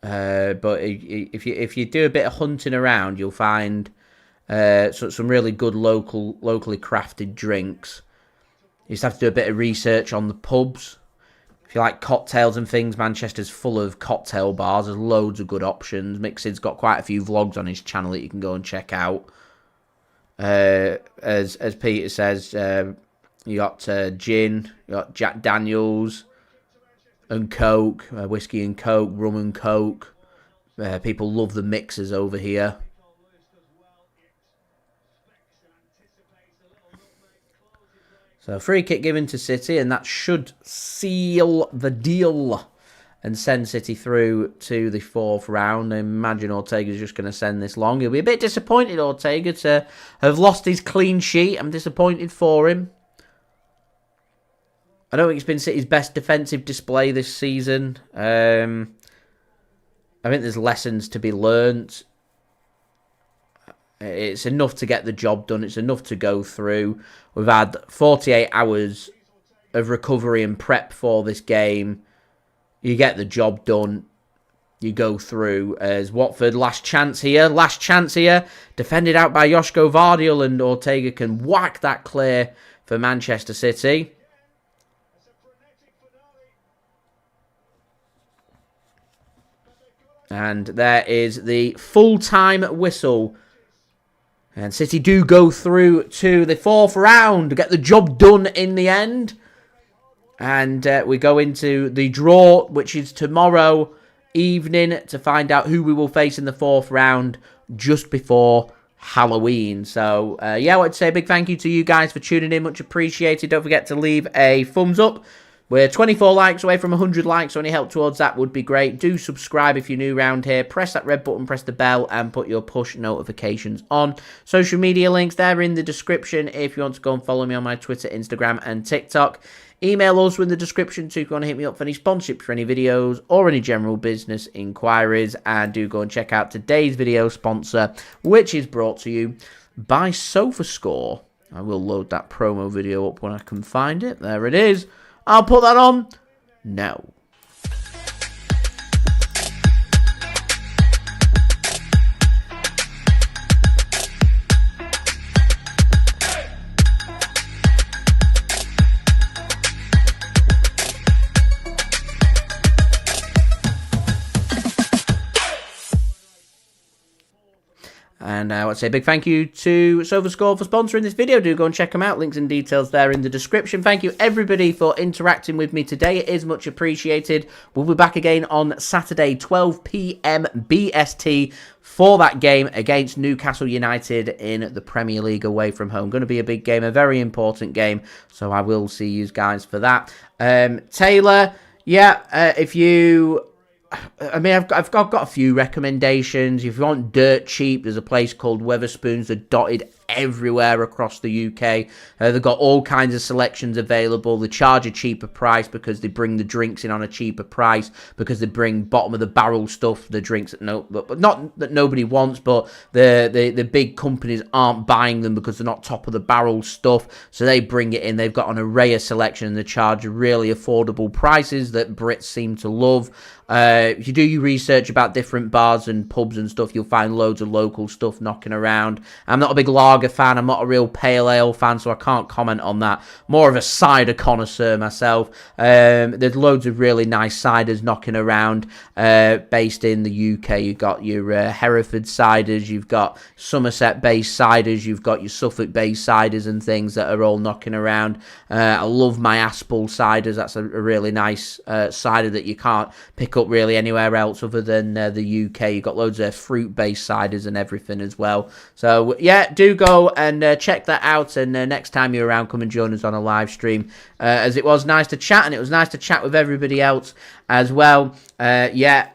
But if you do a bit of hunting around, you'll find some really good locally crafted drinks. You just have to do a bit of research on the pubs. If you like cocktails and things, Manchester's full of cocktail bars. There's loads of good options. Mixed's got quite a few vlogs on his channel that you can go and check out. As Peter says, you got gin, you got Jack Daniels and Coke, whiskey and Coke, rum and Coke. People love the mixers over here. So free kick given to City, and that should seal the deal and send City through to the fourth round. I imagine Ortega's just going to send this long. He'll be a bit disappointed, Ortega, to have lost his clean sheet. I'm disappointed for him. I don't think it's been City's best defensive display this season. I think there's lessons to be learnt. It's enough to get the job done. It's enough to go through. We've had 48 hours of recovery and prep for this game. You get the job done. You go through. As Watford, last chance here. Defended out by Josko Gvardiol, and Ortega can whack that clear for Manchester City. And there is the full-time whistle. And City do go through to the fourth round, get the job done in the end. And we go into the draw, which is tomorrow evening, to find out who we will face in the fourth round just before Halloween. So, yeah, I want to say a big thank you to you guys for tuning in. Much appreciated. Don't forget to leave a thumbs up. We're 24 likes away from 100 likes, so any help towards that would be great. Do subscribe if you're new around here. Press that red button, press the bell, and put your push notifications on. Social media links, they're in the description if you want to go and follow me on my Twitter, Instagram, and TikTok. Email also in the description too if you want to hit me up for any sponsorships for any videos or any general business inquiries. And do go and check out today's video sponsor, which is brought to you by SofaScore. I will load that promo video up when I can find it. There it is. I'll put that on now. And I want to say a big thank you to SofaScore for sponsoring this video. Do go and check them out. Links and details there in the description. Thank you, everybody, for interacting with me today. It is much appreciated. We'll be back again on Saturday, 12 p.m. BST, for that game against Newcastle United in the Premier League away from home. Going to be a big game, a very important game. So I will see you guys for that. Taylor, yeah, if you... I mean, I've got a few recommendations. If you want dirt cheap, there's a place called Wetherspoons. They're dotted everywhere across the UK. They've got all kinds of selections available. They charge a cheaper price because they bring the drinks in on a cheaper price, because they bring bottom of the barrel stuff, the drinks that not that nobody wants, but the big companies aren't buying them because they're not top of the barrel stuff. So they bring it in. They've got an array of selection and they charge really affordable prices that Brits seem to love. If you do your research about different bars and pubs and stuff, you'll find loads of local stuff knocking around. I'm not a big lager fan. I'm not a real pale ale fan, so I can't comment on that. More of a cider connoisseur myself. There's loads of really nice ciders knocking around based in the UK. You've got your Hereford ciders. You've got Somerset-based ciders. You've got your Suffolk-based ciders and things that are all knocking around. I love my Aspel ciders. That's a really nice cider that you can't pick up really anywhere else other than the UK. You've got loads of fruit-based ciders and everything as well. So yeah, do go and check that out, and next time you're around, come and join us on a live stream, as it was nice to chat, and it was nice to chat with everybody else as well. Yeah,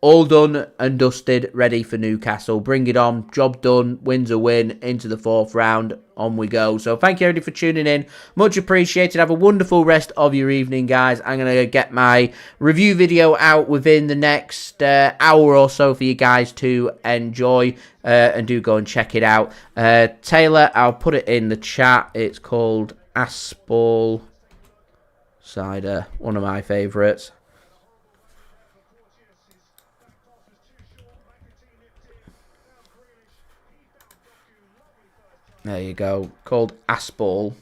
all done and dusted, ready for Newcastle. Bring it on, job done, win's a win, into the fourth round, on we go. So thank you everybody for tuning in, much appreciated. Have a wonderful rest of your evening, guys. I'm going to get my review video out within the next hour or so for you guys to enjoy, and do go and check it out. Taylor, I'll put it in the chat. It's called Aspel Cider, one of my favourites. There you go. Called Aspel.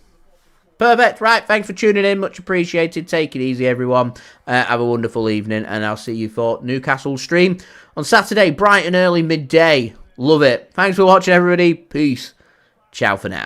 Perfect. Right. Thanks for tuning in. Much appreciated. Take it easy, everyone. Have a wonderful evening. And I'll see you for Newcastle stream on Saturday, bright and early midday. Love it. Thanks for watching, everybody. Peace. Ciao for now.